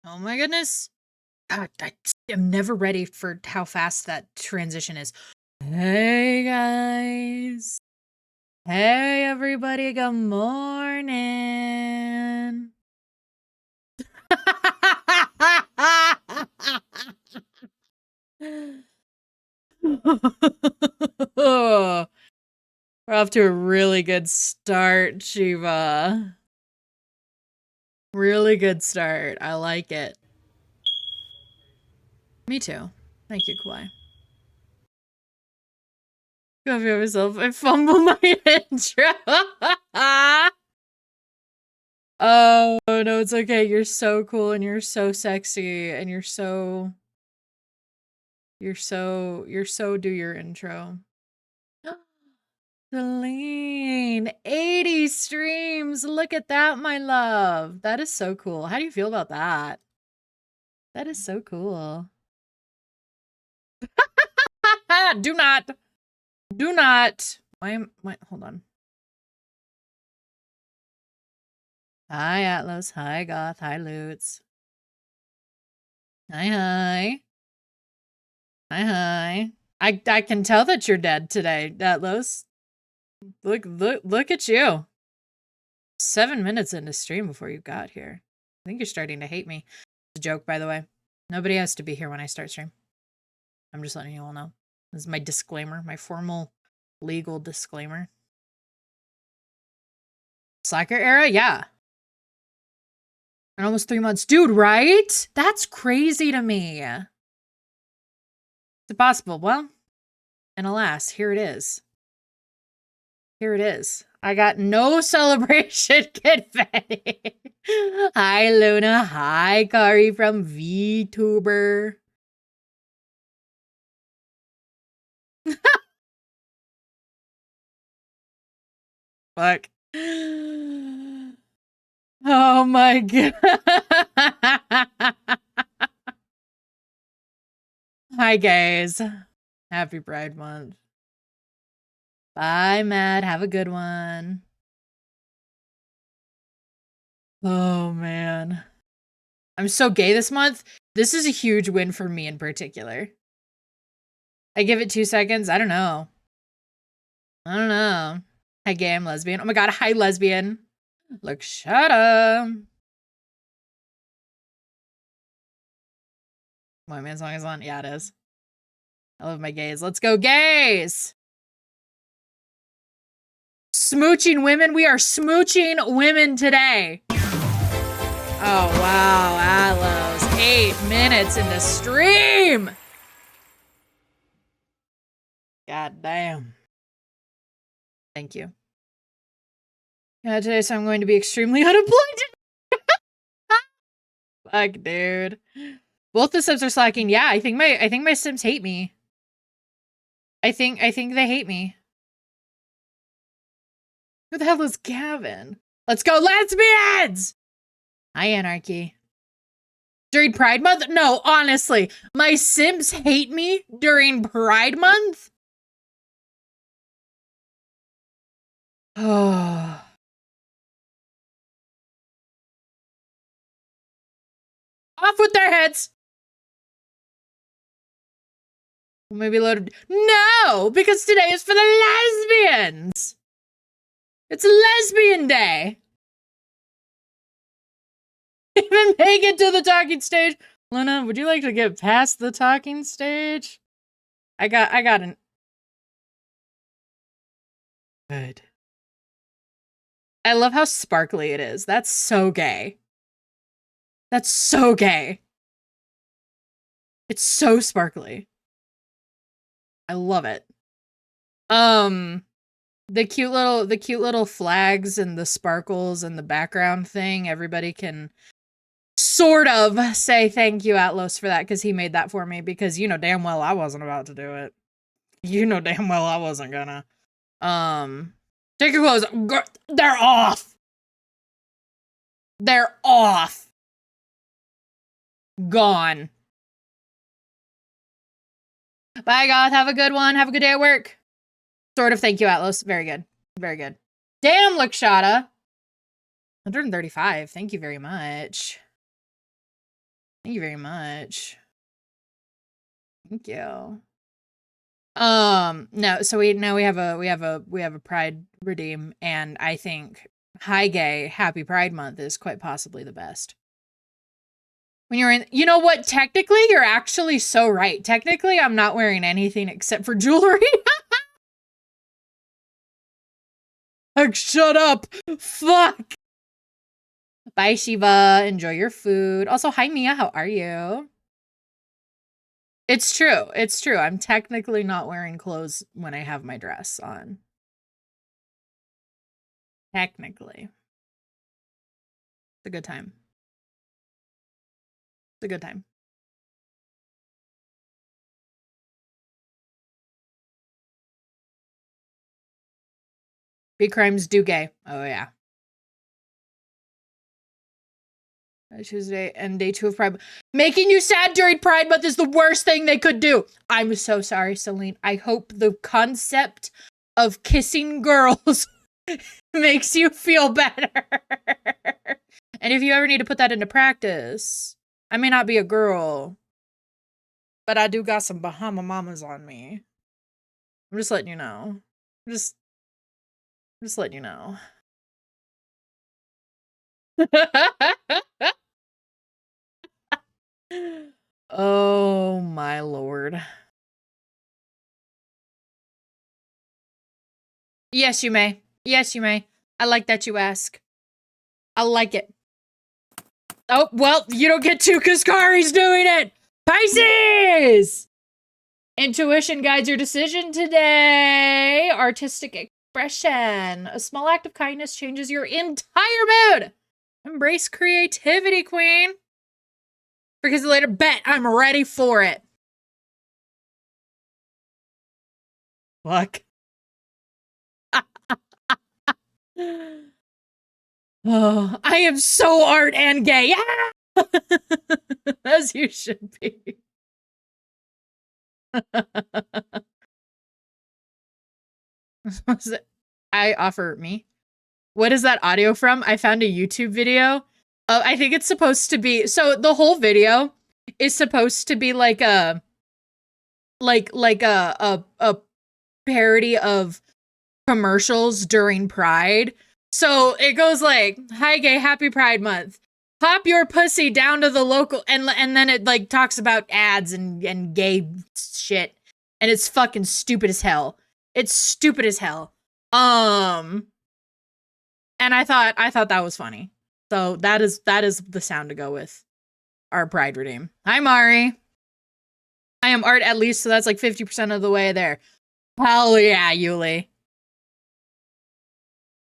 Oh my goodness. God, I'm never ready for how fast that transition is. Hey guys. Hey everybody, good morning. We're off to a really good start, Shiva. Really good start. I like it. Me too. Thank you, Kawhi. Go for yourself. I fumbled my intro. Oh, no, it's okay. You're so cool and you're so sexy and you're so do your intro. Celine, 80 streams. Look at that, my love. That is so cool. How do you feel about that? That is so cool. Do not. Hold on. Hi, Atlas. Hi, Goth. Hi, Lutz. Hi. I can tell that you're dead today, Atlas. Look at you. 7 minutes into stream before you got here. I think you're starting to hate me. It's a joke, by the way. Nobody has to be here when I start stream. I'm just letting you all know. This is my disclaimer, my formal legal disclaimer. Slacker era? Yeah. In almost 3 months. Dude, right? That's crazy to me. Is it possible? Well, and alas, here it is. Here it is. I got no celebration confetti. Hi, Luna. Hi, Kari from VTuber. Fuck. Oh my god. Hi, guys. Happy Pride Month. Bye, Matt. Have a good one. Oh, man. I'm so gay this month. This is a huge win for me in particular. I give it 2 seconds. I don't know. Hi, gay. I'm lesbian. Oh my god. Hi, lesbian. Look, shut up. White Man song is on? Yeah, it is. I love my gays. Let's go, gays! Smooching women. We are smooching women today. Oh, wow. Atlas. 8 minutes into stream. God damn. Thank you. Yeah, today, so I'm going to be extremely unemployed. Fuck, dude. Both the Sims are slacking. Yeah, I think my Sims hate me. I think they hate me. Who the hell is Gavin? Let's go, lesbians! Hi, Anarchy. During Pride Month? No, honestly. My Sims hate me during Pride Month? Oh. Off with their heads! Maybe loaded. No! Because today is for the lesbians! It's lesbian day! Even make it to the talking stage. Luna, would you like to get past the talking stage? I got an... Good. I love how sparkly it is. That's so gay. That's so gay. It's so sparkly. I love it. The cute little flags and the sparkles and the background thing, everybody can sort of say thank you, Atlas, for that, because he made that for me, because you know damn well I wasn't about to do it. You know damn well I wasn't gonna. Take your clothes. They're off. They're off. Gone. Bye, Goth. Have a good one. Have a good day at work. Sort of. Thank you, Atlas. Very good. Very good. Damn, Lookshata. 135. Thank you very much. Thank you very much. Thank you. No, so we have a Pride redeem, and I think Hi Gay Happy Pride Month is quite possibly the best. When you're in, you know what? Technically, you're actually so right. Technically, I'm not wearing anything except for jewelry. Like, shut up. Fuck. Bye, Shiva. Enjoy your food. Also, hi, Mia. How are you? It's true. It's true. I'm technically not wearing clothes when I have my dress on. Technically. It's a good time. It's a good time. Big crimes do gay. Oh, yeah. Tuesday and day 2 of Pride. Making you sad during Pride Month is the worst thing they could do. I'm so sorry, Celine. I hope the concept of kissing girls makes you feel better. And if you ever need to put that into practice, I may not be a girl, but I do got some Bahama mamas on me. I'm just letting you know. Just letting you know. Oh my lord. Yes, you may. Yes, you may. I like that you ask. I like it. Oh, well, you don't get to because Kari's doing it. Pisces! Intuition guides your decision today. Artistic expression. A small act of kindness changes your entire mood. Embrace creativity, queen. Because later, bet I'm ready for it. Fuck. Oh, I am so art and gay. Yeah! As you should be. I offer me. What is that audio from? I found a YouTube video. I think it's supposed to be, so the whole video is supposed to be like a parody of commercials during Pride. So it goes like, hi gay, happy Pride Month. Pop your pussy down to the local, and then it like talks about ads and gay shit. And it's fucking stupid as hell. It's stupid as hell. And I thought that was funny. So that is the sound to go with our Pride redeem. Hi Mari. I am art at least, so that's like 50% of the way there. Hell yeah, Yuli.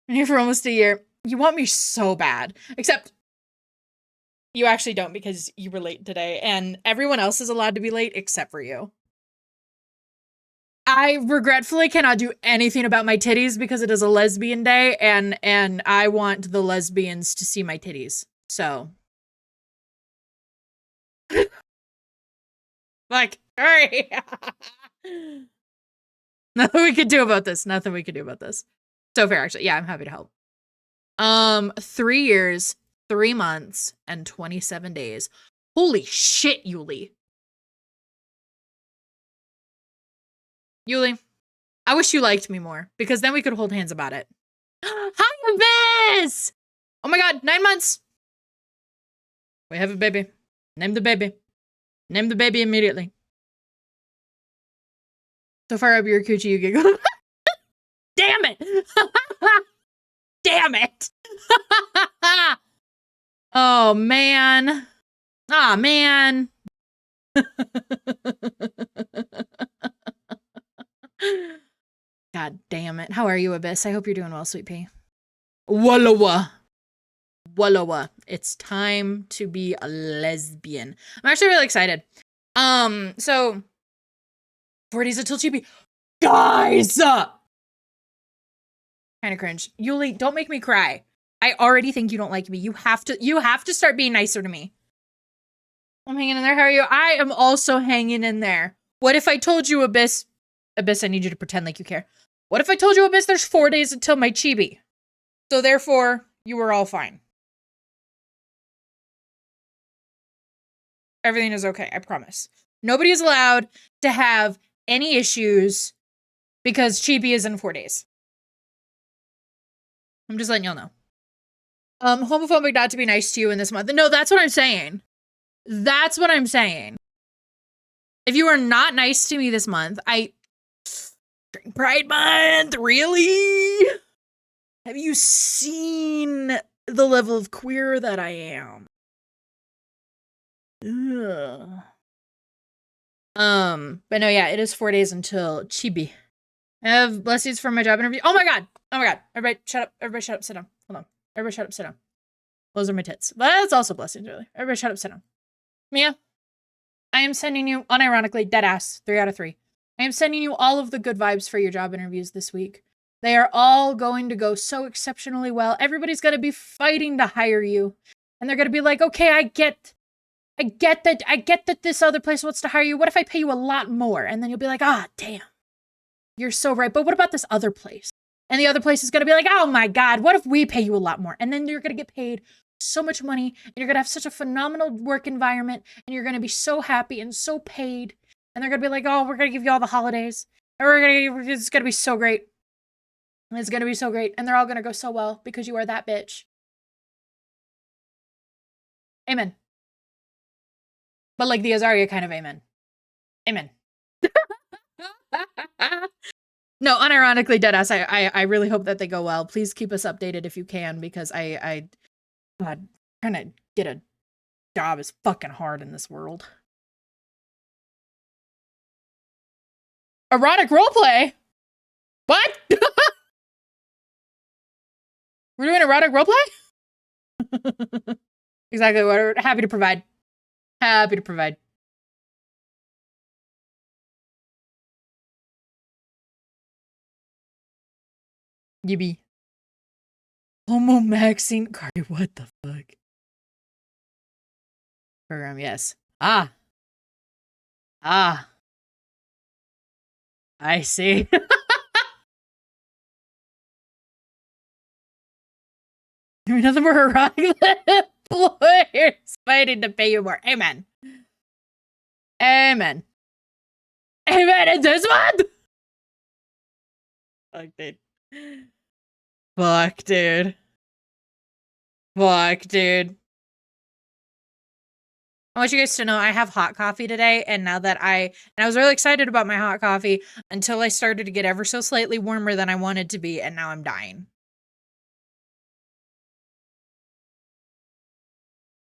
I'm here for almost a year. You want me so bad. Except you actually don't, because you were late today, and everyone else is allowed to be late except for you. I regretfully cannot do anything about my titties because it is a lesbian day, and I want the lesbians to see my titties. So. Like, alright. Nothing we could do about this. Nothing we could do about this. So fair, actually. Yeah, I'm happy to help. 3 years, 3 months, and 27 days. Holy shit, Yuli. Yuli, I wish you liked me more, because then we could hold hands about it. Hi, Abyss! Oh my god, 9 months! We have a baby. Name the baby. Name the baby immediately. So far up your coochie, you giggle. Damn it! Damn it! Oh, man. Aw, man. God damn it. How are you, Abyss? I hope you're doing well, sweet pea. Wallawa. Wallawa. It's time to be a lesbian. I'm actually really excited. So 40s until chibi. Guys! Kind of cringe. Yuli, don't make me cry. I already think you don't like me. You have to start being nicer to me. I'm hanging in there. How are you? I am also hanging in there. What if I told you, Abyss? Abyss, I need you to pretend like you care. What if I told you, Abyss, there's 4 days until my chibi? So therefore, you were all fine. Everything is okay, I promise. Nobody is allowed to have any issues because Chibi is in 4 days. I'm just letting y'all know. Homophobic not to be nice to you in this month. No, that's what I'm saying. That's what I'm saying. If you are not nice to me this month, during Pride Month, really? Have you seen the level of queer that I am? Ugh. But no, yeah, it is 4 days until Chibi. I have blessings for my job interview. Oh my god! Oh my god. Everybody shut up. Everybody shut up, sit down. Hold on. Everybody shut up, sit down. Those are my tits. But that's also blessings, really. Everybody shut up, sit down. Mia, I am sending you, unironically, deadass, 3 out of 3. I am sending you all of the good vibes for your job interviews this week. They are all going to go so exceptionally well. Everybody's going to be fighting to hire you. And they're going to be like, okay, I get that this other place wants to hire you. What if I pay you a lot more? And then you'll be like, ah, damn. You're so right. But what about this other place? And the other place is going to be like, oh my God, what if we pay you a lot more? And then you're going to get paid so much money. And you're going to have such a phenomenal work environment. And you're going to be so happy and so paid. And they're going to be like, oh, we're going to give you all the holidays. And it's going to be so great. It's going to be so great. And they're all going to go so well because you are that bitch. Amen. But like the Azaria kind of amen. Amen. No, unironically, deadass, I really hope that they go well. Please keep us updated if you can, because God, trying to get a job is fucking hard in this world. Erotic roleplay? What? We're doing erotic roleplay? Exactly, we're happy to provide. Happy to provide. Yibby. Homo Maxine. Cardi, what the fuck? Program, yes. Ah. I see. Give me nothing more erotic than employers fighting to pay you more. Amen. Amen. Amen in this month! Fuck, dude. Fuck, dude. Fuck, dude. I want you guys to know I have hot coffee today, and now that I was really excited about my hot coffee until I started to get ever so slightly warmer than I wanted to be, and now I'm dying.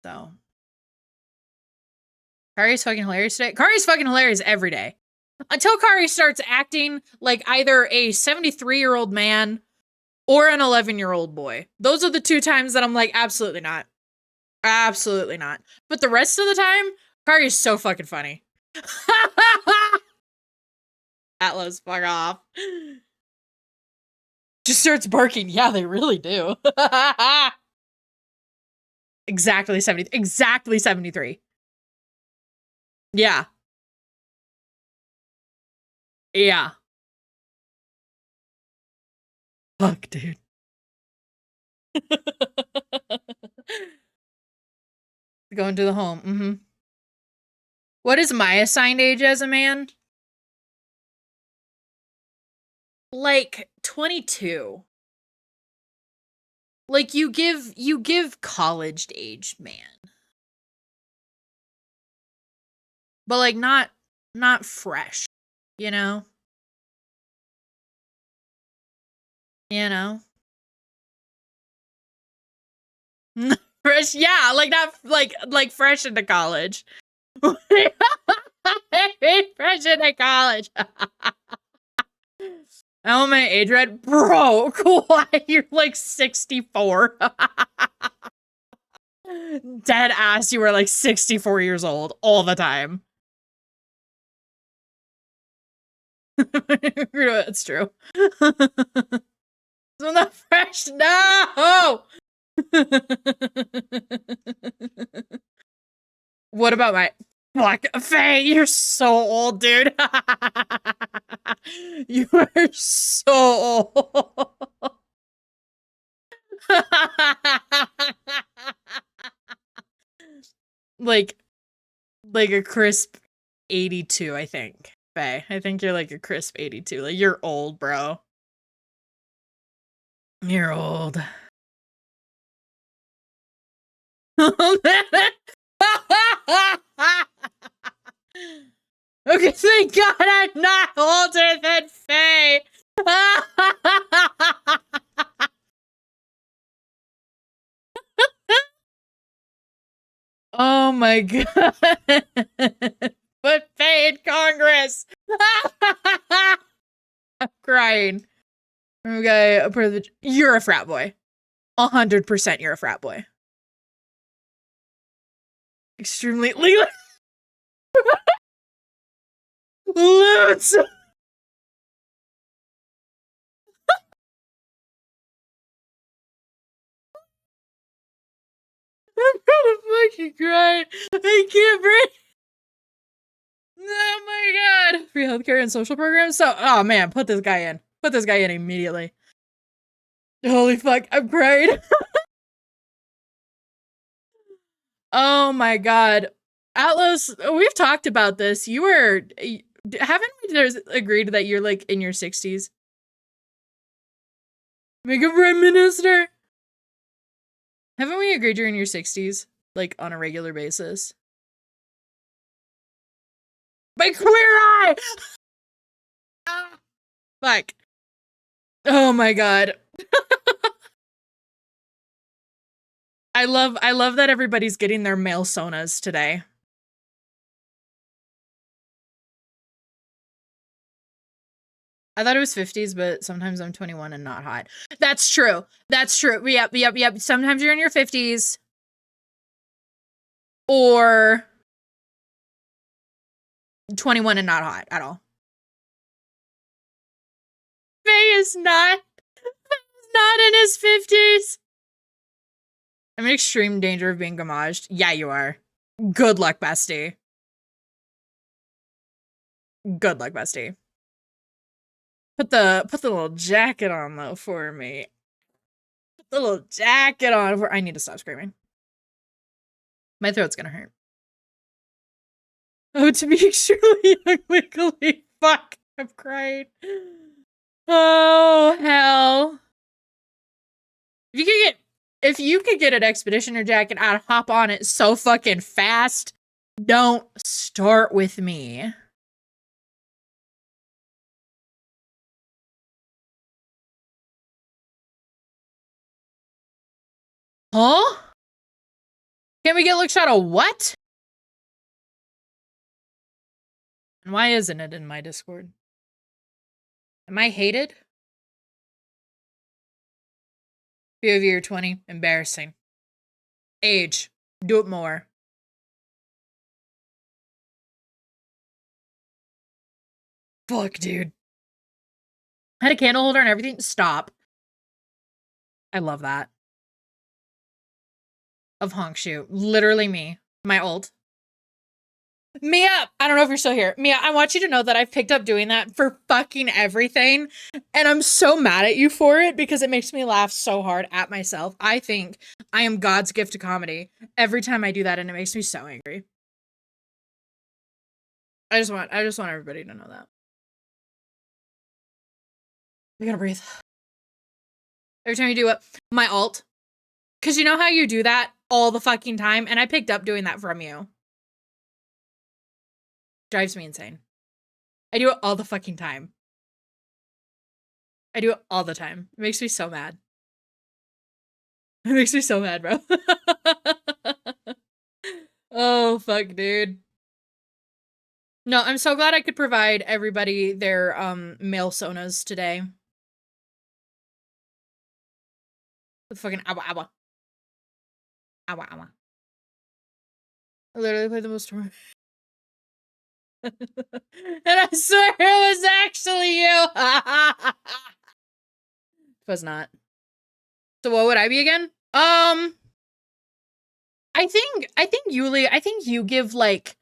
So. Kari's fucking hilarious today. Kari's fucking hilarious every day. Until Kari starts acting like either a 73-year-old man or an 11-year-old boy. Those are the 2 times that I'm like, absolutely not. Absolutely not. But the rest of the time, Kari is so fucking funny. Atlas, fuck off. Just starts barking. Yeah, they really do. Exactly 73. Yeah. Yeah. Fuck, dude. Going to the home. What is my assigned age as a man? Like 22. Like you give college age man. But like not fresh, you know? You know? Fresh, yeah, like not like fresh into college. Fresh into college. Oh, my age red, bro. Why you're like 64? Dead ass, you were like 64 years old all the time. That's true. So not fresh. No. What about my fuck Faye? You're so old, dude. You are so old. Like like a crisp 82, I think. Faye, I think you're like a crisp 82. Like, you're old, bro. You're old. Okay, thank God I'm not older than Faye. Oh my God. Put Faye in Congress. I'm crying. Okay, you're a frat boy. 100% you're a frat boy. Extremely legal. Lutz! I'm gonna fucking cry. I can't breathe. Oh my God. Free healthcare and social programs? So, oh man, put this guy in. Put this guy in immediately. Holy fuck, I'm crying. Oh my God. Atlas, we've talked about this. Haven't we agreed that you're like in your 60s? Make a prime minister. Haven't we agreed you're in your 60s? Like on a regular basis? My queer eye! Ah, fuck. Oh my God. I love that everybody's getting their male sonas today. I thought it was 50s, but sometimes I'm 21 and not hot. That's true. That's true. Yep. Sometimes you're in your 50s. Or 21 and not hot at all. Faye is not in his 50s. I'm in extreme danger of being gamaged. Yeah, you are. Good luck, bestie. Good luck, bestie. Put the little jacket on though for me. Put the little jacket on for I need to stop screaming. My throat's gonna hurt. Oh, to be extremely young legally. Fuck. I'm crying. Oh hell. If you could get an expeditioner jacket, I'd hop on it so fucking fast. Don't start with me. Huh? Can we get look shot of what? And why isn't it in my Discord? Am I hated? POV year 20. Embarrassing. Age. Do it more. Fuck, dude. I had a candle holder and everything. Stop. I love that. Of honk shoe. Literally me. My old. Mia, I don't know if you're still here. Mia, I want you to know that I've picked up doing that for fucking everything. And I'm so mad at you for it because it makes me laugh so hard at myself. I think I am God's gift to comedy every time I do that, and it makes me so angry. I just want everybody to know that. I gotta breathe. Every time you do it, my alt. Cause you know how you do that all the fucking time? And I picked up doing that from you. Drives me insane. I do it all the fucking time. I do it all the time. It makes me so mad. It makes me so mad, bro. Oh, fuck, dude. No, I'm so glad I could provide everybody their, male sonas today. The fucking awa. Awa. I literally played the most and I swear it was actually you. It was not. So what would I be again? I think Yuli, I think you give like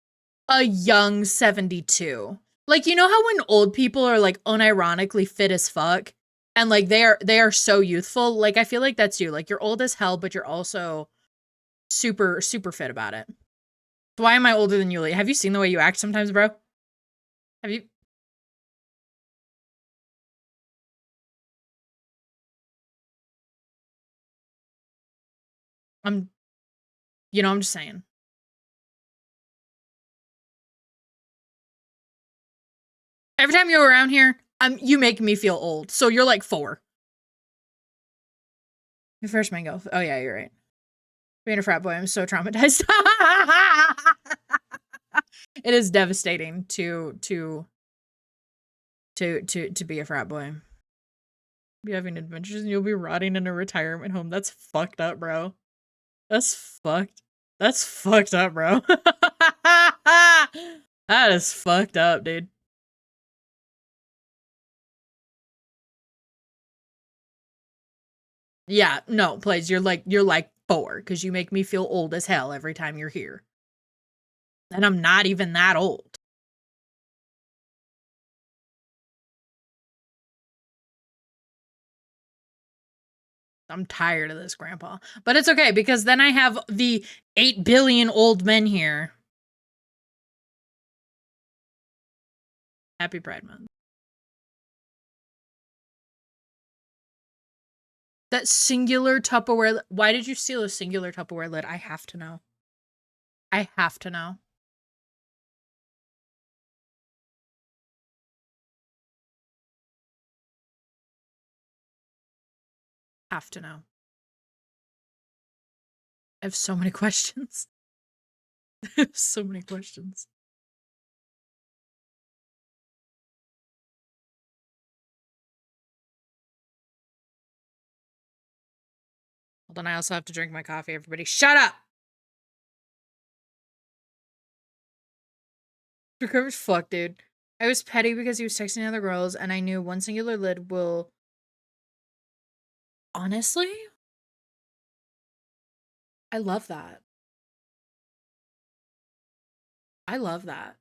a young 72. Like, you know how when old people are like unironically fit as fuck and like they are so youthful? Like, I feel like that's you. Like, you're old as hell, but you're also super fit about it. Why am I older than you, Lee? Have you seen the way you act sometimes, bro? Have you? I'm just saying. Every time you're around here, you make me feel old. So you're like 4. Your first mango. Oh yeah, you're right. Being a frat boy, I'm so traumatized. It is devastating to be a frat boy. Be having adventures and you'll be rotting in a retirement home. That's fucked up, bro. That's fucked up, bro. That is fucked up, dude. Yeah, no, Plays, you're like 4, because you make me feel old as hell every time you're here. And I'm not even that old. I'm tired of this, Grandpa. But it's okay, because then I have the 8 billion old men here. Happy Pride Month. That singular Tupperware. Why did you steal a singular Tupperware lid? I have to know. I have to know. Have to know. I have so many questions. I have so many questions. Hold on, I also have to drink my coffee, everybody. Shut up! Recovered fuck, dude. I was petty because he was texting other girls, and I knew one singular lid will... Honestly? I love that. I love that.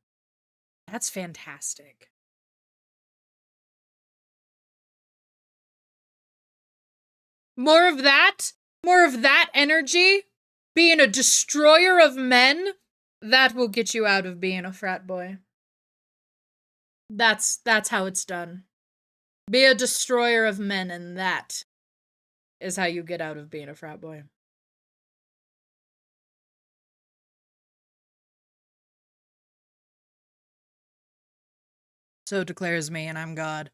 That's fantastic. More of that? More of that energy? Being a destroyer of men? That will get you out of being a frat boy. That's how it's done. Be a destroyer of men, and that is how you get out of being a frat boy. So declares me, and I'm God.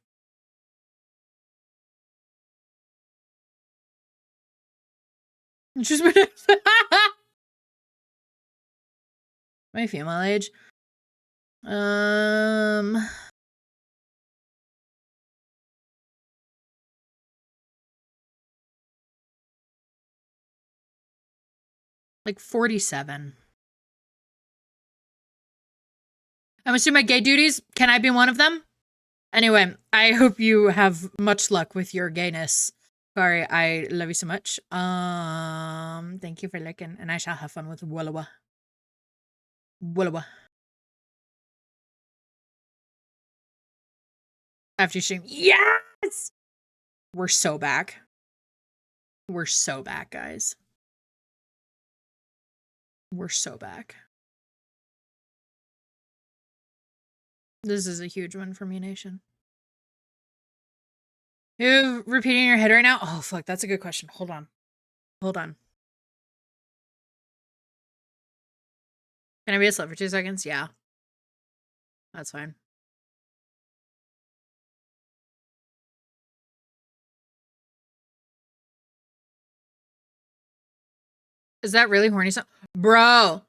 Just my female age. Like 47. I'm assuming my gay duties. Can I be one of them? Anyway, I hope you have much luck with your gayness. Sorry, I love you so much. Thank you for looking, and I shall have fun with Wallawa. Wallawa. After stream. Yes! We're so back. We're so back, guys. We're so back. This is a huge one for me, Nation. You repeating in your head right now? Oh, fuck, that's a good question. Hold on. Hold on. Can I be a slut for 2 seconds? Yeah. That's fine. Is that really horny? Bro.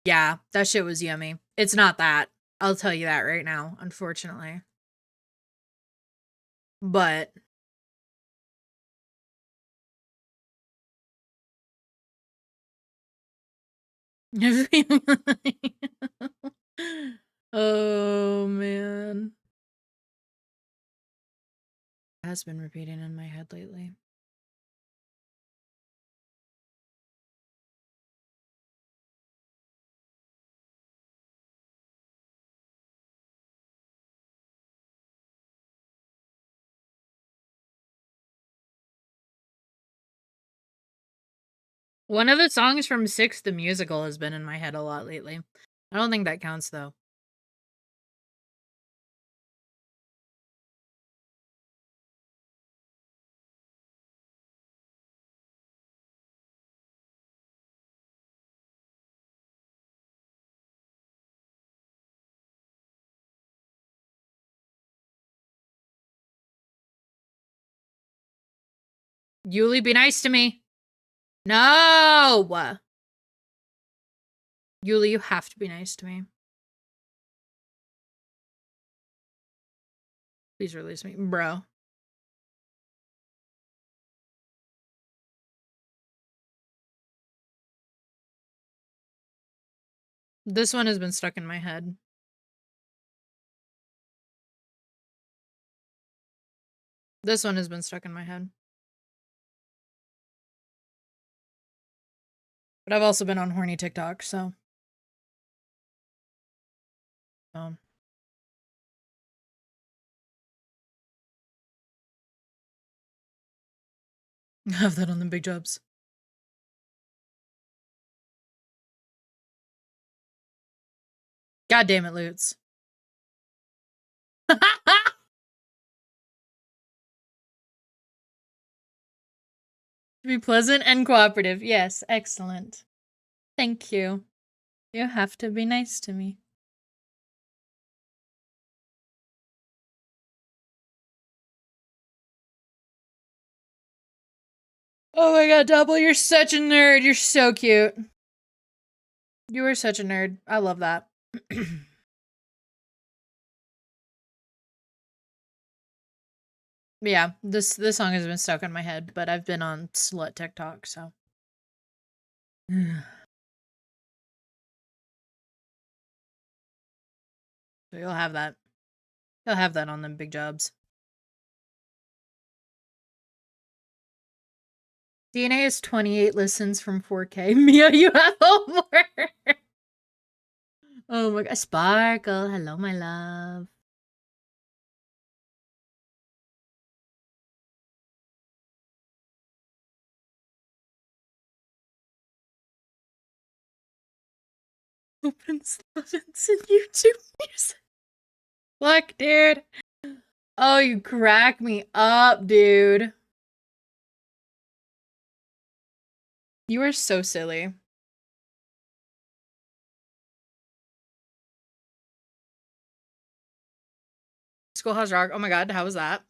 Yeah, that shit was yummy. It's not that. I'll tell you that right now, unfortunately. But oh man. It has been repeating in my head lately. One of the songs from Six the Musical has been in my head a lot lately. I don't think that counts, though. Yuli, be nice to me. No! Yuli, you have to be nice to me. Please release me. Bro. This one has been stuck in my head. This one has been stuck in my head. But I've also been on horny TikTok, so. Have that on the big jobs. God damn it, Lutz. Be pleasant and cooperative. Yes, excellent. Thank you. You have to be nice to me. Oh my god, Double, you're such a nerd. You're so cute. You are such a nerd. I love that. Yeah, this song has been stuck in my head, but I've been on slut TikTok, so. So you'll have that. You'll have that on them big jobs. DNA is 28 listens from 4K. Mia, you have homework. Oh my god. Sparkle. Hello, my love. Opens buttons in YouTube music. Look, dude. Oh, you crack me up, dude. You are so silly. Schoolhouse Rock. Oh my god, how was that?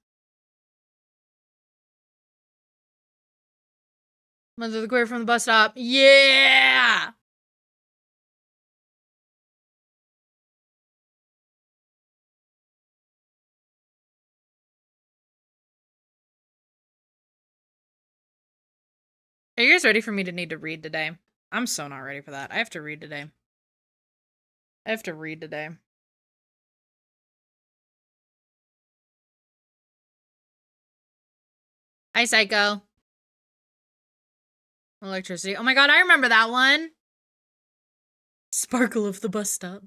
Mother the Queer from the bus stop. Yeah! Are you guys ready for me to need to read today? I'm so not ready for that. I have to read today. I have to read today. Hi, Psycho. Electricity. Oh my god, I remember that one. Sparkle of the bus stop.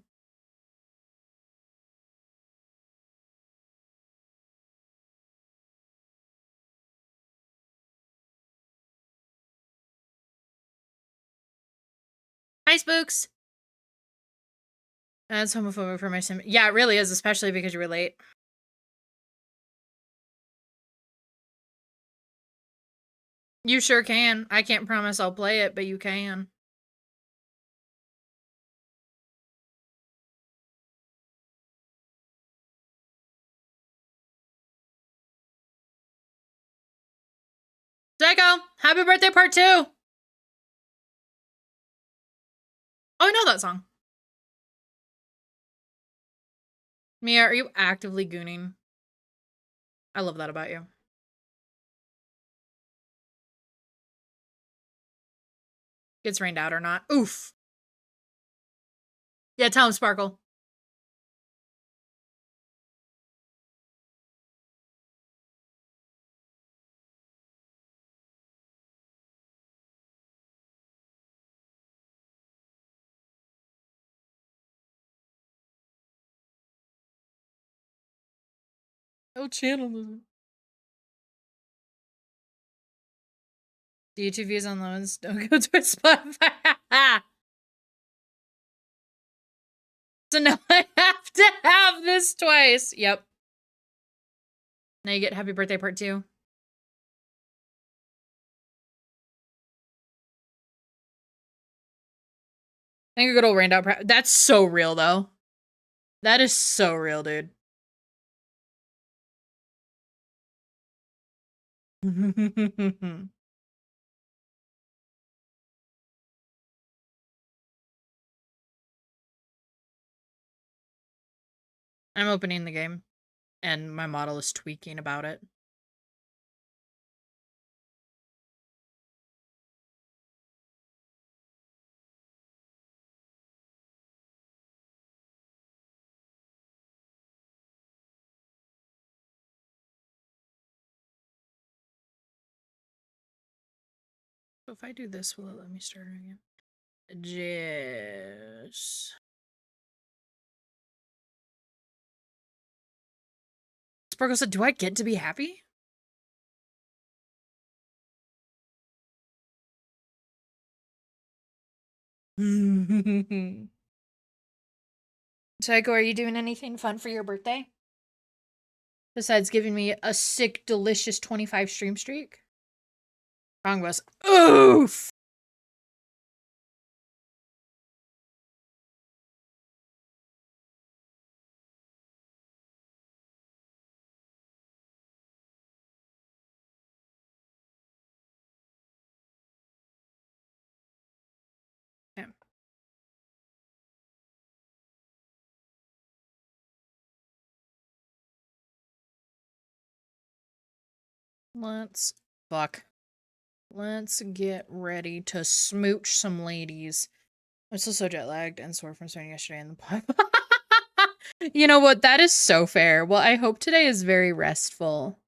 Hi, Spooks. That's homophobic for my sim. Yeah, it really is, especially because you relate. You sure can. I can't promise I'll play it, but you can. Psycho! Happy birthday part 2! Oh, I know that song. Mia, are you actively gooning? I love that about you. Gets rained out or not. Oof. Yeah, tell him, Sparkle. Oh, channel. The YouTube views on loans don't go to Spotify. So now I have to have this twice. Yep. Now you get happy birthday part 2. I think a good old rained out. That's so real, though. That is so real, dude. I'm opening the game, and my model is tweaking about it. So if I do this, will it let me start again? Just... Sparkle said, do I get to be happy? Tycho, are you doing anything fun for your birthday? Besides giving me a sick, delicious 25 stream streak? Wrong was. Oof! Okay. Let's get ready to smooch some ladies. I'm still so jet lagged and sore from starting yesterday in the pipe. You know what? That is so fair. Well, I hope today is very restful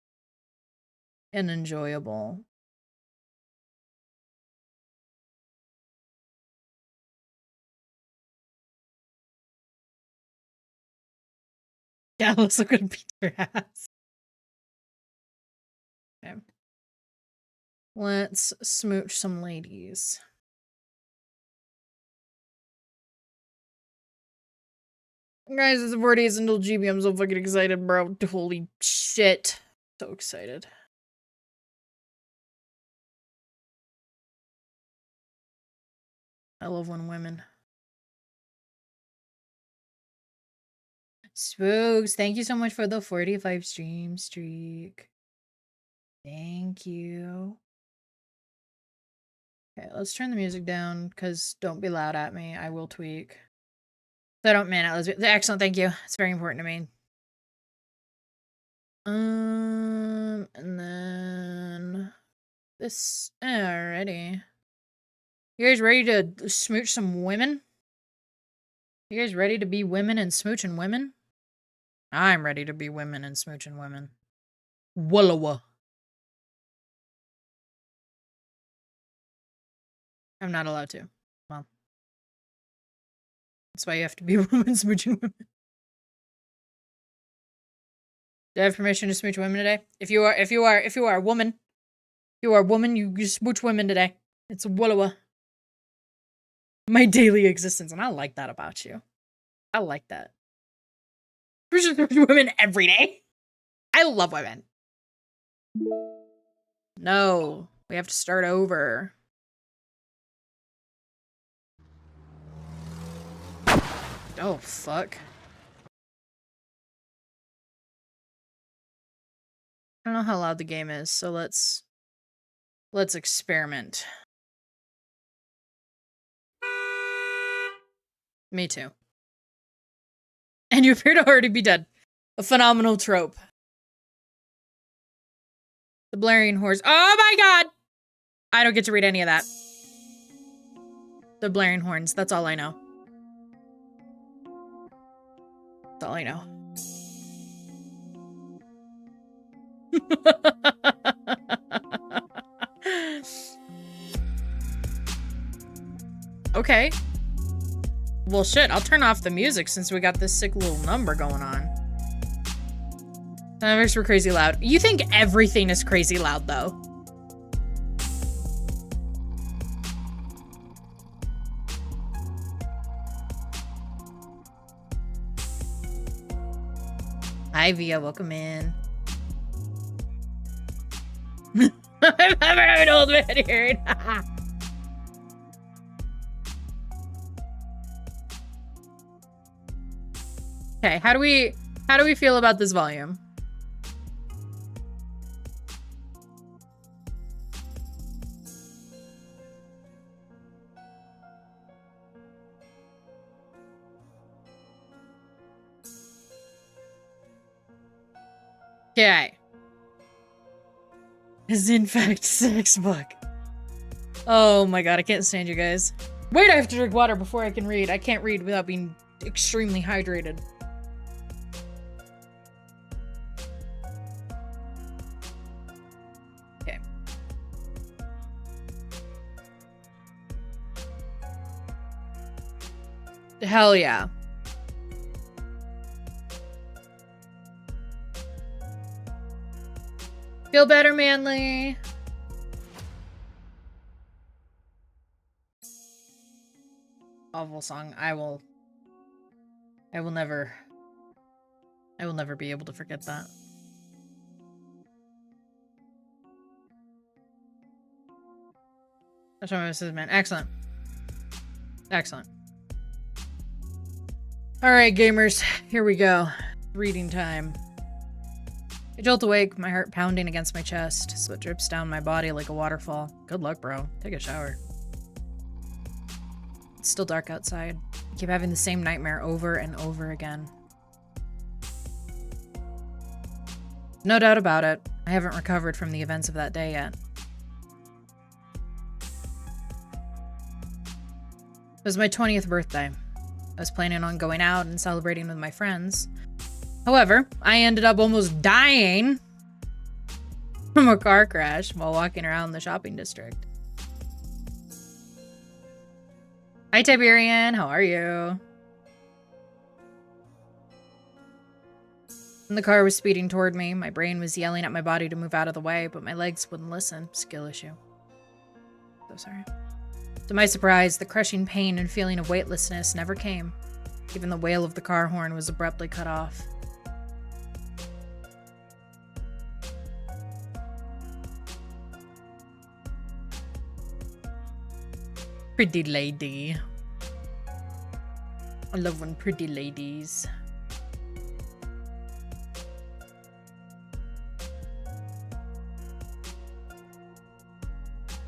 and enjoyable. Yeah, let's look at beat your ass. Okay. Let's smooch some ladies. Guys, it's 4 days until GB. I'm so fucking excited, bro. Holy shit. So excited. I love when women. Spooks, thank you so much for the 45 stream streak. Thank you. Okay, let's turn the music down, because don't be loud at me. I will tweak. I don't mean it. Excellent, thank you. It's very important to me. And then this. Alrighty. You guys ready to smooch some women? You guys ready to be women and smooching women? I'm ready to be women and smooching women. Wallawa. I'm not allowed to. Well, that's why you have to be a woman smooching women. Do I have permission to smooch women today? If you are a woman, you smooch women today. It's a wallawa. My daily existence, and I like that about you. I like that. We should smooch women every day. I love women. No, we have to start over. Oh, fuck. I don't know how loud the game is, so let's experiment. Me too. And you appear to already be dead. A phenomenal trope. The blaring horse. Oh my god! I don't get to read any of that. The blaring horns. That's all I know. That's all I know. Okay. Well, shit, I'll turn off the music since we got this sick little number going on. Dynamics were crazy loud. You think everything is crazy loud, though. Hi, Via. Welcome in. I've never had an old man here. Okay, how do we feel about this volume? Okay. Is in fact sex book. Oh my god, I can't stand you guys. Wait, I have to drink water before I can read. I can't read without being extremely hydrated. Okay. Hell yeah. Feel better, Manly. Awful song. I will never be able to forget that. That's what this is, man. Excellent. Excellent. Alright, gamers. Here we go. Reading time. I jolt awake, my heart pounding against my chest. Sweat drips down my body like a waterfall. Good luck, bro. Take a shower. It's still dark outside. I keep having the same nightmare over and over again. No doubt about it. I haven't recovered from the events of that day yet. It was my 20th birthday. I was planning on going out and celebrating with my friends. However, I ended up almost dying from a car crash while walking around the shopping district. Hi, Tiberian. How are you? When the car was speeding toward me, my brain was yelling at my body to move out of the way, but my legs wouldn't listen. Skill issue. So sorry. To my surprise, the crushing pain and feeling of weightlessness never came. Even the wail of the car horn was abruptly cut off. Pretty lady. I love when pretty ladies.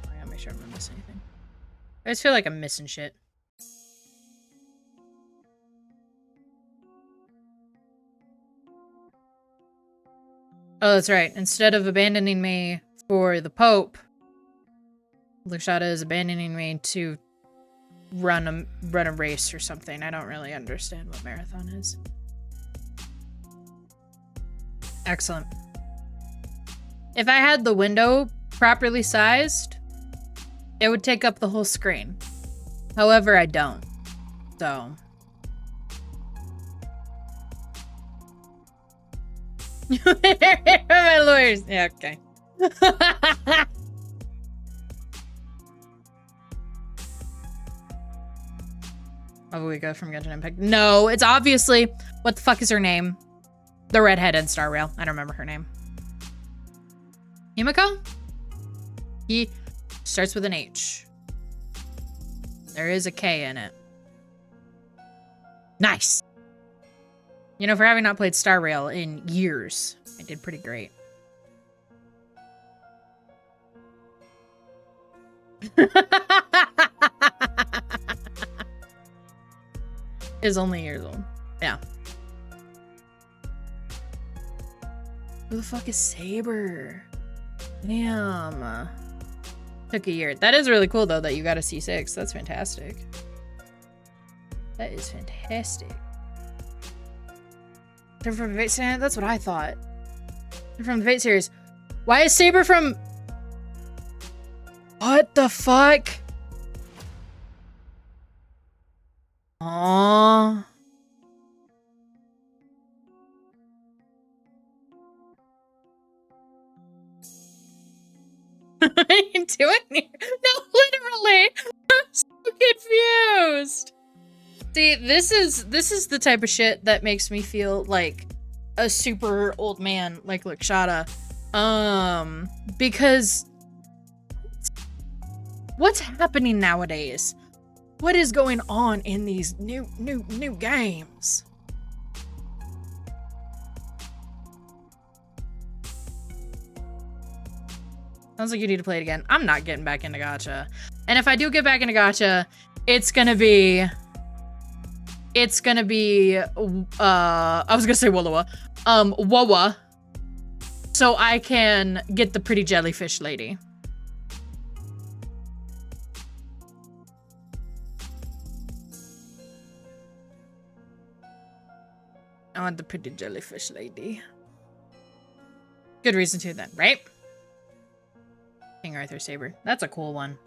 I gotta make sure I'm not missing anything. I just feel like I'm missing shit. Oh, that's right. Instead of abandoning me for the Pope, Lushada is abandoning me to run a race or something. I don't really understand what marathon is. Excellent. If I had the window properly sized, it would take up the whole screen. However, I don't. So. My lawyers. Yeah, okay. Oh, we go from Genshin Impact. No, it's obviously, what the fuck is her name? The redheaded Star Rail. I don't remember her name. Himiko? He starts with an H. There is a K in it. Nice. You know, for having not played Star Rail in years, I did pretty great. Is only years old. Yeah. Who the fuck is Saber? Damn. Took a year. That is really cool, though, that you got a C6. That's fantastic. That is fantastic. They're from the Fate series? That's what I thought. They're from the Fate series. Why is Saber from... What the fuck? Aww. What are you doing here? No, literally. I'm so confused. See, this is the type of shit that makes me feel like a super old man like Lakshata. Because what's happening nowadays? What is going on in these new games? Sounds like you need to play it again. I'm not getting back into gacha. And if I do get back into gacha, it's gonna be, I was gonna say Wawa, Wawa, so I can get the pretty jellyfish lady. I want the pretty jellyfish lady. Good reason to then, right? King Arthur Saber. That's a cool one.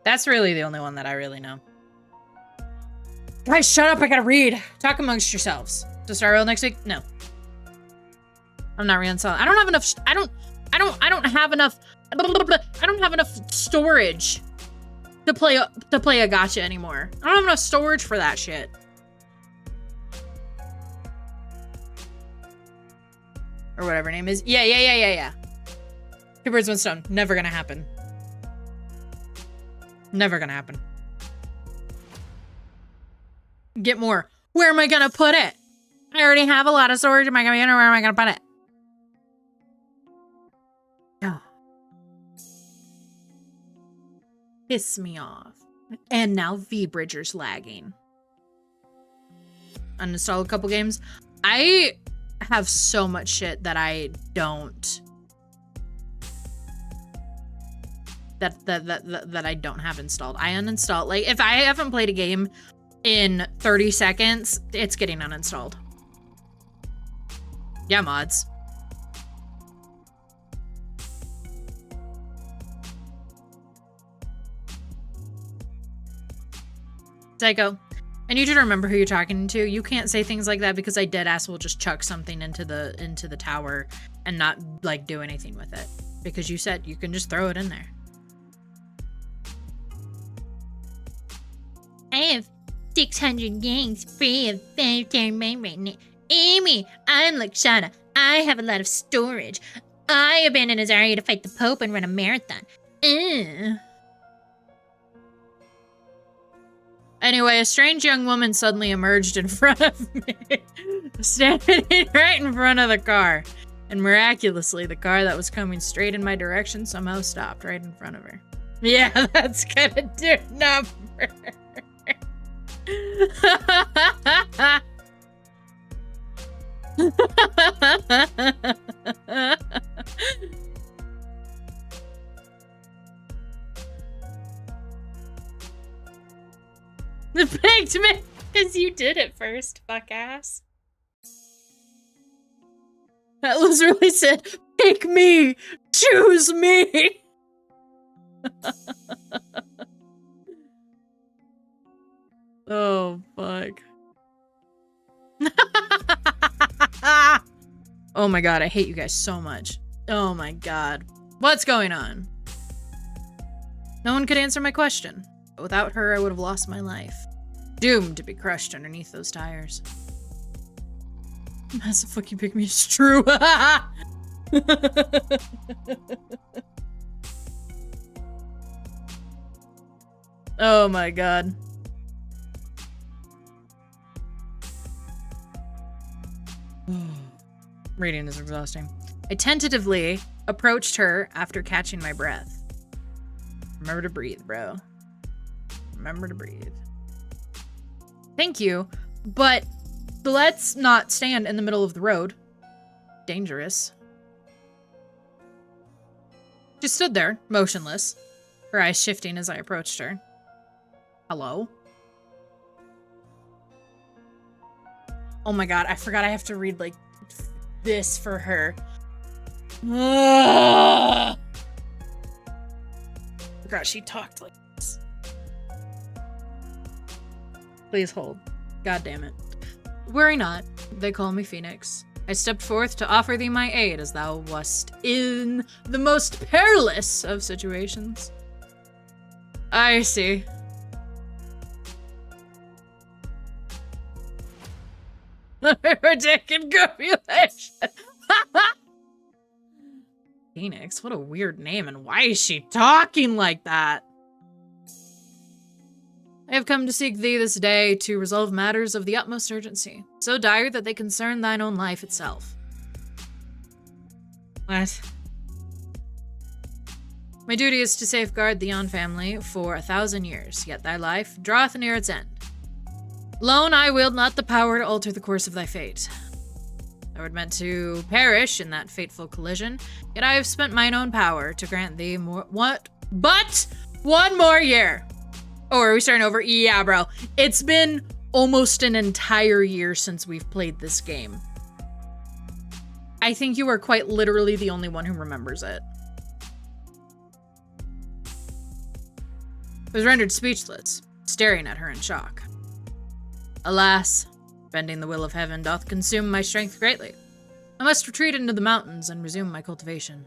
That's really the only one that I really know. Guys, shut up, I gotta read. Talk amongst yourselves. To start real next week? No. I'm not reinstalling. I don't have enough, I don't have enough, I don't have enough storage to play a gacha anymore. I don't have enough storage for that shit. Or whatever her name is. Yeah. Two birds, one stone. Never gonna happen. Never gonna happen. Get more. Where am I gonna put it? I already have a lot of storage in my computer. Where am I gonna put it? Oh. Piss me off. And now V-Bridger's lagging. Uninstall a couple games. I have so much shit that I don't that I don't have installed. I uninstalled, like, if I haven't played a game in 30 seconds, it's getting uninstalled. Yeah, mods. Psycho. I need you to remember who you're talking to. You can't say things like that because I deadass will just chuck something into the tower and not, like, do anything with it. Because you said you can just throw it in there. I have 600 games free of 5-10 main right now. Amy, I'm Lakshata. I have a lot of storage. I abandoned Azaria to fight the Pope and run a marathon. Anyway, a strange young woman suddenly emerged in front of me, standing right in front of the car. And miraculously, the car that was coming straight in my direction somehow stopped right in front of her. Yeah, that's gonna do number. It picked me because you did it first, fuck ass. Atlas really said, pick me, choose me. Oh, fuck. Oh my god, I hate you guys so much. Oh my god. What's going on? No one could answer my question. But without her, I would have lost my life. Doomed to be crushed underneath those tires. Massive fuck you pick me, it's true. Oh my god. Reading is exhausting. I tentatively approached her after catching my breath. Remember to breathe, bro. Remember to breathe. Thank you, but let's not stand in the middle of the road. Dangerous. She stood there, motionless, her eyes shifting as I approached her. Hello? Oh my god, I forgot I have to read, like, this for her. I forgot she talked like this. Please hold. God damn it. Worry not. They call me Phoenix. I stepped forth to offer thee my aid as thou wast in the most perilous of situations. I see. Taking copulation. Phoenix, what a weird name, and why is she talking like that? I have come to seek thee this day to resolve matters of the utmost urgency, so dire that they concern thine own life itself. What? My duty is to safeguard the yon family for 1,000 years, yet thy life draweth near its end. Alone I wield not the power to alter the course of thy fate. Thou art meant to perish in that fateful collision, yet I have spent mine own power to grant thee but 1 more year. Oh, are we starting over? Yeah, bro. It's been almost an entire year since we've played this game. I think you are quite literally the only one who remembers it. I was rendered speechless, staring at her in shock. Alas, bending the will of heaven doth consume my strength greatly. I must retreat into the mountains and resume my cultivation.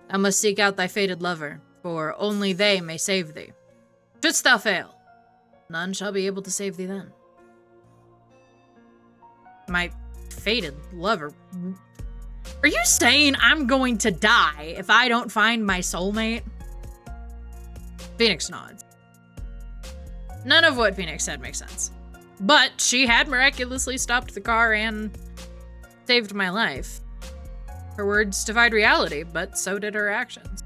Thou must seek out thy fated lover, for only they may save thee. Shouldst thou fail, none shall be able to save thee then. My fated lover? Are you saying I'm going to die if I don't find my soulmate? Phoenix nods. None of what Phoenix said makes sense. But she had miraculously stopped the car and saved my life. Her words defied reality, but so did her actions.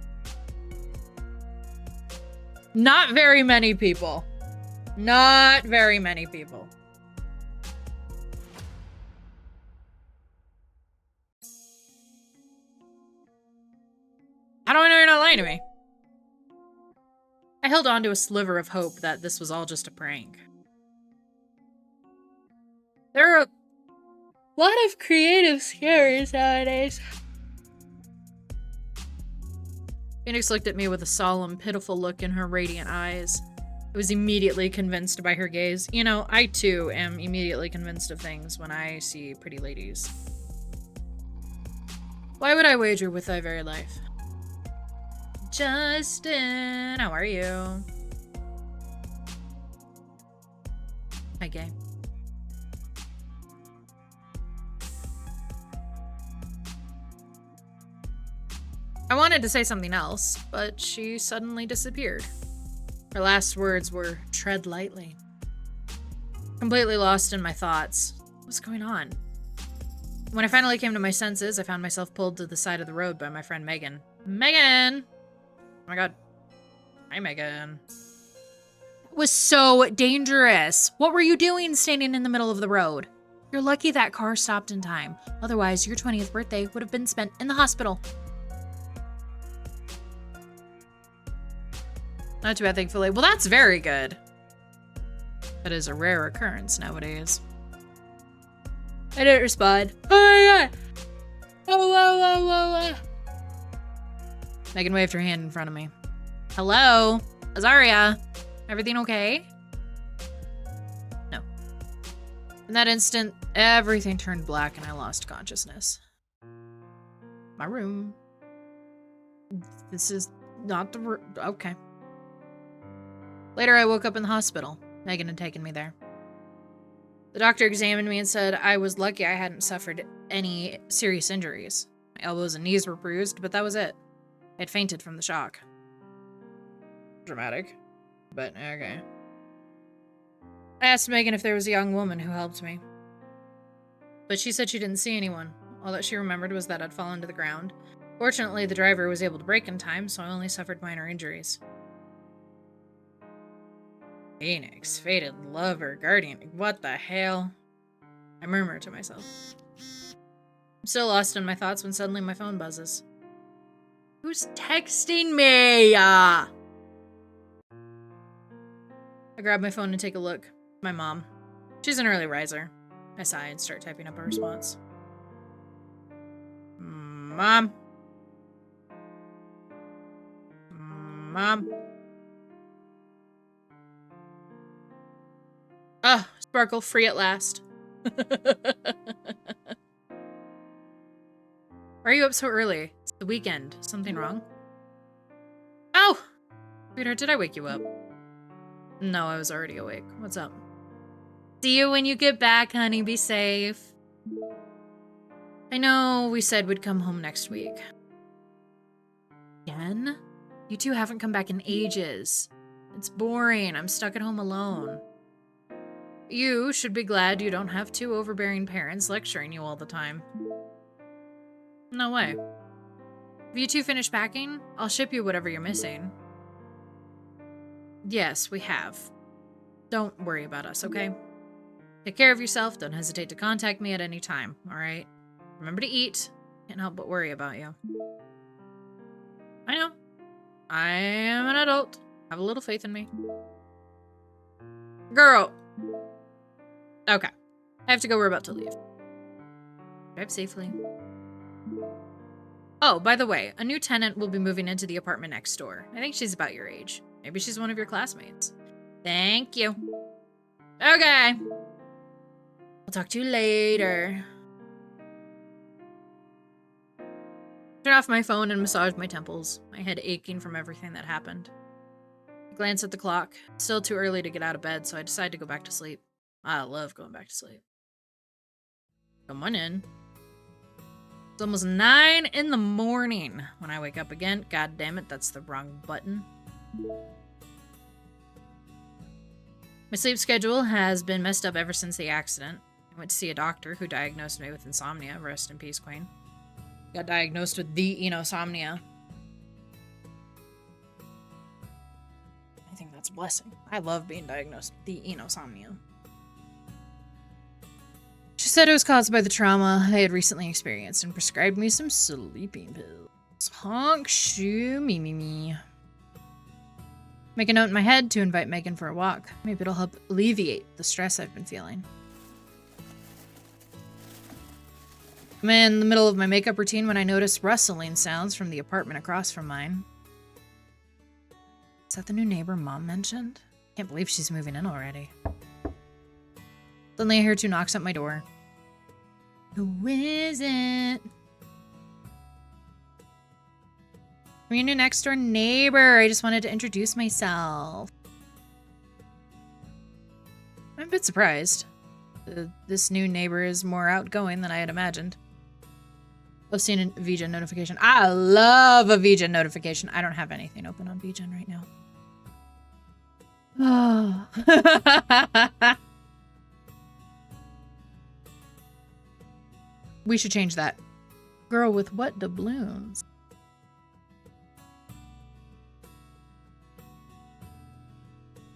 Not very many people. Not very many people. How do I know you're not lying to me? I held on to a sliver of hope that this was all just a prank. There are a lot of creative scares nowadays. Phoenix looked at me with a solemn, pitiful look in her radiant eyes. I was immediately convinced by her gaze. You know, I too am immediately convinced of things when I see pretty ladies. Why would I wager with thy very life? Justin, how are you? Hi, gay. I wanted to say something else, but she suddenly disappeared. Her last words were, tread lightly. Completely lost in my thoughts. What's going on? When I finally came to my senses, I found myself pulled to the side of the road by my friend Megan. Megan! Oh my god. Hi, Megan. It was so dangerous. What were you doing standing in the middle of the road? You're lucky that car stopped in time. Otherwise, your 20th birthday would have been spent in the hospital. Not too bad, thankfully. Well, that's very good. That is a rare occurrence nowadays. I didn't respond. Oh my god! Oh. Megan waved her hand in front of me. Hello? Azaria? Everything okay? No. In that instant, everything turned black and I lost consciousness. My room. This is not the room. Okay. Later, I woke up in the hospital. Megan had taken me there. The doctor examined me and said I was lucky I hadn't suffered any serious injuries. My elbows and knees were bruised, but that was it. I had fainted from the shock. Dramatic, but okay. I asked Megan if there was a young woman who helped me, but she said she didn't see anyone. All that she remembered was that I'd fallen to the ground. Fortunately, the driver was able to brake in time, so I only suffered minor injuries. Phoenix, fated lover, guardian, what the hell? I murmured to myself. I'm still lost in my thoughts when suddenly my phone buzzes. Who's texting me? I grab my phone and take a look. My mom. She's an early riser. I sigh and start typing up a response. Mom? Mom? Ah, Sparkle, free at last. Why are you up so early? It's the weekend. Something wrong? Oh! Sweetheart, did I wake you up? No, I was already awake. What's up? See you when you get back, honey. Be safe. I know we said we'd come home next week. Again? You two haven't come back in ages. It's boring. I'm stuck at home alone. You should be glad you don't have two overbearing parents lecturing you all the time. No way. Have you two finished packing? I'll ship you whatever you're missing. Yes, we have. Don't worry about us, okay? Take care of yourself. Don't hesitate to contact me at any time, alright? Remember to eat. Can't help but worry about you. I know. I am an adult. Have a little faith in me. Girl! Okay. I have to go. We're about to leave. Drive safely. Oh, by the way, a new tenant will be moving into the apartment next door. I think she's about your age. Maybe she's one of your classmates. Thank you. Okay. I'll talk to you later. Turn off my phone and massage my temples, my head aching from everything that happened. I glance at the clock. It's still too early to get out of bed, so I decide to go back to sleep. I love going back to sleep. Come on in. It's almost 9 in the morning when I wake up again. God damn it, that's the wrong button. My sleep schedule has been messed up ever since the accident. I went to see a doctor who diagnosed me with insomnia. Rest in peace, Queen. Got diagnosed with the enosomnia. I think that's a blessing. I love being diagnosed with the enosomnia. She said it was caused by the trauma I had recently experienced and prescribed me some sleeping pills. Honk shoo me. Make a note in my head to invite Megan for a walk. Maybe it'll help alleviate the stress I've been feeling. I'm in the middle of my makeup routine when I notice rustling sounds from the apartment across from mine. Is that the new neighbor Mom mentioned? Can't believe she's moving in already. Suddenly I hear 2 knocks at my door. Who is it? I'm your new next door neighbor. I just wanted to introduce myself. I'm a bit surprised. This new neighbor is more outgoing than I had imagined. I've seen a VGen notification. I love a VGen notification. I don't have anything open on VGen right now. Oh. We should change that. Girl with what doubloons?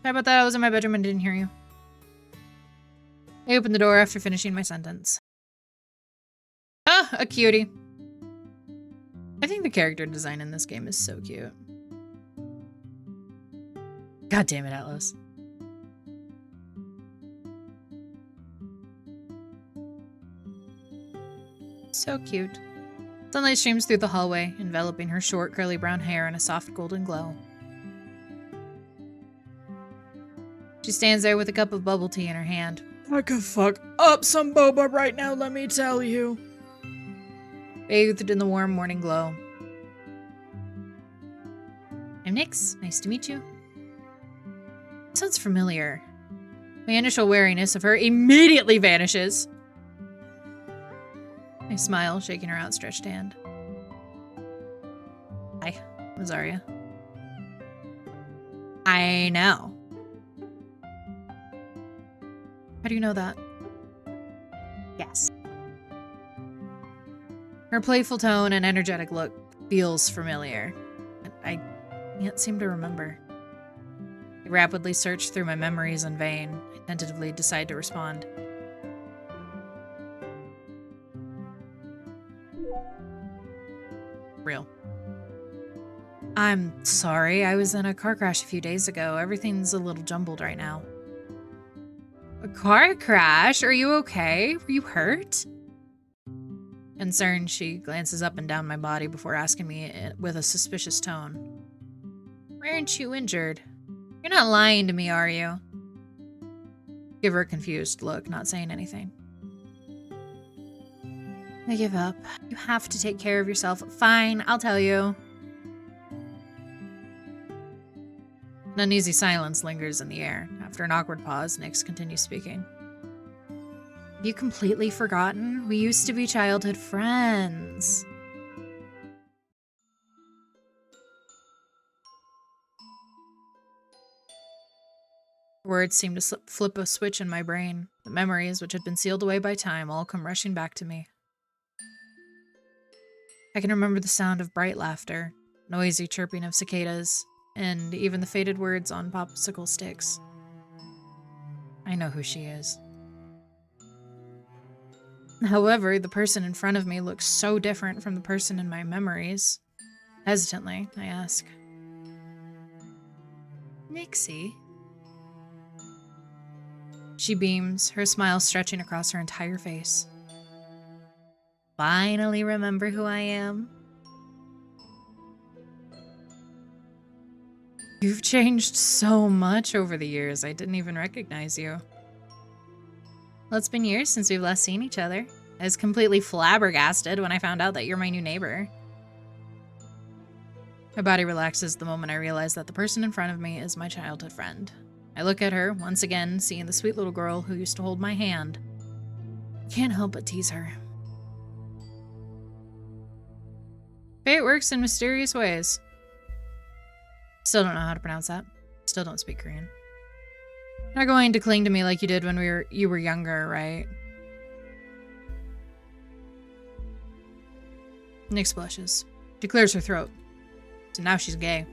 Sorry about that. I was in my bedroom and didn't hear you. I opened the door after finishing my sentence. Ah, a cutie. I think the character design in this game is so cute. God damn it, Atlas. So cute. Sunlight streams through the hallway, enveloping her short, curly brown hair in a soft golden glow. She stands there with a cup of bubble tea in her hand. I could fuck up some boba right now, let me tell you. Bathed in the warm morning glow. I'm Nyx. Nice to meet you. Sounds familiar. My initial wariness of her immediately vanishes. I smile, shaking her outstretched hand. Hi, I'm Azaria. I know. How do you know that? Yes. Her playful tone and energetic look feels familiar. I can't seem to remember. I rapidly search through my memories in vain. I tentatively decide to respond. Real. I'm sorry, I was in a car crash a few days ago. Everything's a little jumbled right now. A car crash? Are you okay? Were you hurt? Concerned, she glances up and down my body before asking me with a suspicious tone. Aren't you injured? You're not lying to me, are you? Give her a confused look, not saying anything. I give up. You have to take care of yourself. Fine, I'll tell you. An uneasy silence lingers in the air. After an awkward pause, Nyx continues speaking. Have you completely forgotten? We used to be childhood friends. Words seemed to flip a switch in my brain. The memories, which had been sealed away by time, all come rushing back to me. I can remember the sound of bright laughter, noisy chirping of cicadas, and even the faded words on popsicle sticks. I know who she is. However, the person in front of me looks so different from the person in my memories. Hesitantly, I ask, Nixie? She beams, her smile stretching across her entire face. Finally remember who I am? You've changed so much over the years, I didn't even recognize you. Well, it's been years since we've last seen each other. I was completely flabbergasted when I found out that you're my new neighbor. My body relaxes the moment I realize that the person in front of me is my childhood friend. I look at her, once again, seeing the sweet little girl who used to hold my hand. I can't help but tease her. Fate works in mysterious ways. Still don't know how to pronounce that. Still don't speak Korean. You're not going to cling to me like you did when you were younger, right? Nyx blushes. She clears her throat. So now she's gay.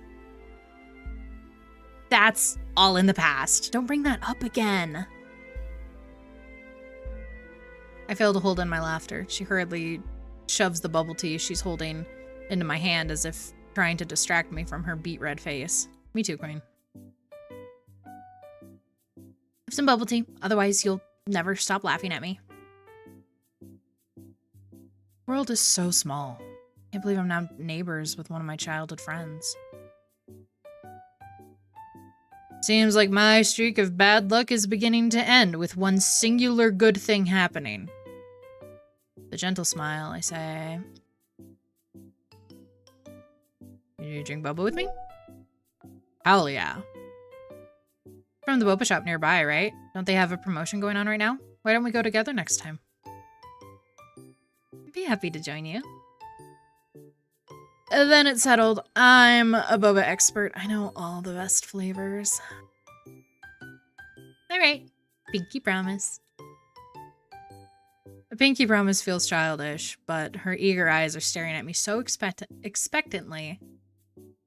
That's all in the past. Don't bring that up again. I fail to hold in my laughter. She hurriedly shoves the bubble tea she's holding into my hand as if trying to distract me from her beet red face. Me too, Queen. Have some bubble tea, otherwise you'll never stop laughing at me. The world is so small. I can't believe I'm now neighbors with one of my childhood friends. Seems like my streak of bad luck is beginning to end with one singular good thing happening. With a gentle smile, I say, you drink boba with me? Hell yeah. From the boba shop nearby, right? Don't they have a promotion going on right now? Why don't we go together next time? I'd be happy to join you. Then it's settled. I'm a boba expert. I know all the best flavors. Alright. Pinky promise. A pinky promise feels childish, but her eager eyes are staring at me so expectantly.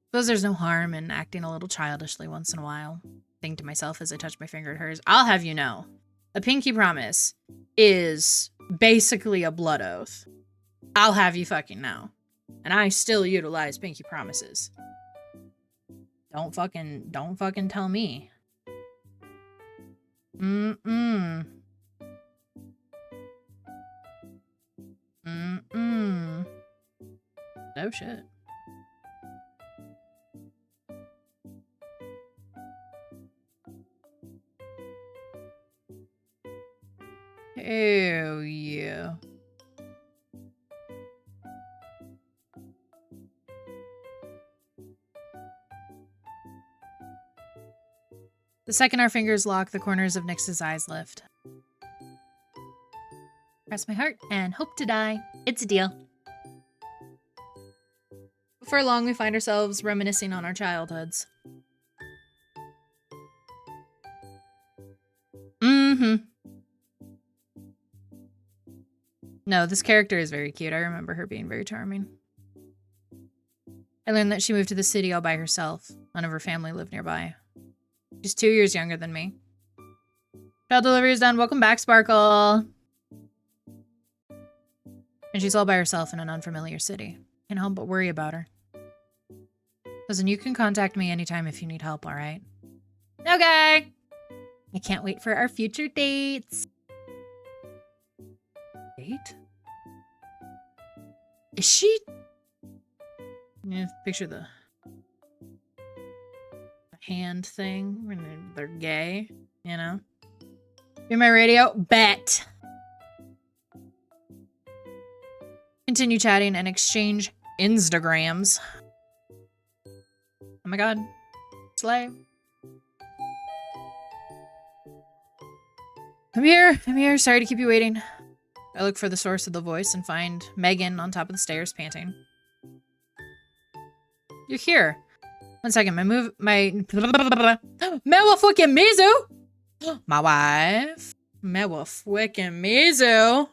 Suppose there's no harm in acting a little childishly once in a while. Think to myself as I touch my finger at hers. I'll have you know, a pinky promise is basically a blood oath. I'll have you fucking know. And I still utilize pinky promises. Don't fucking tell me. Mm-mm. Mm-mm. Oh shit. Oh yeah. The second our fingers lock, the corners of Nyx's eyes lift. Press my heart and hope to die. It's a deal. Before long, we find ourselves reminiscing on our childhoods. Mm-hmm. No, this character is very cute. I remember her being very charming. I learned that she moved to the city all by herself. None of her family lived nearby. She's 2 years younger than me. Child delivery is done. Welcome back, Sparkle. And she's all by herself in an unfamiliar city. Can't help but worry about her. Listen, you can contact me anytime if you need help, alright? Okay! I can't wait for our future dates. Date? Is she... Yeah, picture the hand thing when they're gay, you know? Be my radio? Bet! Continue chatting and exchange Instagrams. Oh my god. Slay. I'm here. I'm here. Sorry to keep you waiting. I look for the source of the voice and find Megan on top of the stairs panting. You're here. 1 second. My fucking Mizu. My wife. Fucking Mizu.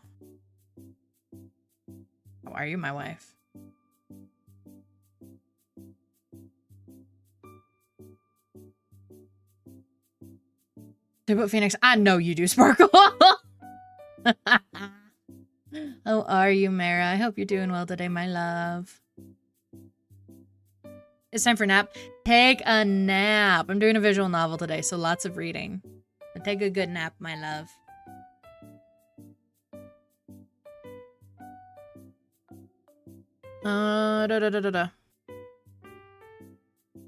How are you, my wife? Did I put Phoenix? I know you do, Sparkle. How are you, Mara? I hope you're doing well today, my love. It's time for a nap. Take a nap. I'm doing a visual novel today, so lots of reading. But take a good nap, my love.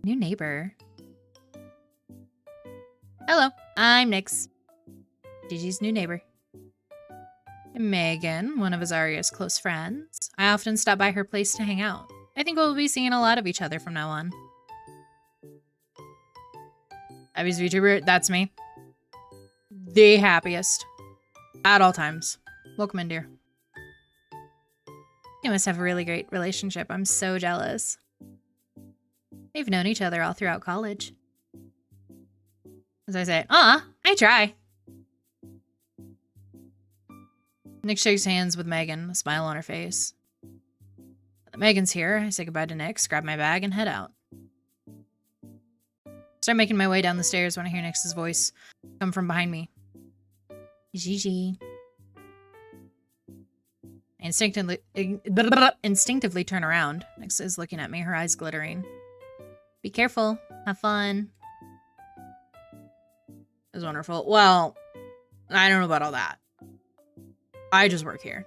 New neighbor. Hello, I'm Nyx. Gigi's new neighbor. Megan, one of Azariah's close friends. I often stop by her place to hang out. I think we'll be seeing a lot of each other from now on. Abby's VTuber, that's me. The happiest. At all times. Welcome in, dear. You must have a really great relationship. I'm so jealous. We've known each other all throughout college. As I say, I try. Nyx shakes hands with Megan, a smile on her face. Megan's here. I say goodbye to Nyx, grab my bag, and head out. Start making my way down the stairs when I hear Nyx's voice come from behind me. Gigi. I instinctively turn around. Nyx is looking at me, her eyes glittering. Be careful. Have fun. It was wonderful. Well, I don't know about all that. I just work here.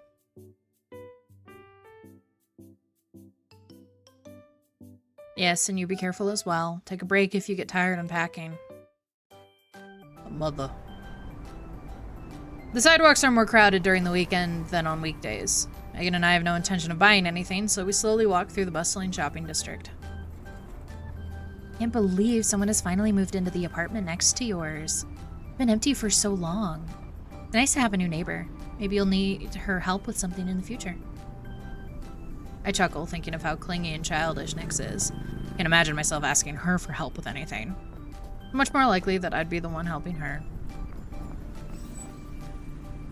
Yes, and you be careful as well. Take a break if you get tired unpacking. Mother. The sidewalks are more crowded during the weekend than on weekdays. Megan and I have no intention of buying anything, so we slowly walk through the bustling shopping district. Can't believe someone has finally moved into the apartment next to yours. It's been empty for so long. It's nice to have a new neighbor. Maybe you'll need her help with something in the future. I chuckle, thinking of how clingy and childish Nyx is. I can imagine myself asking her for help with anything. Much more likely that I'd be the one helping her.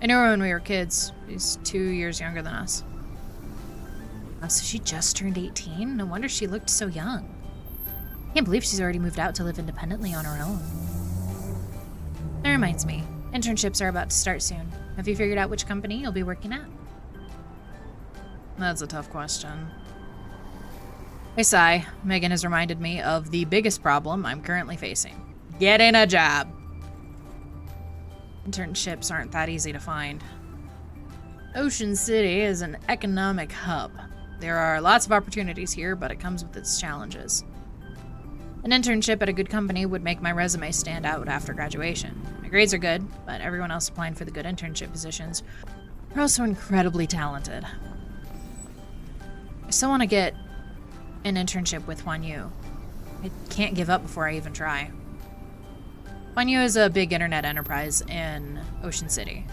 I knew her when we were kids. She's 2 years younger than us. Oh, so she just turned 18? No wonder she looked so young. I can't believe she's already moved out to live independently on her own. That reminds me, internships are about to start soon. Have you figured out which company you'll be working at? That's a tough question. I sigh. Megan has reminded me of the biggest problem I'm currently facing. Getting a job. Internships aren't that easy to find. Ocean City is an economic hub. There are lots of opportunities here, but it comes with its challenges. An internship at a good company would make my resume stand out after graduation. My grades are good, but everyone else applying for the good internship positions are also incredibly talented. I still want to get an internship with Huan Yu. I can't give up before I even try. Huan Yu is a big internet enterprise in Ocean City.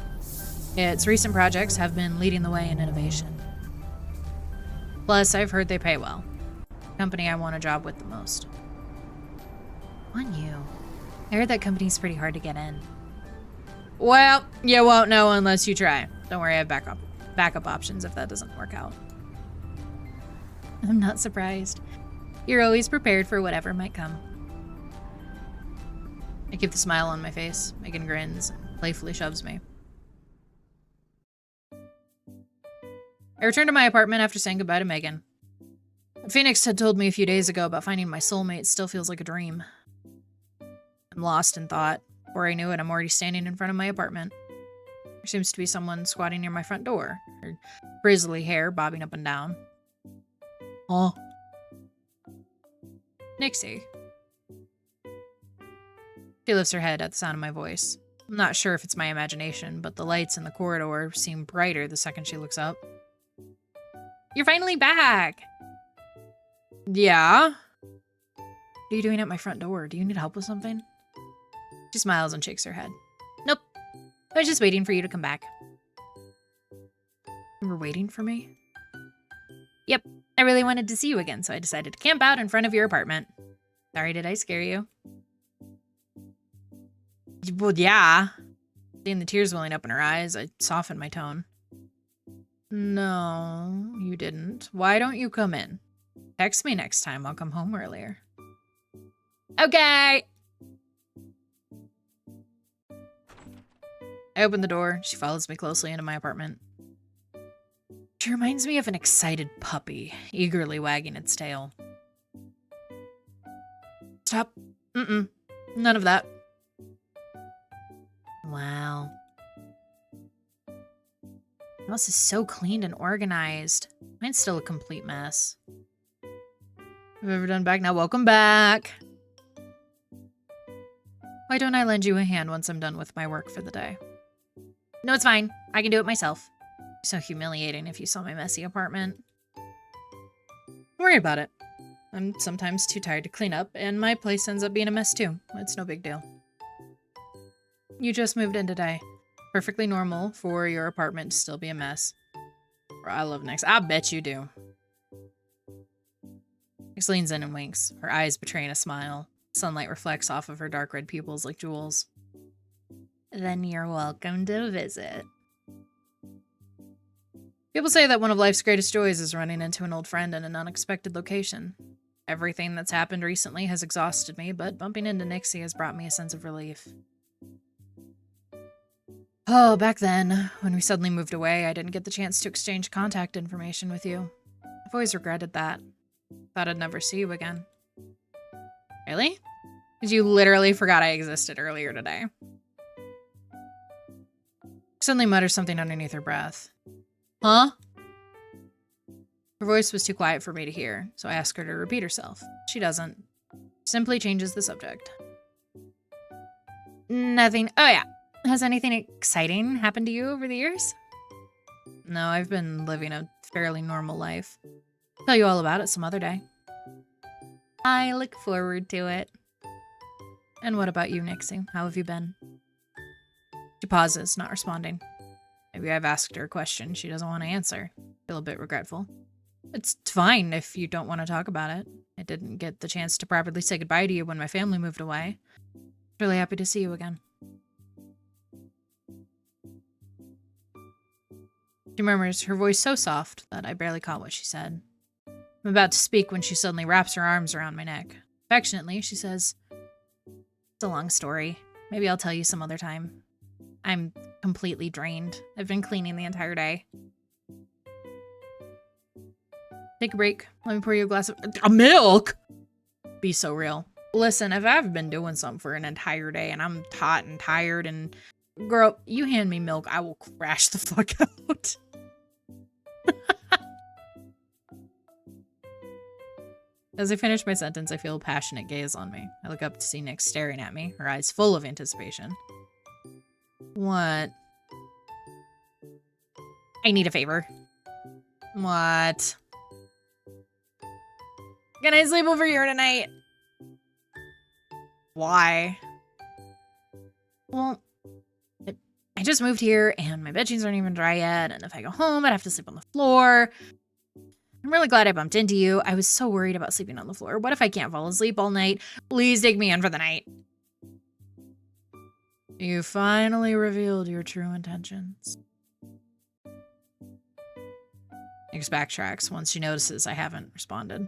Its recent projects have been leading the way in innovation. Plus, I've heard they pay well. The company I want a job with the most. Huan Yu. I heard that company's pretty hard to get in. Well, you won't know unless you try. Don't worry, I have backup options if that doesn't work out. I'm not surprised. You're always prepared for whatever might come. I keep the smile on my face. Megan grins and playfully shoves me. I return to my apartment after saying goodbye to Megan. What Phoenix had told me a few days ago about finding my soulmate still feels like a dream. I'm lost in thought. Before I knew it, I'm already standing in front of my apartment. There seems to be someone squatting near my front door, her frizzly hair bobbing up and down. Oh. Nixie. She lifts her head at the sound of my voice. I'm not sure if it's my imagination, but the lights in the corridor seem brighter the second she looks up. You're finally back! Yeah? What are you doing at my front door? Do you need help with something? She smiles and shakes her head. Nope. I was just waiting for you to come back. You were waiting for me? Yep. I really wanted to see you again, so I decided to camp out in front of your apartment. Sorry, did I scare you? Well, yeah. Seeing the tears welling up in her eyes, I softened my tone. No, you didn't. Why don't you come in? Text me next time. I'll come home earlier. Okay. I open the door. She follows me closely into my apartment. She reminds me of an excited puppy, eagerly wagging its tail. Stop. None of that. Wow. The house is so clean and organized. Mine's still a complete mess. Have you ever done back now? Welcome back. Why don't I lend you a hand once I'm done with my work for the day? No, it's fine. I can do it myself. So humiliating if you saw my messy apartment. Don't worry about it. I'm sometimes too tired to clean up, and my place ends up being a mess too. It's no big deal. You just moved in today. Perfectly normal for your apartment to still be a mess. I love Nyx. I bet you do. Nyx leans in and winks, her eyes betraying a smile. Sunlight reflects off of her dark red pupils like jewels. Then you're welcome to visit. People say that one of life's greatest joys is running into an old friend in an unexpected location. Everything that's happened recently has exhausted me, but bumping into Nixie has brought me a sense of relief. Oh, back then, when we suddenly moved away, I didn't get the chance to exchange contact information with you. I've always regretted that. Thought I'd never see you again. Really? Because you literally forgot I existed earlier today. Suddenly mutters something underneath her breath. Huh? Her voice was too quiet for me to hear, so I asked her to repeat herself. She doesn't. Simply changes the subject. Nothing. Oh yeah. Has anything exciting happened to you over the years? No, I've been living a fairly normal life. I'll tell you all about it some other day. I look forward to it. And what about you, Nixie? How have you been? She pauses, not responding. Maybe I've asked her a question she doesn't want to answer. Feel a bit regretful. It's fine if you don't want to talk about it. I didn't get the chance to properly say goodbye to you when my family moved away. Really happy to see you again. She murmurs, her voice so soft that I barely caught what she said. I'm about to speak when she suddenly wraps her arms around my neck. Affectionately, she says, it's a long story. Maybe I'll tell you some other time. I'm completely drained. I've been cleaning the entire day. Take a break. Let me pour you a glass of milk. Be so real. Listen, if I've been doing something for an entire day and I'm hot and tired and girl, you hand me milk, I will crash the fuck out. As I finish my sentence, I feel a passionate gaze on me. I look up to see Nyx staring at me, her eyes full of anticipation. What? I need a favor. What? Can I sleep over here tonight? Why? Well, I just moved here and my bedsheets aren't even dry yet, and if I go home, I'd have to sleep on the floor. I'm really glad I bumped into you. I was so worried about sleeping on the floor. What if I can't fall asleep all night? Please take me in for the night. You finally revealed your true intentions. Nyx backtracks once she notices I haven't responded.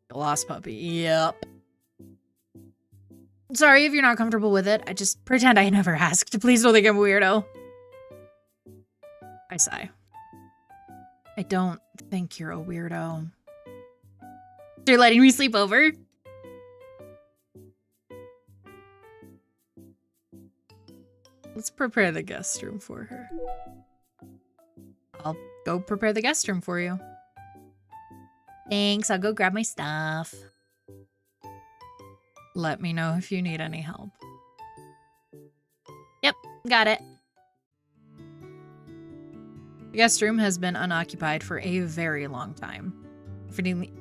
The lost puppy. Yep. Sorry if you're not comfortable with it. I just pretend I never asked. Please don't think I'm a weirdo. I sigh. I don't think you're a weirdo. You're letting me sleep over? Let's prepare the guest room for her. I'll go prepare the guest room for you. Thanks, I'll go grab my stuff. Let me know if you need any help. Yep, got it. The guest room has been unoccupied for a very long time.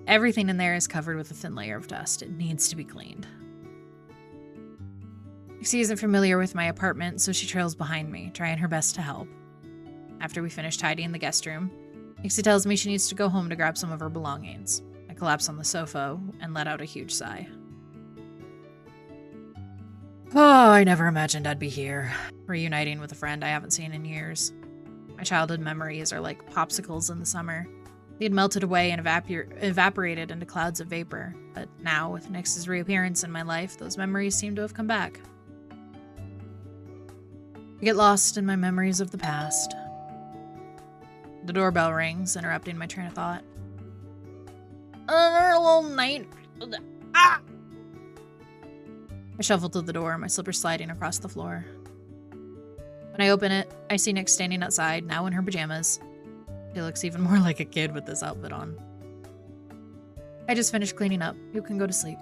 Everything in there is covered with a thin layer of dust. It needs to be cleaned. Nixie isn't familiar with my apartment, so she trails behind me, trying her best to help. After we finish tidying the guest room, Nixie tells me she needs to go home to grab some of her belongings. I collapse on the sofa and let out a huge sigh. Oh, I never imagined I'd be here, reuniting with a friend I haven't seen in years. My childhood memories are like popsicles in the summer. They had melted away and evaporated into clouds of vapor, but now, with Nix's reappearance in my life, those memories seem to have come back. I get lost in my memories of the past. The doorbell rings, interrupting my train of thought. Another little night. Ah! I shuffle to the door, my slippers sliding across the floor. When I open it, I see Nix standing outside, now in her pajamas. She looks even more like a kid with this outfit on. I just finished cleaning up. You can go to sleep.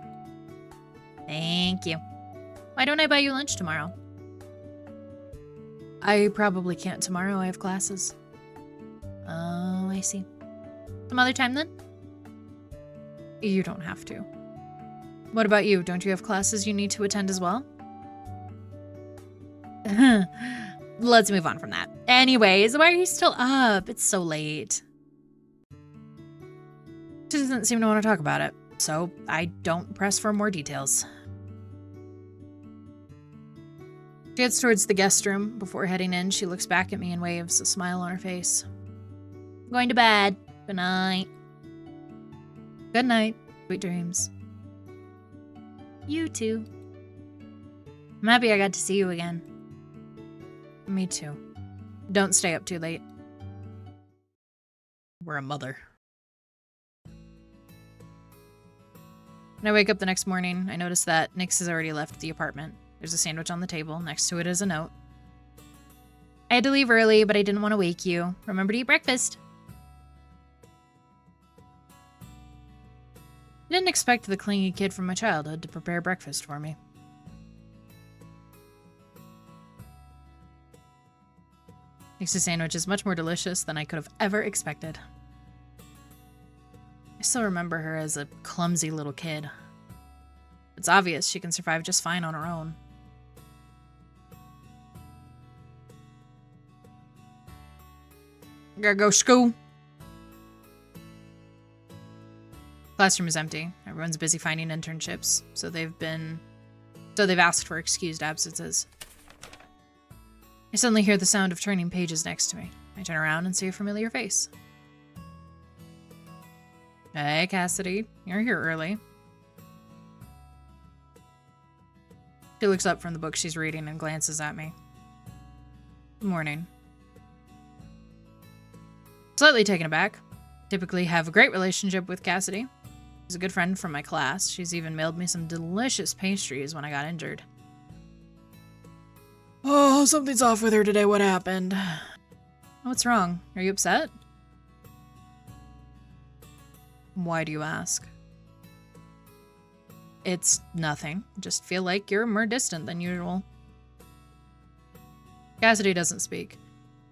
Thank you. Why don't I buy you lunch tomorrow? I probably can't tomorrow. I have classes. Oh, I see. Some other time then? You don't have to. What about you? Don't you have classes you need to attend as well? Let's move on from that. Anyways, why are you still up? It's so late. She doesn't seem to want to talk about it, so I don't press for more details. She heads towards the guest room. Before heading in, she looks back at me and waves, a smile on her face. I'm going to bed. Good night. Good night. Sweet dreams. You too. I'm happy I got to see you again. Me too. Don't stay up too late. We're a mother. When I wake up the next morning, I notice that Nix has already left the apartment. There's a sandwich on the table. Next to it is a note. I had to leave early, but I didn't want to wake you. Remember to eat breakfast. I didn't expect the clingy kid from my childhood to prepare breakfast for me. Nix's sandwich is much more delicious than I could have ever expected. I still remember her as a clumsy little kid. It's obvious she can survive just fine on her own. Gotta go school. Classroom is empty. Everyone's busy finding internships, so they've asked for excused absences. I suddenly hear the sound of turning pages next to me. I turn around and see a familiar face. Hey, Cassidy. You're here early. She looks up from the book she's reading and glances at me. Good morning. Slightly taken aback. Typically have a great relationship with Cassidy. She's a good friend from my class. She's even mailed me some delicious pastries when I got injured. Oh, something's off with her today. What happened? What's wrong? Are you upset? Why do you ask? It's nothing. Just feel like you're more distant than usual. Cassidy doesn't speak.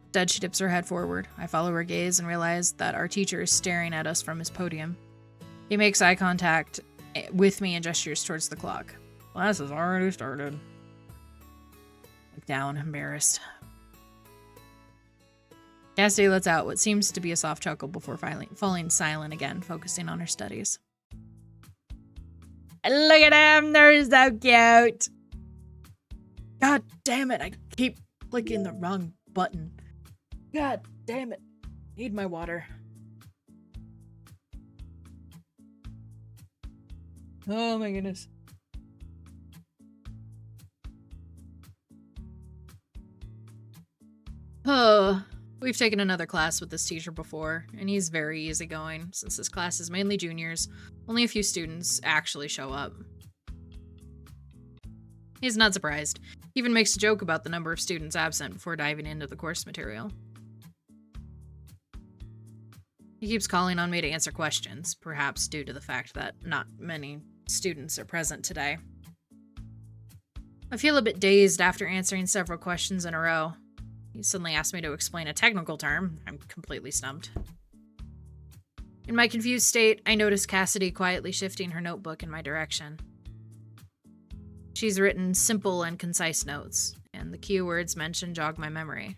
Instead, she dips her head forward. I follow her gaze and realize that our teacher is staring at us from his podium. He makes eye contact with me and gestures towards the clock. Class has already started. Look down, embarrassed. Cassidy lets out what seems to be a soft chuckle before falling silent again, focusing on her studies. Look at them, they're so cute. God damn it, I keep clicking the wrong button. God damn it. Need my water. Oh my goodness. Oh, we've taken another class with this teacher before, and he's very easygoing. Since this class is mainly juniors, only a few students actually show up. He's not surprised. He even makes a joke about the number of students absent before diving into the course material. He keeps calling on me to answer questions, perhaps due to the fact that not many students are present today. I feel a bit dazed after answering several questions in a row. He suddenly asked me to explain a technical term. I'm completely stumped. In my confused state, I notice Cassidy quietly shifting her notebook in my direction. She's written simple and concise notes, and the keywords mentioned jog my memory.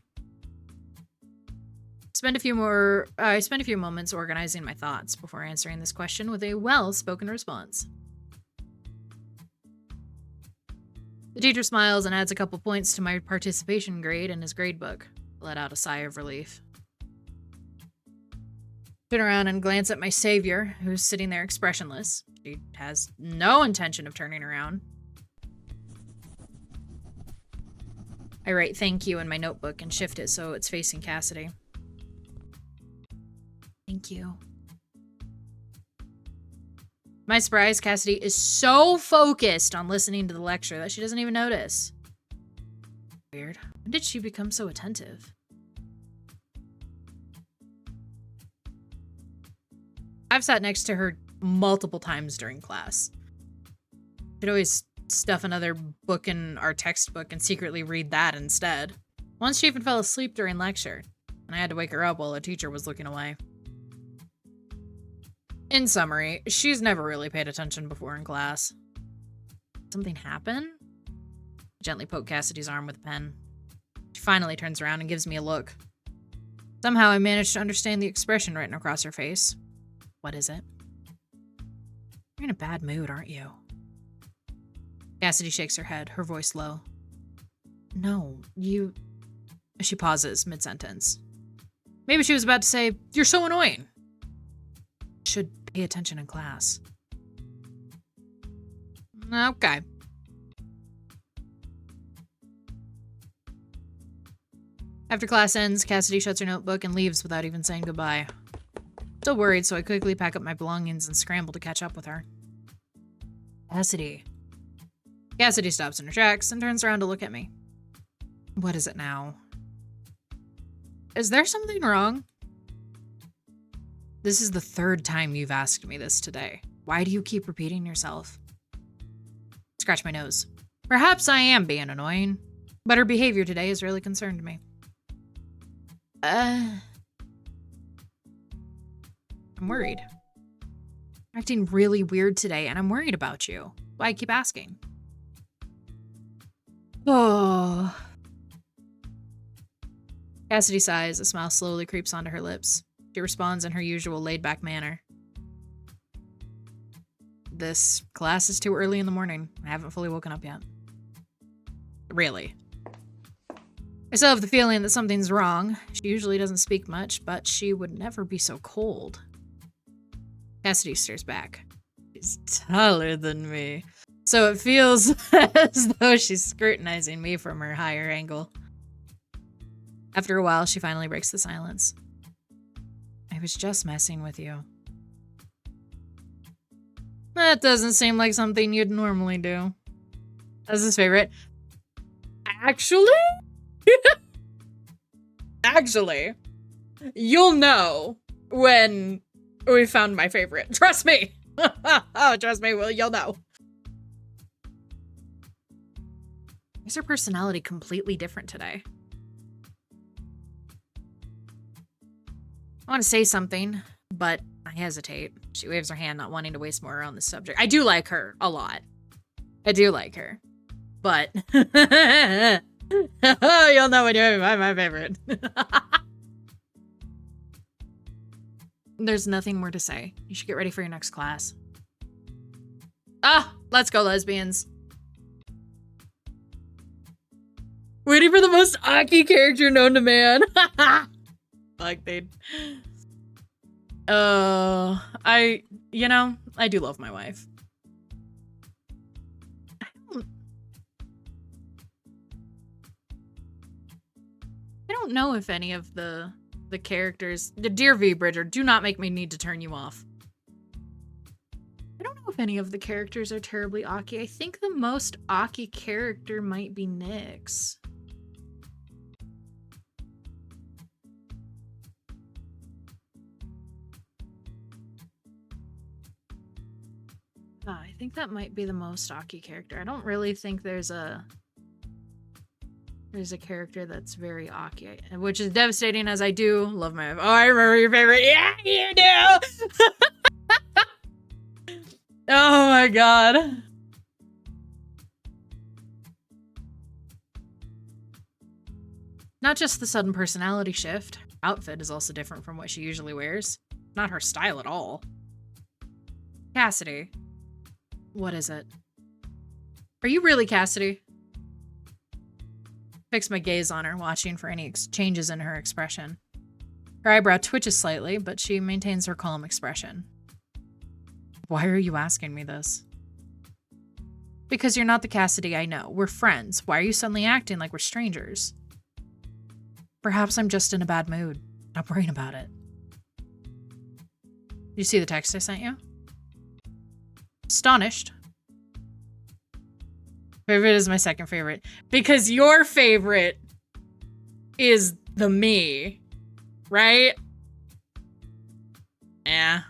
I spent a few moments organizing my thoughts before answering this question with a well-spoken response. The teacher smiles and adds a couple points to my participation grade in his gradebook. I let out a sigh of relief. Turn around and glance at my savior, who's sitting there expressionless. She has no intention of turning around. I write thank you in my notebook and shift it so it's facing Cassidy. Thank you. My surprise, Cassidy is so focused on listening to the lecture that she doesn't even notice. Weird. When did she become so attentive? I've sat next to her multiple times during class. She'd always stuff another book in our textbook and secretly read that instead. Once she even fell asleep during lecture, and I had to wake her up while the teacher was looking away. In summary, she's never really paid attention before in class. Something happen? I gently poke Cassidy's arm with a pen. She finally turns around and gives me a look. Somehow I managed to understand the expression written across her face. What is it? You're in a bad mood, aren't you? Cassidy shakes her head, her voice low. No, you... She pauses mid-sentence. Maybe she was about to say, you're so annoying. Should pay attention in class. Okay. After class ends, Cassidy shuts her notebook and leaves without even saying goodbye. Still worried, so I quickly pack up my belongings and scramble to catch up with her. Cassidy. Cassidy stops in her tracks and turns around to look at me. What is it now? Is there something wrong? This is the third time you've asked me this today. Why do you keep repeating yourself? Scratch my nose. Perhaps I am being annoying, but her behavior today has really concerned me. I'm worried. You're acting really weird today, and I'm worried about you. Why I keep asking? Oh. Cassidy sighs. A smile slowly creeps onto her lips. She responds in her usual laid-back manner. This class is too early in the morning. I haven't fully woken up yet. Really. I still have the feeling that something's wrong. She usually doesn't speak much, but she would never be so cold. Cassidy stares back. She's taller than me, so it feels as though she's scrutinizing me from her higher angle. After a while, she finally breaks the silence. I was just messing with you. That doesn't seem like something you'd normally do. That's his favorite. Actually? Actually, you'll know when we found my favorite. Trust me. Oh, trust me, you'll know. Is her personality completely different today? I want to say something, but I hesitate. She waves her hand, not wanting to waste more on this subject. I do like her a lot. I do like her. But you'll know when you're my favorite. There's nothing more to say. You should get ready for your next class. Ah, let's go, lesbians. Waiting for the most Aki character known to man. Fuck, dude. I do love my wife. I don't know if any of the characters... Dear V Bridger, do not make me need to turn you off. I don't know if any of the characters are terribly Aki. I think the most Aki character might be Nyx. I think that might be the most Aki character. I don't really think there's a character that's very Aki, which is devastating as I do love my... Oh, I remember your favorite. Yeah, you do! Oh my god. Not just the sudden personality shift. Her outfit is also different from what she usually wears. Not her style at all. Cassidy. What is it? Are you really Cassidy? Fix my gaze on her, watching for any changes in her expression. Her eyebrow twitches slightly, but she maintains her calm expression. Why are you asking me this? Because you're not the Cassidy I know. We're friends. Why are you suddenly acting like we're strangers? Perhaps I'm just in a bad mood. Stop worrying about it. You see the text I sent you? Astonished. Favorite is my second favorite. Because your favorite is the me. Right? Yeah.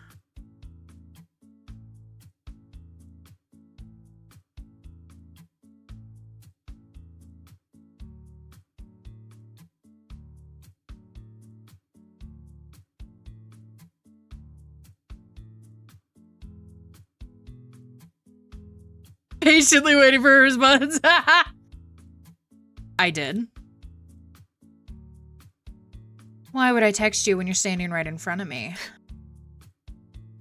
Patiently waiting for her response. I did. Why would I text you when you're standing right in front of me?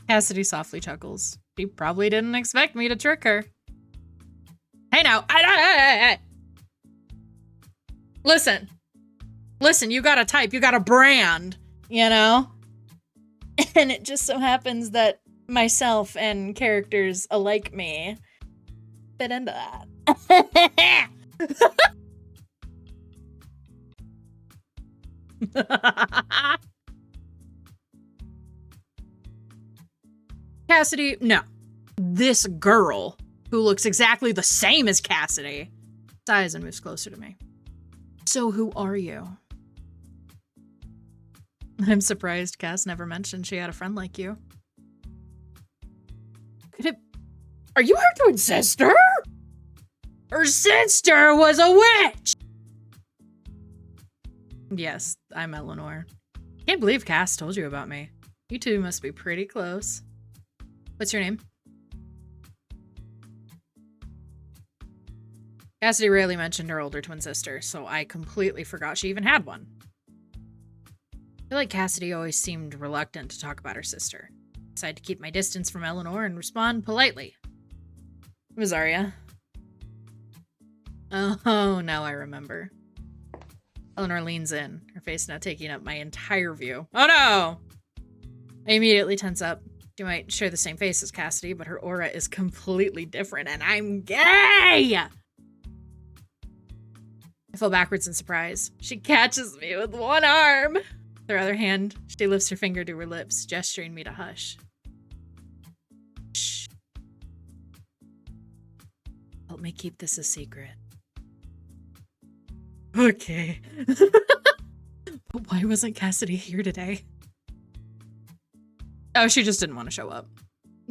Cassidy softly chuckles. She probably didn't expect me to trick her. Hey now. Listen. Listen, you got a type. You got a brand. You know? And it just so happens that myself and characters alike me fit into that. Cassidy, no. This girl who looks exactly the same as Cassidy sighs and moves closer to me. So who are you? I'm surprised Cass never mentioned she had a friend like you. Could it... Are you her twin sister? Her sister was a witch! Yes, I'm Eleanor. Can't believe Cass told you about me. You two must be pretty close. What's your name? Cassidy rarely mentioned her older twin sister, so I completely forgot she even had one. I feel like Cassidy always seemed reluctant to talk about her sister. I decided to keep my distance from Eleanor and respond politely. Azaria. Oh, now I remember. Eleanor leans in, her face now taking up my entire view. Oh no! I immediately tense up. She might share the same face as Cassidy, but her aura is completely different, and I'm gay! I fall backwards in surprise. She catches me with one arm. With her other hand, she lifts her finger to her lips, gesturing me to hush. Shh. Help me keep this a secret. Okay. But why wasn't Cassidy here today? Oh, she just didn't want to show up.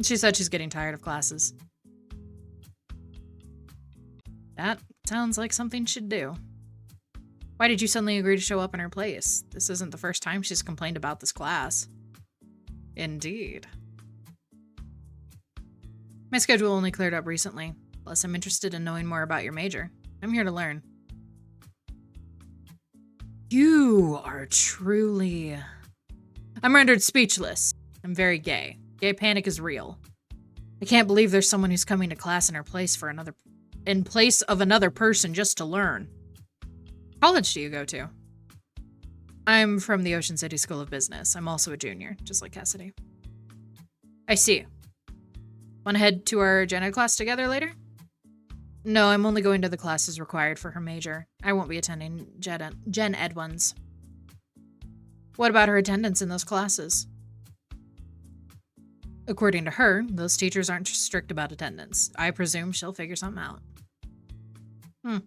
She said she's getting tired of classes. That sounds like something she'd do. Why did you suddenly agree to show up in her place? This isn't the first time she's complained about this class. Indeed. My schedule only cleared up recently. Plus, I'm interested in knowing more about your major. I'm here to learn. You are truly... I'm rendered speechless. I'm very gay. Gay panic is real. I can't believe there's someone who's coming to class in her place for in place of another person just to learn. What college do you go to? I'm from the Ocean City School of Business. I'm also a junior, just like Cassidy. I see. Want to head to our gen ed class together later? No, I'm only going to the classes required for her major. I won't be attending gen ed ones. What about her attendance in those classes? According to her, those teachers aren't strict about attendance. I presume she'll figure something out. I'm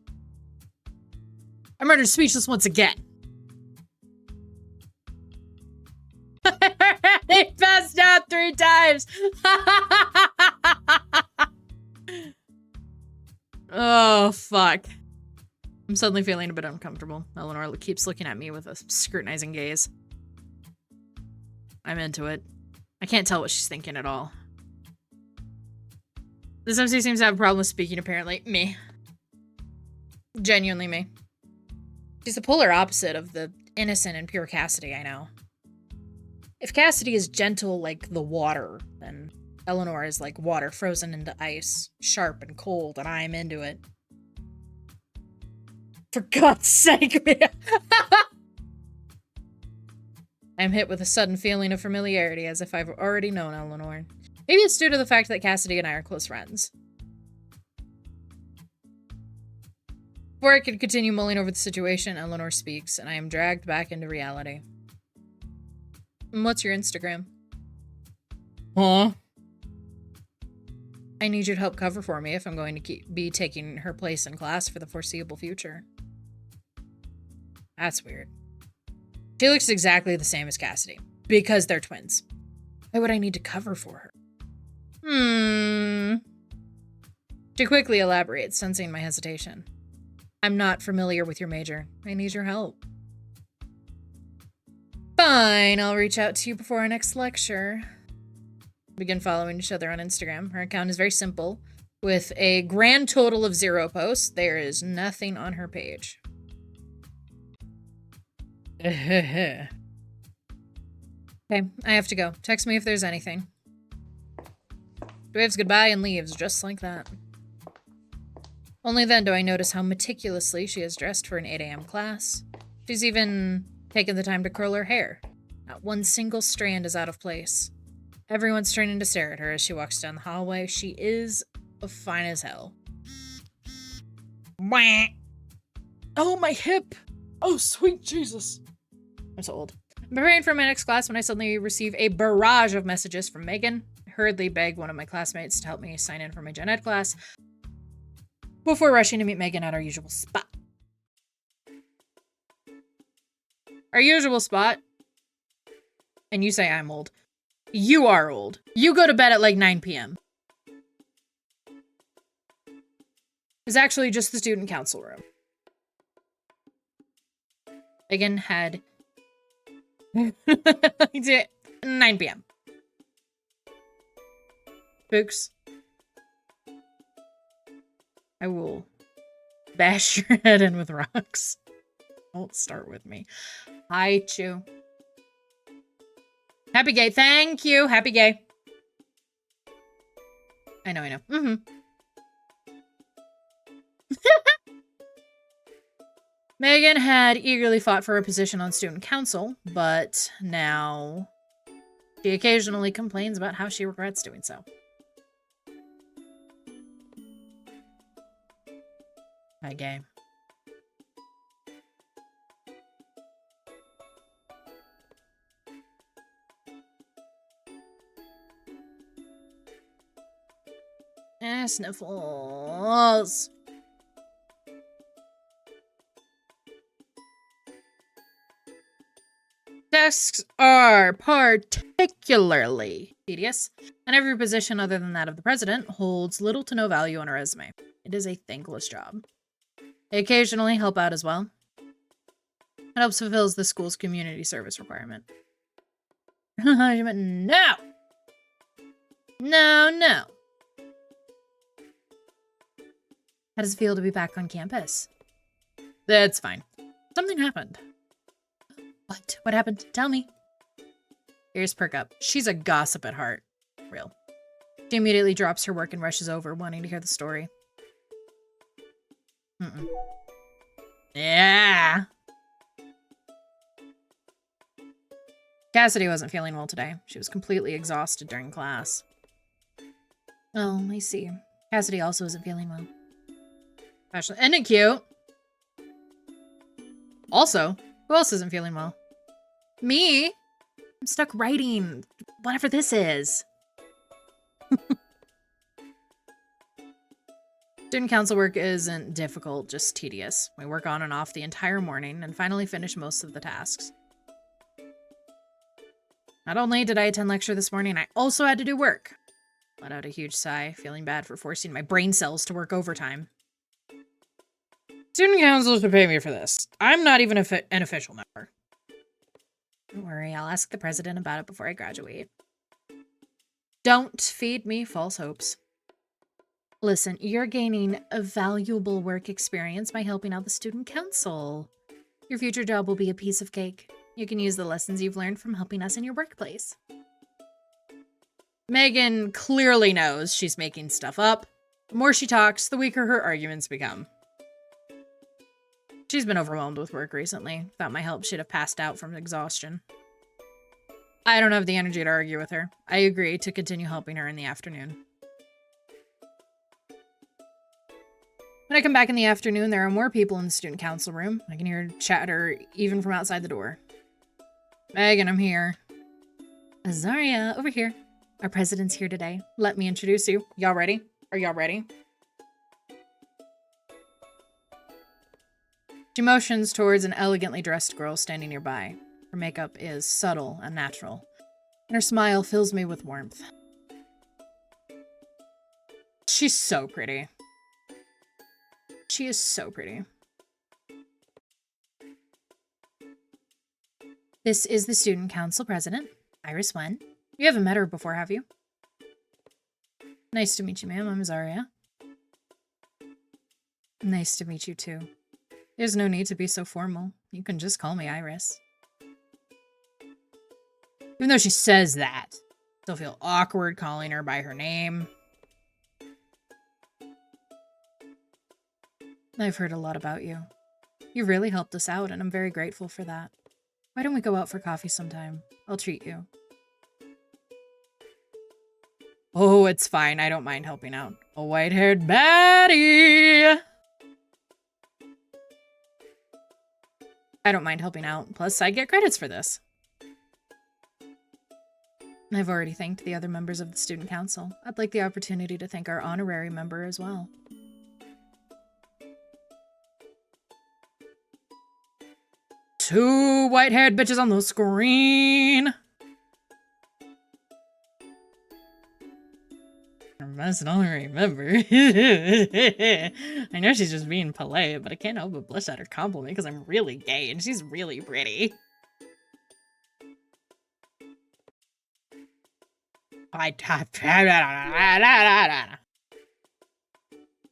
rendered speechless once again. They passed out 3 times. Oh, fuck. I'm suddenly feeling a bit uncomfortable. Eleanor keeps looking at me with a scrutinizing gaze. I'm into it. I can't tell what she's thinking at all. This MC seems to have a problem with speaking, apparently. Me. Genuinely me. She's the polar opposite of the innocent and pure Cassidy I know. If Cassidy is gentle like the water, then Eleanor is like water frozen into ice, sharp and cold, and I'm into it. For God's sake, man. I'm hit with a sudden feeling of familiarity, as if I've already known Eleanor. Maybe it's due to the fact that Cassidy and I are close friends. Before I could continue mulling over the situation, Eleanor speaks, and I am dragged back into reality. What's your Instagram? Huh? I need you to help cover for me if I'm going to be taking her place in class for the foreseeable future. That's weird. She looks exactly the same as Cassidy, because they're twins. Why would I need to cover for her? She quickly elaborates, sensing my hesitation. I'm not familiar with your major. I need your help. Fine, I'll reach out to you before our next lecture. Begin following each other on Instagram. Her account is very simple. With a grand total of 0 posts, there is nothing on her page. Okay, I have to go. Text me if there's anything. She waves goodbye and leaves just like that. Only then do I notice how meticulously she is dressed for an 8 a.m. class. She's even taken the time to curl her hair. Not one single strand is out of place. Everyone's turning to stare at her as she walks down the hallway. She is fine as hell. Wah! Oh, my hip! Oh, sweet Jesus. I'm so old. I'm preparing for my next class when I suddenly receive a barrage of messages from Megan. I hurriedly beg one of my classmates to help me sign in for my gen ed class before rushing to meet Megan at our usual spot. Our usual spot? And you say I'm old. You are old. You go to bed at like 9 p.m. It's actually just the student council room. Megan had 9 p.m. Spooks. I will bash your head in with rocks. Don't start with me. Hi, Chew. Happy gay. Thank you. Happy gay. I know. Megan had eagerly fought for a position on student council, but now she occasionally complains about how she regrets doing so. Hi, gay. Sniffles. Desks are particularly tedious, and every position other than that of the president holds little to no value on a resume. It is a thankless job. They occasionally help out as well. It helps fulfills the school's community service requirement. No! No. How does it feel to be back on campus? That's fine. Something happened. What? What happened? Tell me. Ears perk up. She's a gossip at heart. Real. She immediately drops her work and rushes over, wanting to hear the story. Yeah. Cassidy wasn't feeling well today. She was completely exhausted during class. Oh, I see. Cassidy also isn't feeling well. Isn't it cute? Also, who else isn't feeling well? Me? I'm stuck writing whatever this is. Student council work isn't difficult, just tedious. We work on and off the entire morning and finally finish most of the tasks. Not only did I attend lecture this morning, I also had to do work. Let out a huge sigh, feeling bad for forcing my brain cells to work overtime. Student council should pay me for this. I'm not even an official member. Don't worry, I'll ask the president about it before I graduate. Don't feed me false hopes. Listen, you're gaining a valuable work experience by helping out the student council. Your future job will be a piece of cake. You can use the lessons you've learned from helping us in your workplace. Megan clearly knows she's making stuff up. The more she talks, the weaker her arguments become. She's been overwhelmed with work recently. Without my help, she'd have passed out from exhaustion. I don't have the energy to argue with her. I agree to continue helping her in the afternoon. When I come back in the afternoon, there are more people in the student council room. I can hear chatter even from outside the door. Megan, I'm here. Azaria, over here. Our president's here today. Let me introduce you. Y'all ready? Are y'all ready? She motions towards an elegantly dressed girl standing nearby. Her makeup is subtle and natural, and her smile fills me with warmth. She's so pretty. She is so pretty. This is the student council president, Iris Wen. You haven't met her before, have you? Nice to meet you, ma'am. I'm Azaria. Nice to meet you, too. There's no need to be so formal. You can just call me Iris. Even though she says that, I still feel awkward calling her by her name. I've heard a lot about you. You really helped us out, and I'm very grateful for that. Why don't we go out for coffee sometime? I'll treat you. Oh, it's fine. I don't mind helping out. A white-haired baddie! I don't mind helping out. Plus, I get credits for this. I've already thanked the other members of the student council. I'd like the opportunity to thank our honorary member as well. Two white-haired bitches on the screen! Best honorary member. I know she's just being polite, but I can't help but blush at her compliment because I'm really gay and she's really pretty.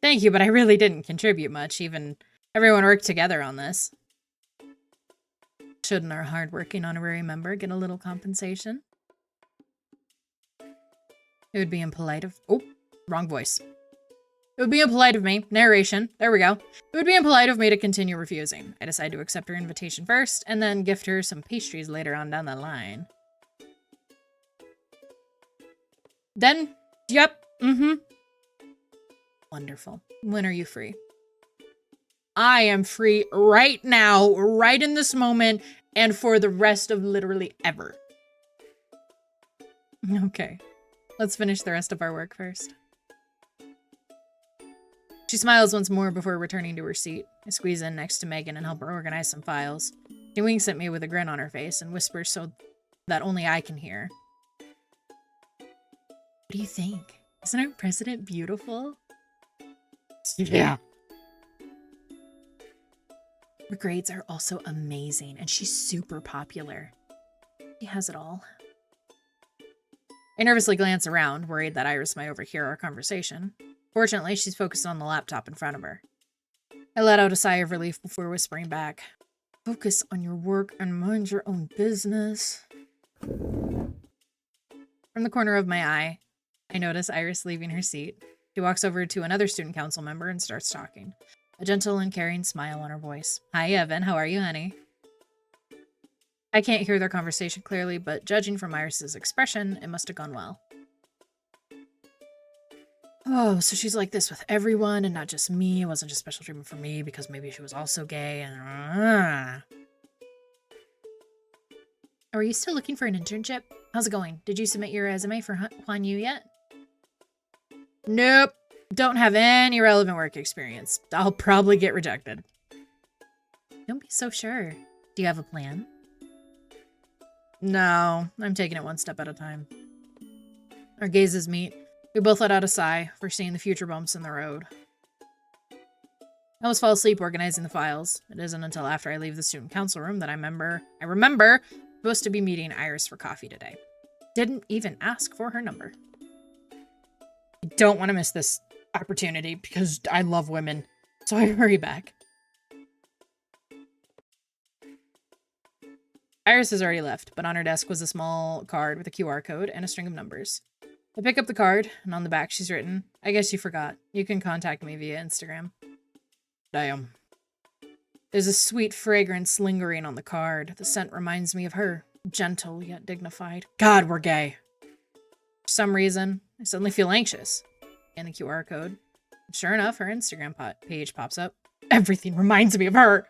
Thank you, but I really didn't contribute much. Even everyone worked together on this. Shouldn't our hardworking honorary member get a little compensation? It would be impolite of— oh, wrong voice. It would be impolite of me— narration, there we go. It would be impolite of me to continue refusing. I decide to accept her invitation first, and then gift her some pastries later on down the line. Then, yep, Wonderful. When are you free? I am free right now, right in this moment, and for the rest of literally ever. Okay. Let's finish the rest of our work first. She smiles once more before returning to her seat. I squeeze in next to Megan and help her organize some files. She winks at me with a grin on her face and whispers so that only I can hear. What do you think? Isn't our president beautiful? Yeah. Her grades are also amazing, and she's super popular. She has it all. I nervously glance around, worried that Iris might overhear our conversation. Fortunately, she's focused on the laptop in front of her. I let out a sigh of relief before whispering back, "Focus on your work and mind your own business." From the corner of my eye, I notice Iris leaving her seat. She walks over to another student council member and starts talking, a gentle and caring smile on her voice. "Hi, Evan. How are you, honey?" I can't hear their conversation clearly, but judging from Iris's expression, it must have gone well. Oh, so she's like this with everyone and not just me. It wasn't just special treatment for me because maybe she was also gay and... Are you still looking for an internship? How's it going? Did you submit your resume for Huan Yu yet? Nope. Don't have any relevant work experience. I'll probably get rejected. Don't be so sure. Do you have a plan? No, I'm taking it one step at a time. Our gazes meet. We both let out a sigh, foreseeing the future bumps in the road. I almost fall asleep organizing the files. It isn't until after I leave the student council room that I remember I'm supposed to be meeting Iris for coffee today. Didn't even ask for her number. I don't want to miss this opportunity because I love women, so I hurry back. Iris has already left, but on her desk was a small card with a QR code and a string of numbers. I pick up the card, and on the back she's written, I guess you forgot. You can contact me via Instagram. Damn. There's a sweet fragrance lingering on the card. The scent reminds me of her. Gentle yet dignified. God, we're gay. For some reason, I suddenly feel anxious. And the QR code. Sure enough, her Instagram page pops up. Everything reminds me of her.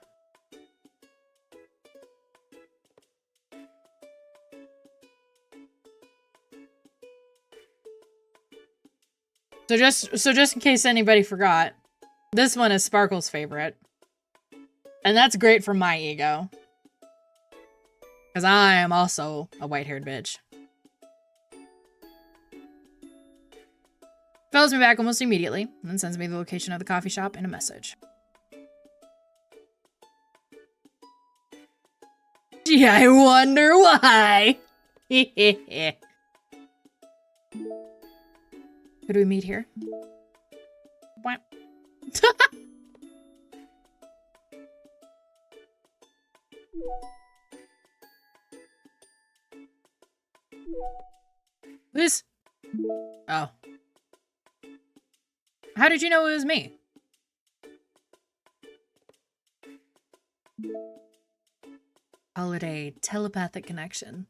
So just in case anybody forgot, this one is Sparkle's favorite. And that's great for my ego. Because I am also a white-haired bitch. Follows me back almost immediately, and then sends me the location of the coffee shop and a message. Gee, I wonder why. Could we meet here? What? This? Oh. How did you know it was me? Call it a telepathic connection.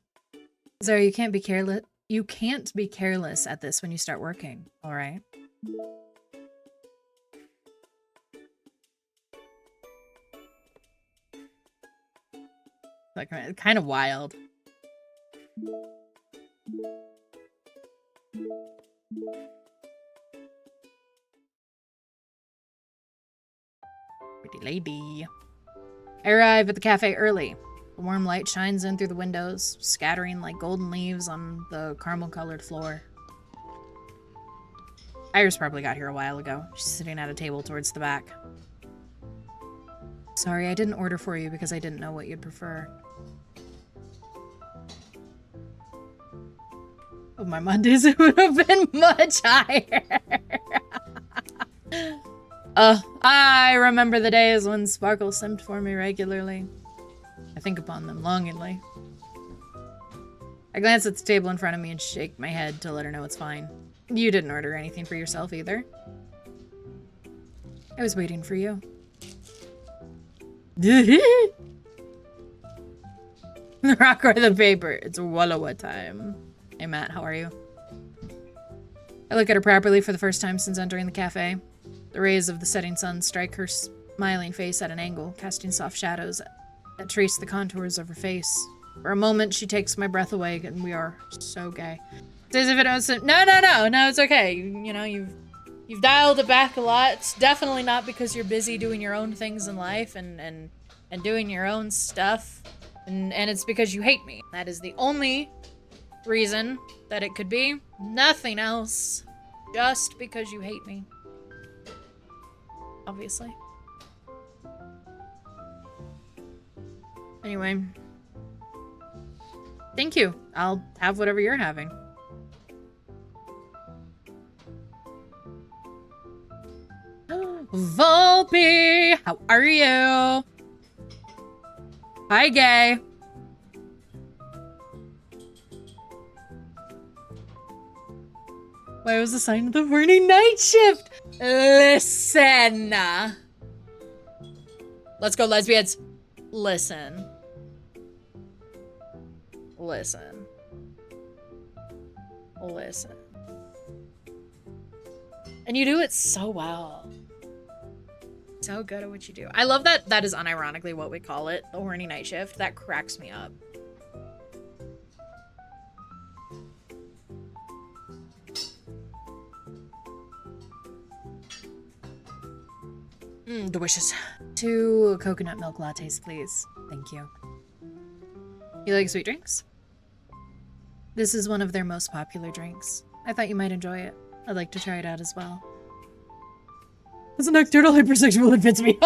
Zara, you can't be careless. You can't be careless at this when you start working, all right? Like, kind of wild. Pretty lady. I arrive at the cafe early. The warm light shines in through the windows, scattering like golden leaves on the caramel-colored floor. Iris probably got here a while ago. She's sitting at a table towards the back. Sorry, I didn't order for you because I didn't know what you'd prefer. Oh, my Mondays would have been much higher. I remember the days when Sparkle simped for me regularly. I think upon them longingly. I glance at the table in front of me and shake my head to let her know it's fine. You didn't order anything for yourself either. I was waiting for you. The rock or the paper. It's Wallawa time. Hey Matt, how are you? I look at her properly for the first time since entering the cafe. The rays of the setting sun strike her smiling face at an angle, casting soft shadows that trace the contours of her face. For a moment, she takes my breath away, and we are so gay. It's as if it was no, it's okay. You know, you've dialed it back a lot. It's definitely not because you're busy doing your own things in life and doing your own stuff, and it's because you hate me. That is the only reason that it could be. Nothing else. Just because you hate me. Obviously. Anyway. Thank you. I'll have whatever you're having. Volpe! How are you? Hi, gay. Why was the sign of the morning night shift? Listen. Let's go, lesbians. Listen. Listen. Listen. And you do it so well. So good at what you do. I love that that is unironically what we call it, the horny night shift. That cracks me up. Delicious. 2 coconut milk lattes, please. Thank you. You like sweet drinks? This is one of their most popular drinks. I thought you might enjoy it. I'd like to try it out as well. As a nocturnal hypersexual, it fits me.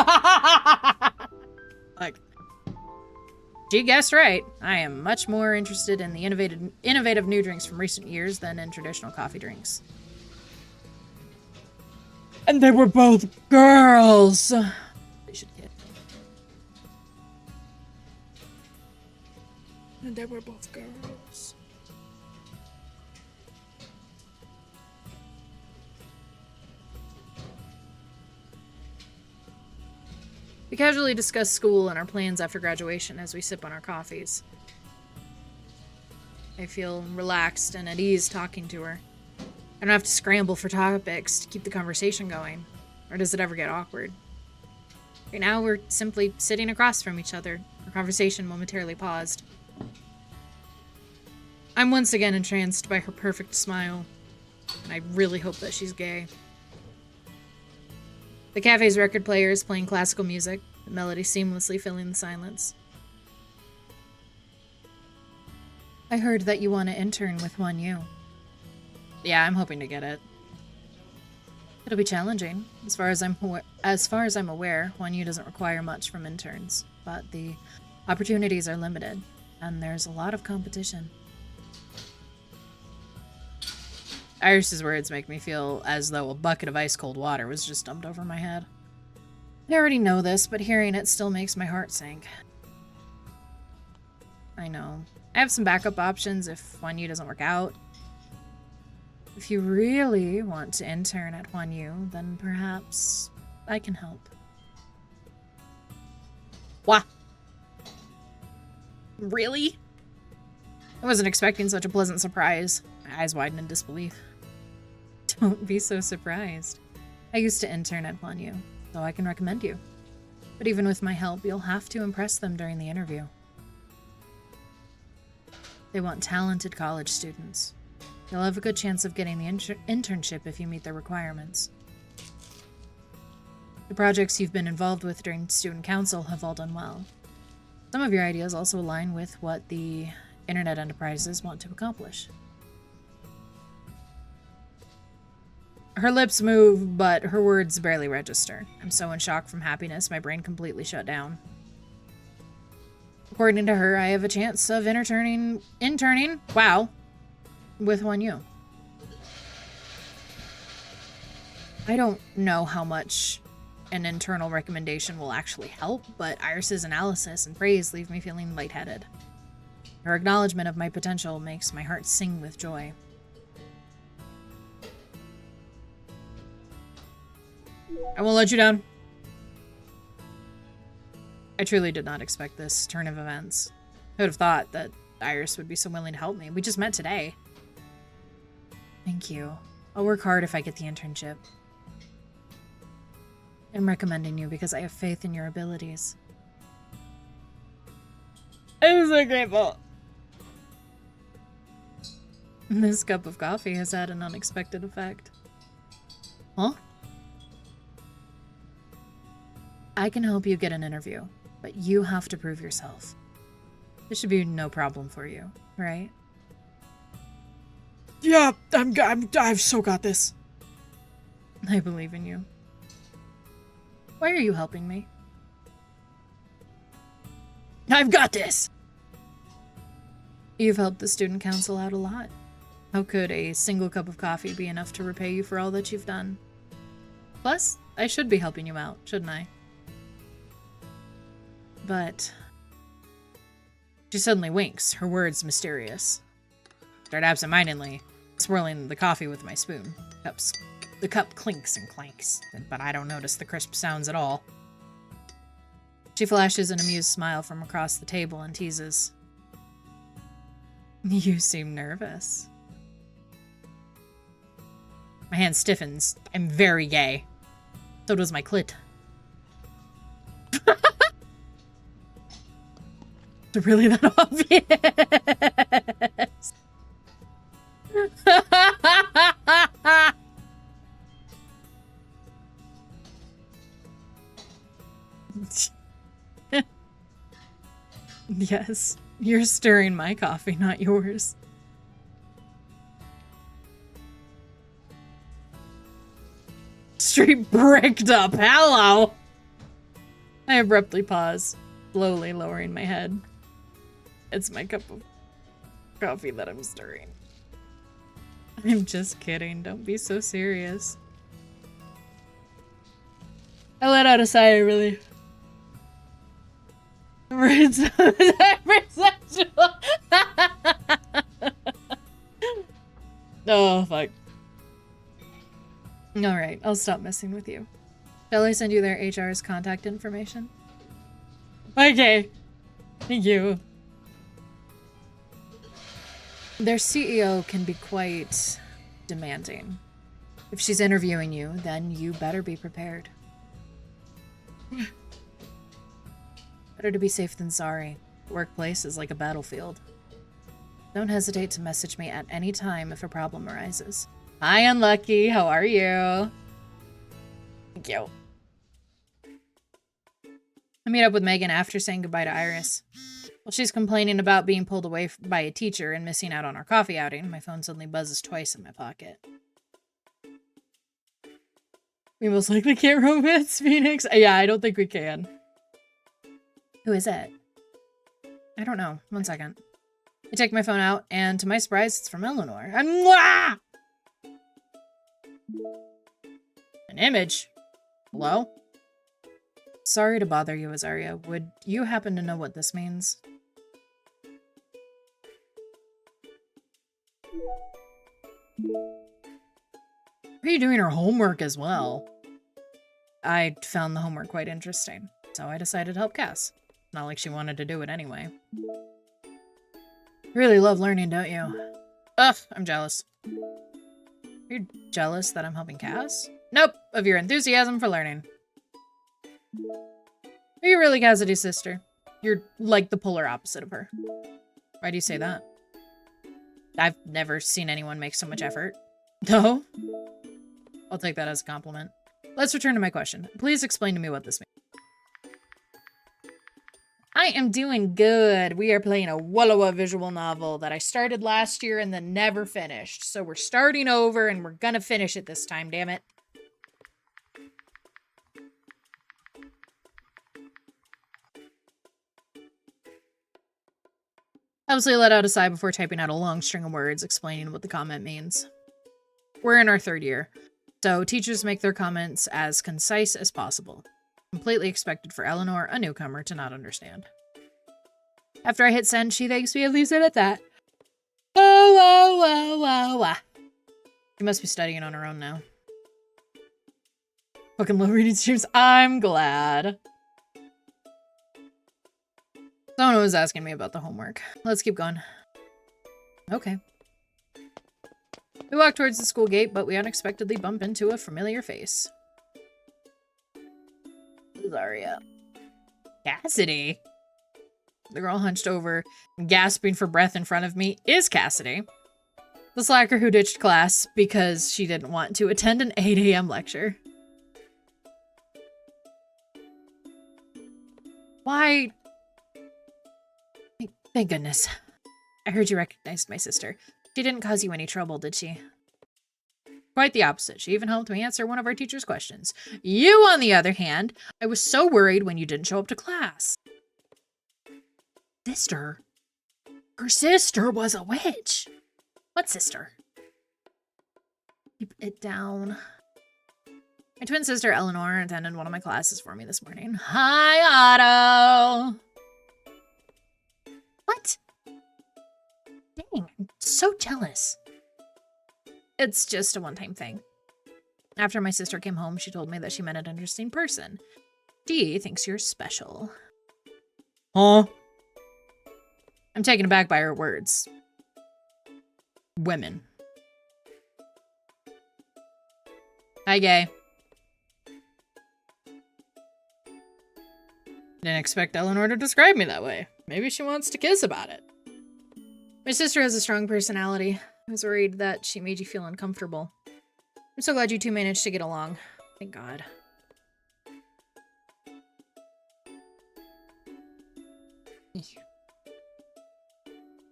Like, she guessed right. I am much more interested in the innovative new drinks from recent years than in traditional coffee drinks. And they were both girls. They should get. And they were both girls. We casually discuss school and our plans after graduation as we sip on our coffees. I feel relaxed and at ease talking to her. I don't have to scramble for topics to keep the conversation going, or does it ever get awkward? Right now, we're simply sitting across from each other, our conversation momentarily paused. I'm once again entranced by her perfect smile, and I really hope that she's gay. The cafe's record player is playing classical music, the melody seamlessly filling the silence. I heard that you want to intern with 1U. Yeah, I'm hoping to get it. It'll be challenging. As far as I'm aware, 1U doesn't require much from interns, but the opportunities are limited, and there's a lot of competition. Iris's words make me feel as though a bucket of ice-cold water was just dumped over my head. I already know this, but hearing it still makes my heart sink. I know. I have some backup options if 1U doesn't work out. If you really want to intern at 1U, then perhaps I can help. What? Really? I wasn't expecting such a pleasant surprise. My eyes widened in disbelief. Don't be so surprised. I used to intern at 1U, so I can recommend you. But even with my help, you'll have to impress them during the interview. They want talented college students. You'll have a good chance of getting the internship if you meet their requirements. The projects you've been involved with during student council have all done well. Some of your ideas also align with what the internet enterprises want to accomplish. Her lips move, but her words barely register. I'm so in shock from happiness, my brain completely shut down. According to her, I have a chance of interning, wow, with 1U. I don't know how much an internal recommendation will actually help, but Iris's analysis and praise leave me feeling lightheaded. Her acknowledgement of my potential makes my heart sing with joy. I won't let you down. I truly did not expect this turn of events. I would have thought that Iris would be so willing to help me. We just met today. Thank you. I'll work hard if I get the internship. I'm recommending you because I have faith in your abilities. I'm so grateful. This cup of coffee has had an unexpected effect. Huh? I can help you get an interview, but you have to prove yourself. This should be no problem for you, right? Yeah, I've so got this. I believe in you. Why are you helping me? I've got this! You've helped the student council out a lot. How could a single cup of coffee be enough to repay you for all that you've done? Plus, I should be helping you out, shouldn't I? But... She suddenly winks, her words mysterious. Start absentmindedly, swirling the coffee with my spoon. The cup clinks and clanks, but I don't notice the crisp sounds at all. She flashes an amused smile from across the table and teases. You seem nervous. My hand stiffens. I'm very gay. So does my clit. Is it really that obvious? Yes, you're stirring my coffee, not yours. Straight bricked up. Hello. I abruptly pause, slowly lowering my head. It's my cup of coffee that I'm stirring. I'm just kidding. Don't be so serious. I let out a sigh of relief. Words of hypersexual. Oh, fuck. Alright, I'll stop messing with you. Shall I send you their HR's contact information? Okay. Thank you. Their CEO can be quite demanding. If she's interviewing you, then you better be prepared. Better to be safe than sorry. The workplace is like a battlefield. Don't hesitate to message me at any time if a problem arises. Hi, Unlucky. How are you? Thank you. I meet up with Megan after saying goodbye to Iris. While she's complaining about being pulled away by a teacher and missing out on our coffee outing, my phone suddenly buzzes twice in my pocket. We most likely can't romance Phoenix. Yeah, I don't think we can. Who is it? I don't know. 1 second. I take my phone out, and to my surprise, it's from Eleanor. Mwah! An image? Hello? Sorry to bother you, Azaria. Would you happen to know what this means? Are you doing her homework as well? I found the homework quite interesting, so I decided to help Cass. Not like she wanted to do it anyway. You really love learning, don't you? Ugh, I'm jealous. Are you jealous that I'm helping Cass? Nope, of your enthusiasm for learning. Are you really Cassidy's sister? You're like the polar opposite of her. Why do you say that? I've never seen anyone make so much effort. No? I'll take that as a compliment. Let's return to my question. Please explain to me what this means. I am doing good. We are playing a Wallowa visual novel that I started last year and then never finished. So we're starting over and we're gonna finish it this time, damn it. Obviously, I let out a sigh before typing out a long string of words explaining what the comment means. We're in our 3rd year, so teachers make their comments as concise as possible. Completely expected for Eleanor, a newcomer, to not understand. After I hit send, she thanks me and leaves it at that. Oh. She must be studying on her own now. Fucking low reading streams. I'm glad. Someone was asking me about the homework. Let's keep going. Okay. We walk towards the school gate, but we unexpectedly bump into a familiar face. Azaria. Cassidy? The girl hunched over, gasping for breath in front of me, is Cassidy. The slacker who ditched class because she didn't want to attend an 8 a.m. lecture. Why? Thank goodness. I heard you recognized my sister. She didn't cause you any trouble, did she? Quite the opposite. She even helped me answer one of our teacher's questions. You, on the other hand, I was so worried when you didn't show up to class. Sister? Her sister was a witch. What sister? Keep it down. My twin sister, Eleanor, attended one of my classes for me this morning. Hi, Otto! What? Dang, I'm so jealous. It's just a one-time thing. After my sister came home, she told me that she met an interesting person. She thinks you're special. Huh? I'm taken aback by her words. Women. Hi, gay. Didn't expect Eleanor to describe me that way. Maybe she wants to kiss about it. My sister has a strong personality. I was worried that she made you feel uncomfortable. I'm so glad you two managed to get along. Thank God.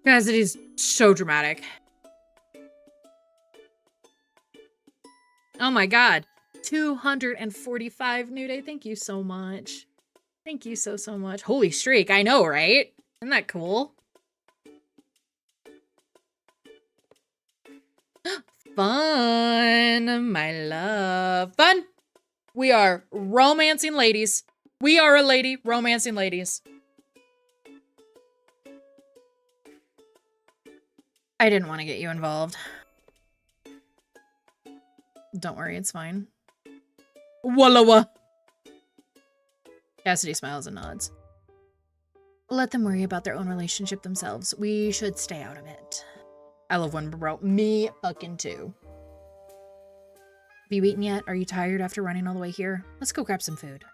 Guys, it is so dramatic. Oh my God. 245 new day. Thank you so much. Thank you so much. Holy streak. I know, right? Isn't that cool? Fun, my love. Fun. We are romancing ladies. We are a lady romancing ladies. I didn't want to get you involved. Don't worry, it's fine. Wallawa. Cassidy smiles and nods. Let them worry about their own relationship themselves. We should stay out of it. I love when bro. Me fucking too. Have you eaten yet? Are you tired after running all the way here? Let's go grab some food.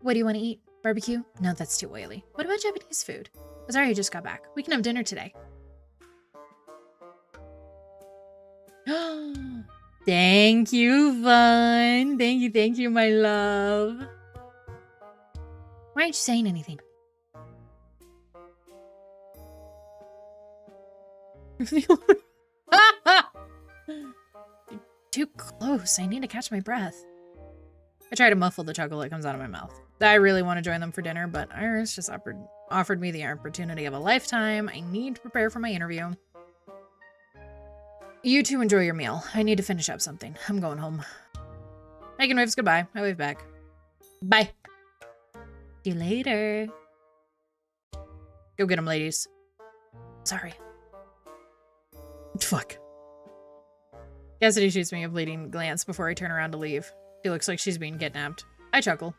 What do you want to eat? Barbecue? No, that's too oily. What about Japanese food? Azaria just got back. We can have dinner today. Thank you, Vaughn. Thank you, my love. Why aren't you saying anything? Too close. I need to catch my breath. I try to muffle the chuckle that comes out of my mouth. I really want to join them for dinner, but Iris just offered me the opportunity of a lifetime. I need to prepare for my interview. You two enjoy your meal. I need to finish up something. I'm going home. Megan waves goodbye. I wave back. Bye. See you later. Go get them, ladies. Sorry. Fuck. Cassidy shoots me a bleeding glance before I turn around to leave. She looks like she's being kidnapped. I chuckle.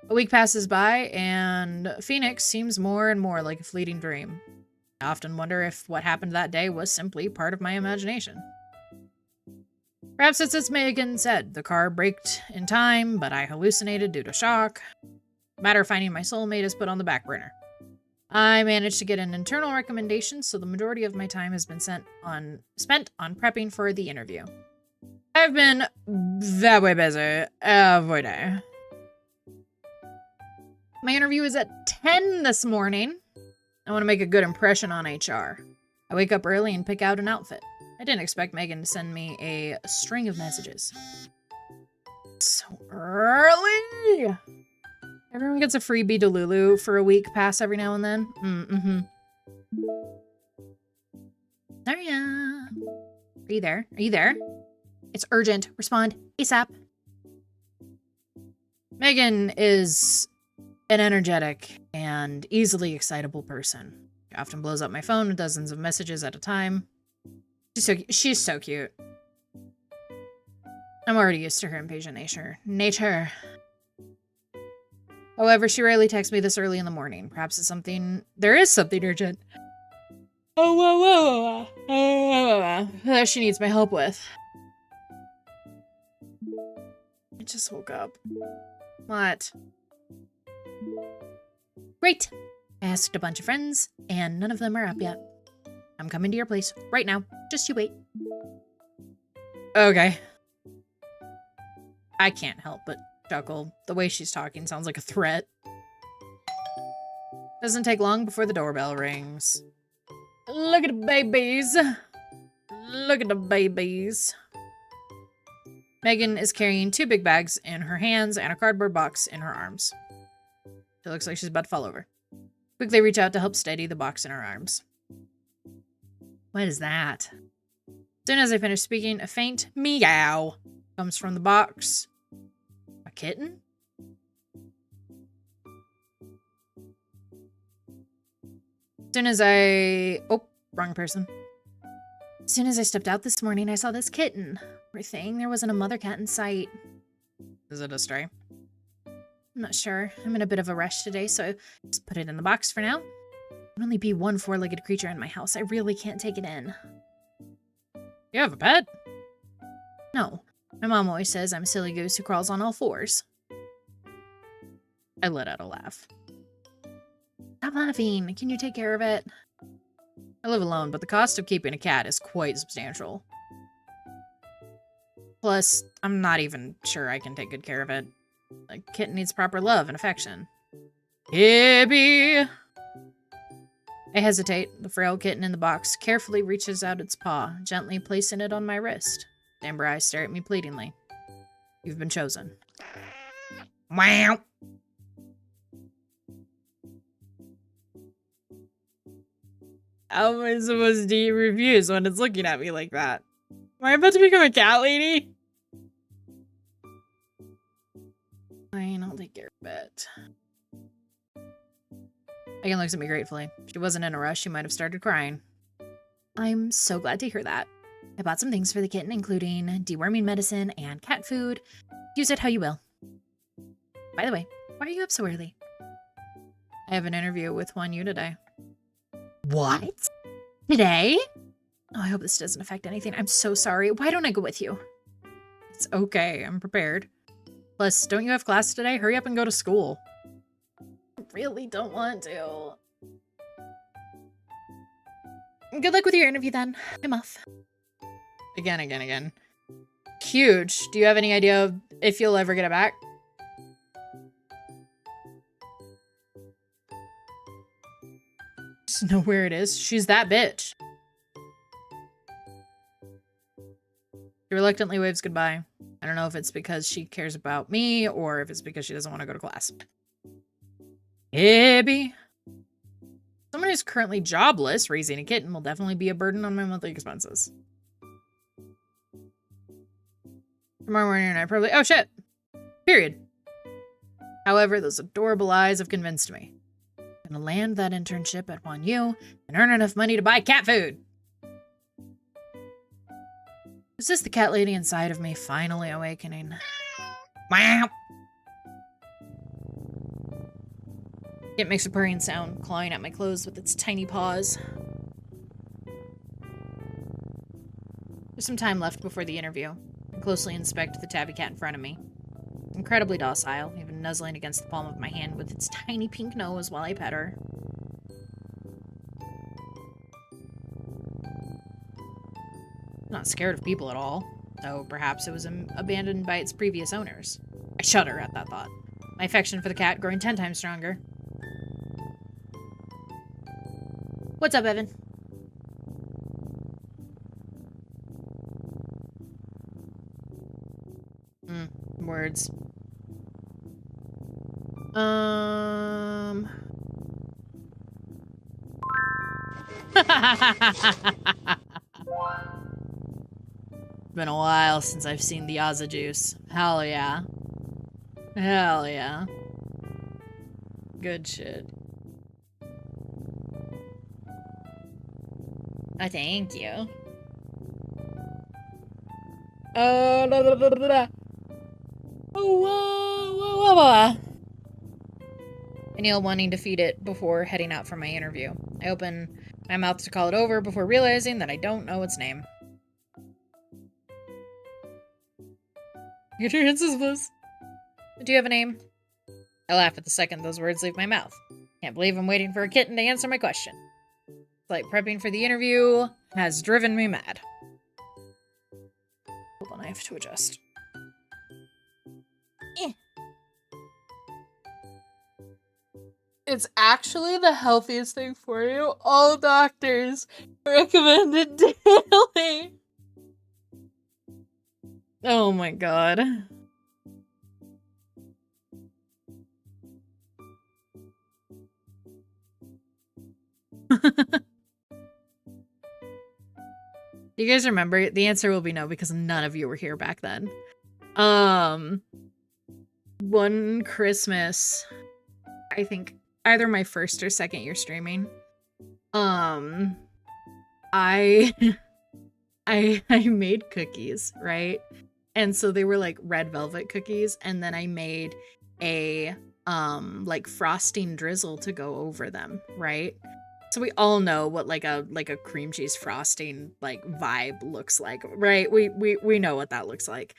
A week passes by, and Phoenix seems more and more like a fleeting dream. I often wonder if what happened that day was simply part of my imagination. Perhaps it's as Megan said, the car braked in time, but I hallucinated due to shock. The matter of finding my soulmate is put on the back burner. I managed to get an internal recommendation, so the majority of my time has been spent on prepping for the interview. I've been very busy every day. My interview is at 10 this morning. I want to make a good impression on HR. I wake up early and pick out an outfit. I didn't expect Megan to send me a string of messages. So early! Everyone gets a freebie to Lulu for a week pass every now and then. Azaria! Are you there? Are you there? It's urgent. Respond ASAP. Megan is an energetic and easily excitable person. She often blows up my phone with dozens of messages at a time. She's so cute. I'm already used to her impatient nature. However, she rarely texts me this early in the morning. Perhaps it's there is something urgent. That she needs my help with. I just woke up. What? Great. I asked a bunch of friends, and none of them are up yet. I'm coming to your place right now. Just you wait. Okay. I can't help but chuckle. The way she's talking sounds like a threat. Doesn't take long before the doorbell rings. Look at the babies. Look at the babies. Megan is carrying 2 big bags in her hands and a cardboard box in her arms. She looks like she's about to fall over. Quickly reach out to help steady the box in her arms. What is that? As soon as I finish speaking, a faint meow comes from the box. A kitten? As soon as wrong person. As soon as I stepped out this morning, I saw this kitten. Poor thing, there wasn't a mother cat in sight. Is it a stray? I'm not sure. I'm in a bit of a rush today, so just put it in the box for now. There can only be one 4-legged creature in my house. I really can't take it in. You have a pet? No. My mom always says I'm a silly goose who crawls on all 4s. I let out a laugh. Stop laughing. Can you take care of it? I live alone, but the cost of keeping a cat is quite substantial. Plus, I'm not even sure I can take good care of it. A kitten needs proper love and affection. Hippie! I hesitate. The frail kitten in the box carefully reaches out its paw, gently placing it on my wrist. The amber eyes stare at me pleadingly. You've been chosen. Wow! How am I supposed to eat reviews when it's looking at me like that? Am I about to become a cat lady? Fine, I'll take care of it. Megan looks at me gratefully. If she wasn't in a rush, she might have started crying. I'm so glad to hear that. I bought some things for the kitten, including deworming medicine and cat food. Use it how you will. By the way, why are you up so early? I have an interview with you today. What? Today? Oh, I hope this doesn't affect anything. I'm so sorry. Why don't I go with you? It's okay. I'm prepared. Plus, don't you have class today? Hurry up and go to school. I really don't want to. Good luck with your interview then. I'm off. Again. Huge. Do you have any idea if you'll ever get it back? Just know where it is. She's that bitch. She reluctantly waves goodbye. I don't know if it's because she cares about me or if it's because she doesn't want to go to class. Ibby. Someone who's currently jobless raising a kitten will definitely be a burden on my monthly expenses. Tomorrow morning I probably— oh shit! Period. However, those adorable eyes have convinced me. I'm gonna land that internship at U and earn enough money to buy cat food. Is this the cat lady inside of me finally awakening? Wow! It makes a purring sound, clawing at my clothes with its tiny paws. There's some time left before the interview. I closely inspect the tabby cat in front of me. It's incredibly docile, even nuzzling against the palm of my hand with its tiny pink nose while I pet her. I'm not scared of people at all, though perhaps it was abandoned by its previous owners. I shudder at that thought, my affection for the cat growing 10 times stronger. What's up, Evan? Words. Been a while since I've seen the Ozza juice. Hell yeah. Hell yeah. Good shit. Oh, thank you. I kneel, wanting to feed it before heading out for my interview. I open my mouth to call it over before realizing that I don't know its name. Get your answers, please. Do you have a name? I laugh at the second those words leave my mouth. Can't believe I'm waiting for a kitten to answer my question. It's like prepping for the interview has driven me mad. Hold on, I have to adjust. It's actually the healthiest thing for you. All doctors recommend it daily. Oh my god. Do you guys remember? The answer will be no, because none of you were here back then. One Christmas, I think either my first or second year streaming, I made cookies, right? And so they were like red velvet cookies, and then I made a like frosting drizzle to go over them, right? So we all know what like a cream cheese frosting like vibe looks like, right? We know what that looks like.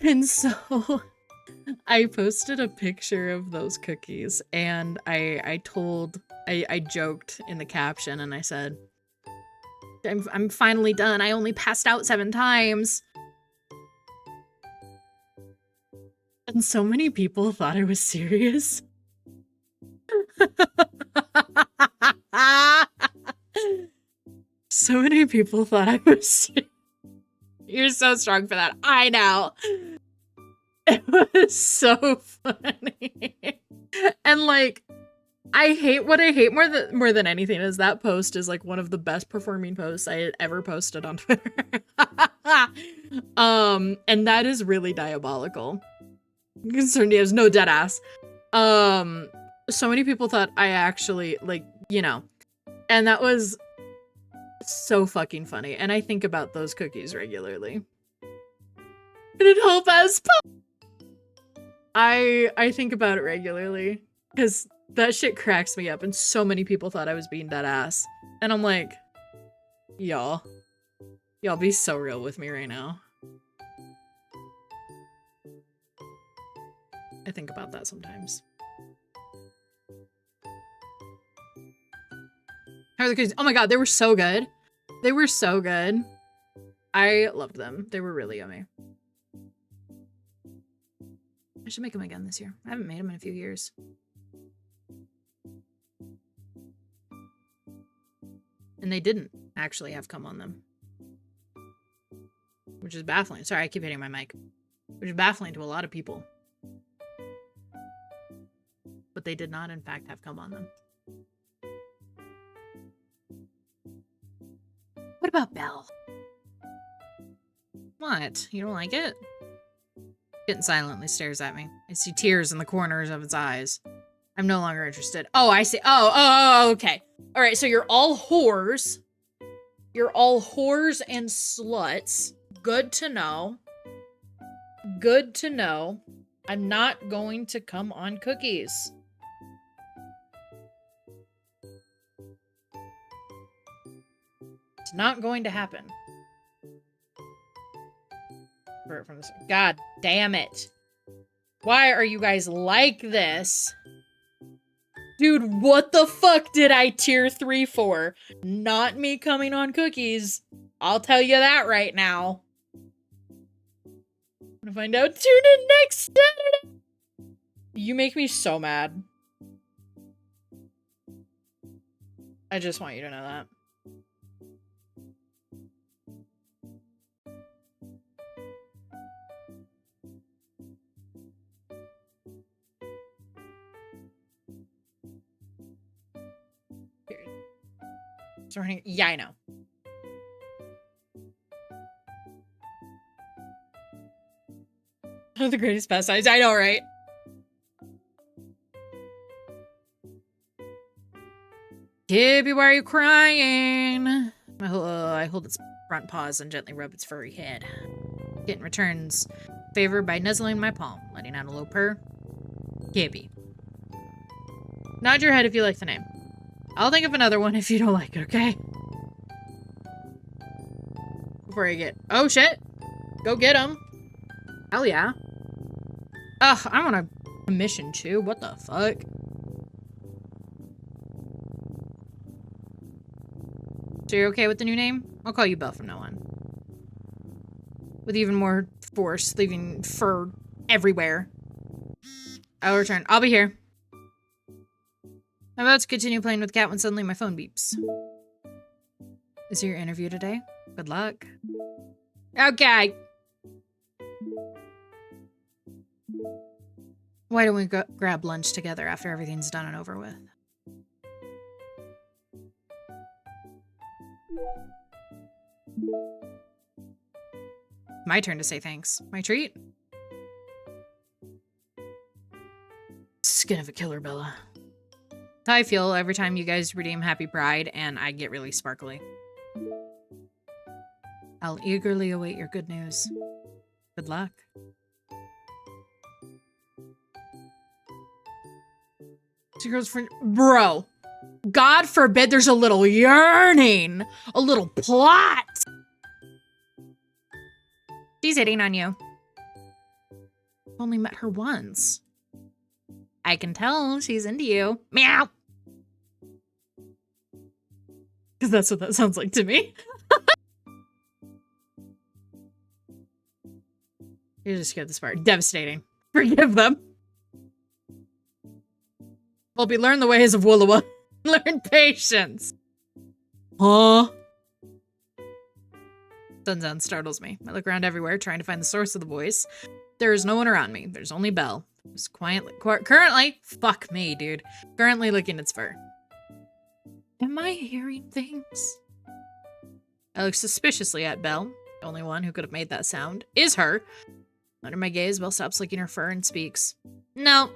And so I posted a picture of those cookies, and I joked in the caption, and I said, I'm finally done. I only passed out 7 times. And so many people thought I was serious. So many people thought I was serious. You're so strong for that. I know. It was so funny. And like, what I hate more than anything is that post is like one of the best performing posts I had ever posted on Twitter. And that is really diabolical. I'm concerned he has no dead ass. So many people thought I actually, like, you know, and that was So fucking funny. And I think about those cookies regularly. Can it help as I think about it regularly. Because that shit cracks me up. And so many people thought I was being dead ass. And I'm like, y'all be so real with me right now. I think about that sometimes. How are the cookies? Oh my god, they were so good. They were so good. I loved them. They were really yummy. I should make them again this year. I haven't made them in a few years. And they didn't actually have cum on them. Which is baffling. Sorry, I keep hitting my mic. Which is baffling to a lot of people. But they did not, in fact, have cum on them. What about Belle? What? You don't like it? Kitten silently stares at me. I see tears in the corners of its eyes. I'm no longer interested. Oh, I see. Oh, okay. All right, so you're all whores. You're all whores and sluts. Good to know. Good to know. I'm not going to come on cookies. It's not going to happen. From this. God damn it. Why are you guys like this? Dude, what the fuck did I tier 3 for? Not me coming on cookies. I'll tell you that right now. I'm gonna find out. Tune in next Saturday. You make me so mad. I just want you to know that. Yeah, I know. The greatest pastimes. I know, right? Gibby, why are you crying? I hold its front paws and gently rub its furry head. Kitten returns favor by nuzzling my palm, letting out a low purr. Gibby. Nod your head if you like the name. I'll think of another one if you don't like it, okay? Before I get... Oh, shit! Go get him! Hell yeah. Ugh, I'm on a mission, too. What the fuck? So you're okay with the new name? I'll call you Belle from now on. With even more force, leaving fur everywhere. I'll return. I'll be here. I'm about to continue playing with Cat when suddenly my phone beeps. Is it your interview today? Good luck. Okay. Why don't we grab lunch together after everything's done and over with? My turn to say thanks. My treat? Skin of a killer, Bella. That's how I feel every time you guys redeem Happy Pride and I get really sparkly. I'll eagerly await your good news. Good luck. Bro, God forbid there's a little yearning, a little plot. She's hitting on you. Only met her once. I can tell she's into you. Meow. Because that's what that sounds like to me. You just scared this part. Devastating. Forgive them. Well, learn the ways of Woolawa. Learn patience. Huh? Sundown startles me. I look around everywhere, trying to find the source of the voice. There is no one around me. There's only Belle. Who's currently, fuck me, dude. Currently licking its fur. Am I hearing things? I look suspiciously at Belle. The only one who could have made that sound is her. Under my gaze, Belle stops licking her fur and speaks. No.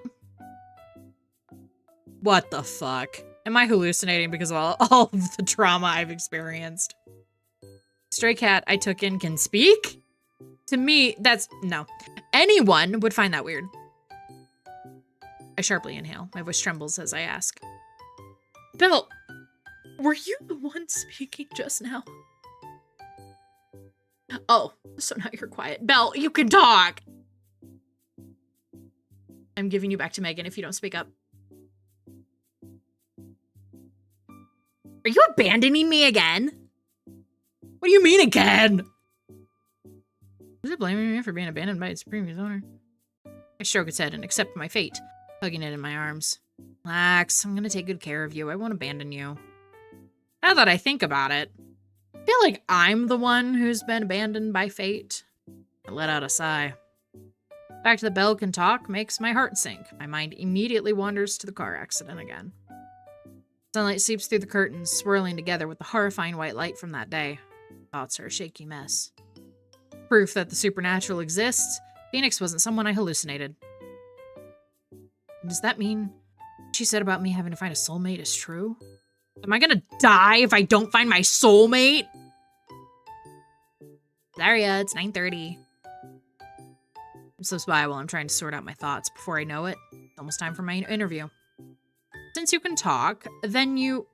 What the fuck? Am I hallucinating because of all of the trauma I've experienced? Stray cat I took in can speak? To me, that's... no. Anyone would find that weird. I sharply inhale. My voice trembles as I ask. Belle, were you the one speaking just now? Oh, so now you're quiet. Belle, you can talk! I'm giving you back to Megan if you don't speak up. Are you abandoning me again? What do you mean again? Is it blaming me for being abandoned by its previous owner? I stroke its head and accept my fate, hugging it in my arms. Relax, I'm gonna take good care of you. I won't abandon you. Now that I think about it, I feel like I'm the one who's been abandoned by fate. I let out a sigh. The fact that Belle can talk makes my heart sink. My mind immediately wanders to the car accident again. Sunlight seeps through the curtains, swirling together with the horrifying white light from that day. Thoughts are a shaky mess. Proof that the supernatural exists. Phoenix wasn't someone I hallucinated. Does that mean what she said about me having to find a soulmate is true? Am I gonna die if I don't find my soulmate? Zaria, it's 9:30. Slips by while I'm trying to sort out my thoughts. Before I know it, it's almost time for my interview. Since you can talk, then you...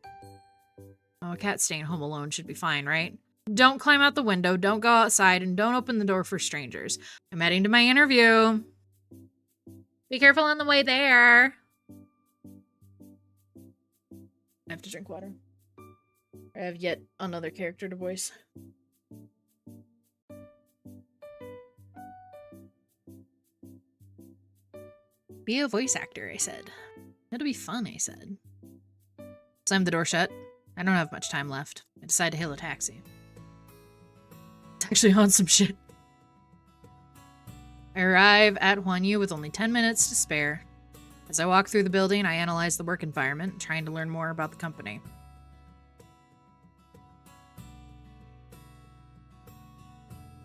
Oh, a cat staying home alone should be fine, right? Don't climb out the window, don't go outside, and don't open the door for strangers. I'm heading to my interview. Be careful on the way there. I have to drink water. I have yet another character to voice. Be a voice actor, I said. It'll be fun, I said. Slammed the door shut. I don't have much time left. I decide to hail a taxi. It's actually on some shit. I arrive at Huanyu with only 10 minutes to spare. As I walk through the building, I analyze the work environment, trying to learn more about the company.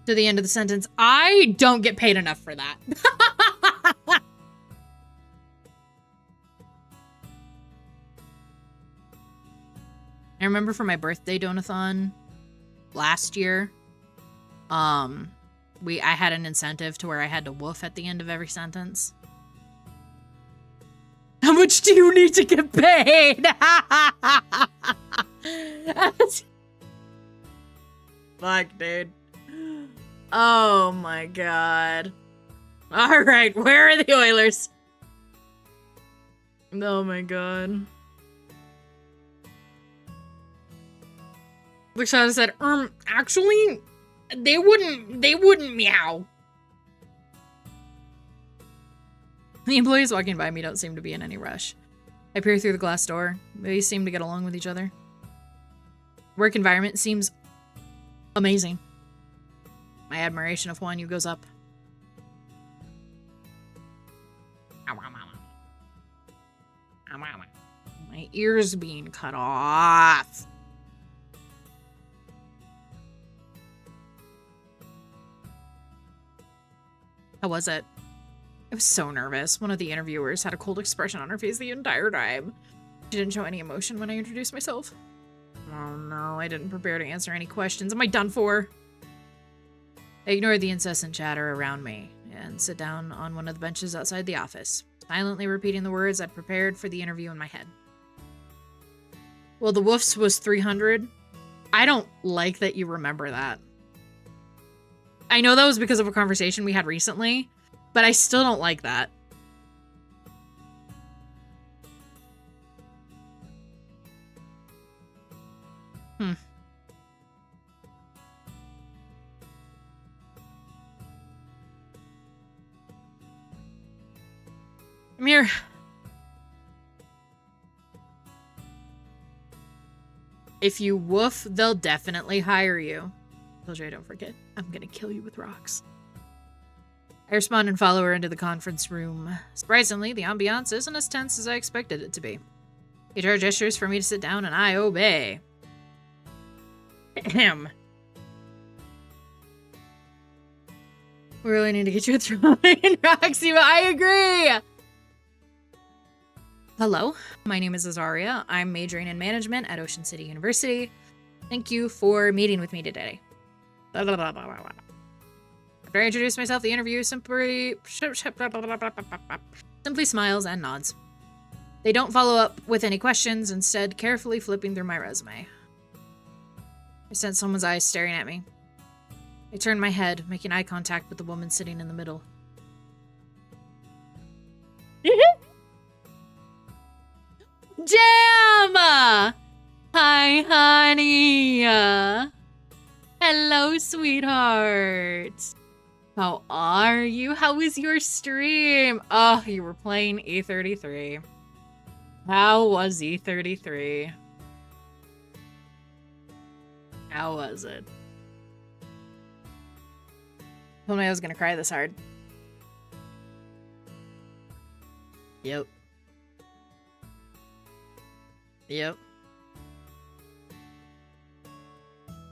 To the end of the sentence, I don't get paid enough for that. I remember for my birthday donathon last year, I had an incentive to where I had to woof at the end of every sentence. How much do you need to get paid? Fuck, dude. Oh my god. All right, where are the Oilers? Oh my god. Luxana said, actually, they wouldn't meow. The employees walking by me don't seem to be in any rush. I peer through the glass door. They seem to get along with each other. Work environment seems amazing. My admiration of Huanyu goes up. My ears being cut off. How was it? I was so nervous. One of the interviewers had a cold expression on her face the entire time. She didn't show any emotion when I introduced myself. Oh no, I didn't prepare to answer any questions. Am I done for? I ignored the incessant chatter around me and sit down on one of the benches outside the office, silently repeating the words I'd prepared for the interview in my head. Well, the woofs was 300. I don't like that you remember that. I know that was because of a conversation we had recently, but I still don't like that. Come here. If you woof, they'll definitely hire you. Told don't forget, I'm gonna kill you with rocks. I respond and follow her into the conference room. Surprisingly, the ambiance isn't as tense as I expected it to be. HR gestures for me to sit down and I obey. Ahem. We really need to get you a throwing Roxy, but I agree! Hello, my name is Azaria. I'm majoring in management at Ocean City University. Thank you for meeting with me today. After I introduce myself, the interviewer simply smiles and nods. They don't follow up with any questions, instead carefully flipping through my resume. I sense someone's eyes staring at me. I turn my head, making eye contact with the woman sitting in the middle. Jam! Hi, honey. Hello, sweetheart. How are you? How was your stream? Oh, you were playing E33. How was E33? How was it? Told me I was gonna cry this hard. Yep. Yep.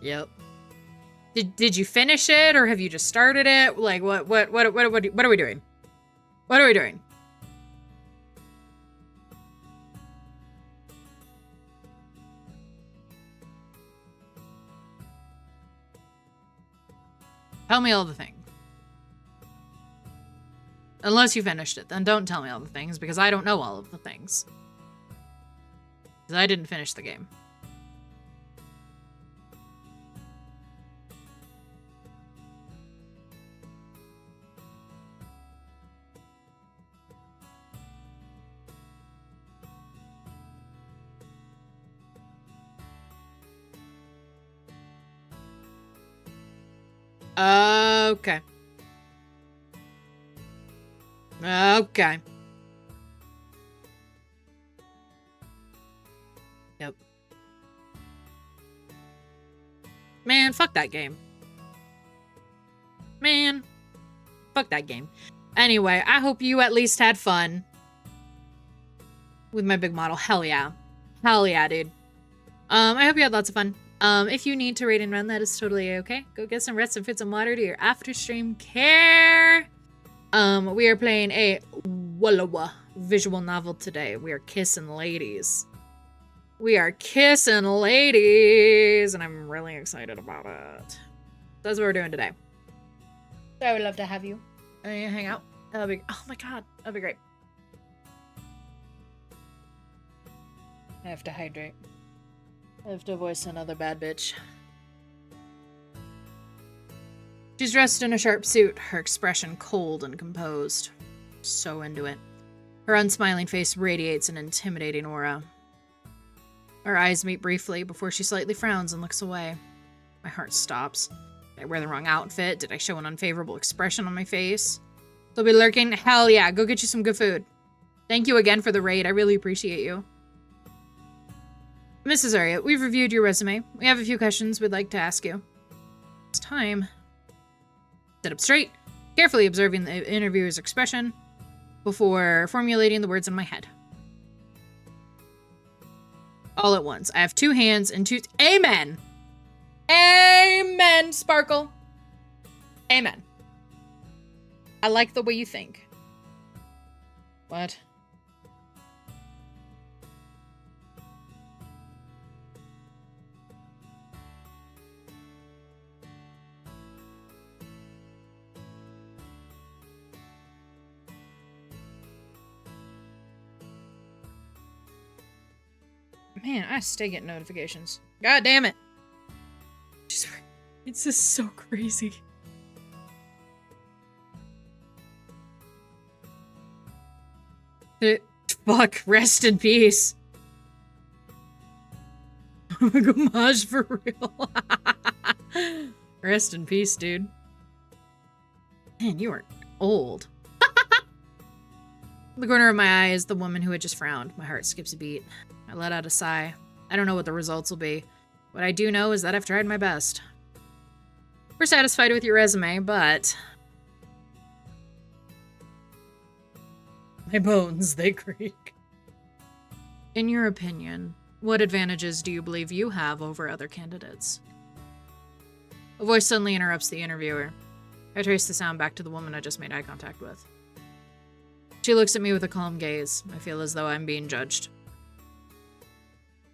Yep. Did you finish it, or have you just started it? Like, what are we doing? What are we doing? Tell me all the things. Unless you finished it, then don't tell me all the things, because I don't know all of the things. Because I didn't finish the game. Okay. Okay. Yep. Man, fuck that game. Man, fuck that game. Anyway, I hope you at least had fun with my big model. Hell yeah. Hell yeah, dude. I hope you had lots of fun. If you need to raid and run, that is totally okay. Go get some rest and fit some water to your after stream care. We are playing a Wallawa visual novel today. We are kissing ladies. We are kissing ladies, and I'm really excited about it. That's what we're doing today. So I would love to have you hang out. That'll be, oh my god, that'd be great. I have to hydrate. I have to voice another bad bitch. She's dressed in a sharp suit, her expression cold and composed. So into it. Her unsmiling face radiates an intimidating aura. Our eyes meet briefly before she slightly frowns and looks away. My heart stops. Did I wear the wrong outfit? Did I show an unfavorable expression on my face? They'll be lurking? Hell yeah, go get you some good food. Thank you again for the raid, I really appreciate you. Mrs. Azaria, we've reviewed your resume. We have a few questions we'd like to ask you. It's time. Sit up straight, carefully observing the interviewer's expression before formulating the words in my head. All at once. I have 2 hands and 2... Amen! Amen, Sparkle! Amen. I like the way you think. What? Man, I stay getting notifications. God damn it. It's just so crazy. Fuck, rest in peace. Homage for real. Rest in peace, dude. Man, you are old. In the corner of my eye is the woman who had just frowned. My heart skips a beat. I let out a sigh. I don't know what the results will be. What I do know is that I've tried my best. We're satisfied with your resume, but... my bones, they creak. In your opinion, what advantages do you believe you have over other candidates? A voice suddenly interrupts the interviewer. I trace the sound back to the woman I just made eye contact with. She looks at me with a calm gaze. I feel as though I'm being judged.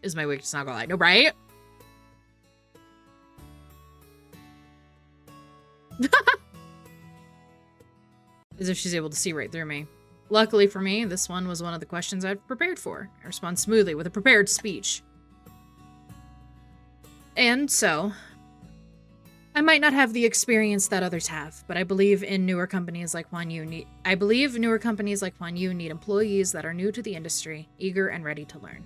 Is my weakness not gonna lie? No, right? As if she's able to see right through me. Luckily for me, this one was one of the questions I'd prepared for. I respond smoothly with a prepared speech. And so, I might not have the experience that others have, but I believe newer companies like Huan Yu need employees that are new to the industry, eager and ready to learn.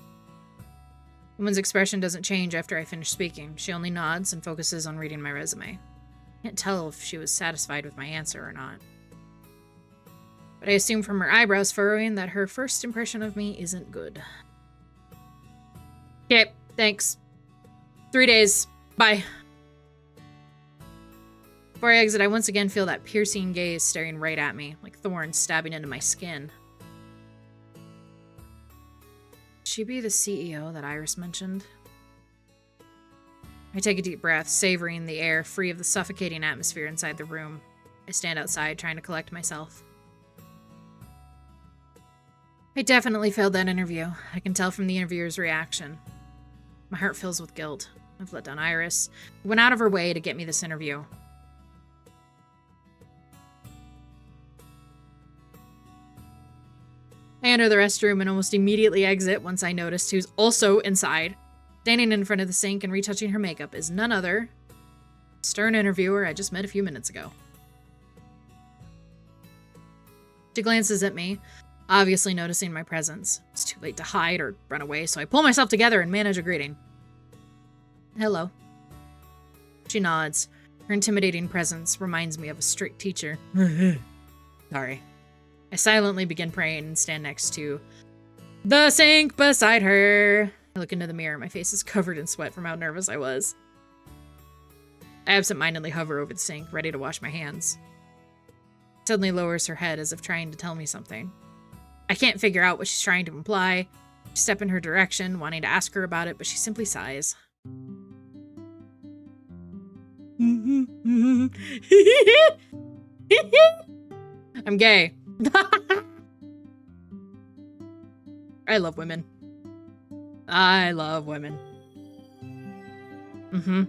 The woman's expression doesn't change after I finish speaking. She only nods and focuses on reading my resume. I can't tell if she was satisfied with my answer or not. But I assume from her eyebrows furrowing that her first impression of me isn't good. Okay, thanks. 3 days. Bye. Before I exit, I once again feel that piercing gaze staring right at me, like thorns stabbing into my skin. Could she be the CEO that Iris mentioned? I take a deep breath, savoring the air free of the suffocating atmosphere inside the room. I stand outside, trying to collect myself. I definitely failed that interview. I can tell from the interviewer's reaction. My heart fills with guilt. I've let down Iris, who went out of her way to get me this interview. I enter the restroom and almost immediately exit once I noticed who's also inside. Standing in front of the sink and retouching her makeup is none other than the stern interviewer I just met a few minutes ago. She glances at me, obviously noticing my presence. It's too late to hide or run away, so I pull myself together and manage a greeting. Hello. She nods. Her intimidating presence reminds me of a strict teacher. Sorry. I silently begin praying and stand next to the sink beside her. I look into the mirror. My face is covered in sweat from how nervous I was. I absentmindedly hover over the sink, ready to wash my hands. She suddenly lowers her head as if trying to tell me something. I can't figure out what she's trying to imply. I step in her direction, wanting to ask her about it, but she simply sighs. I'm gay. I love women. I love women. I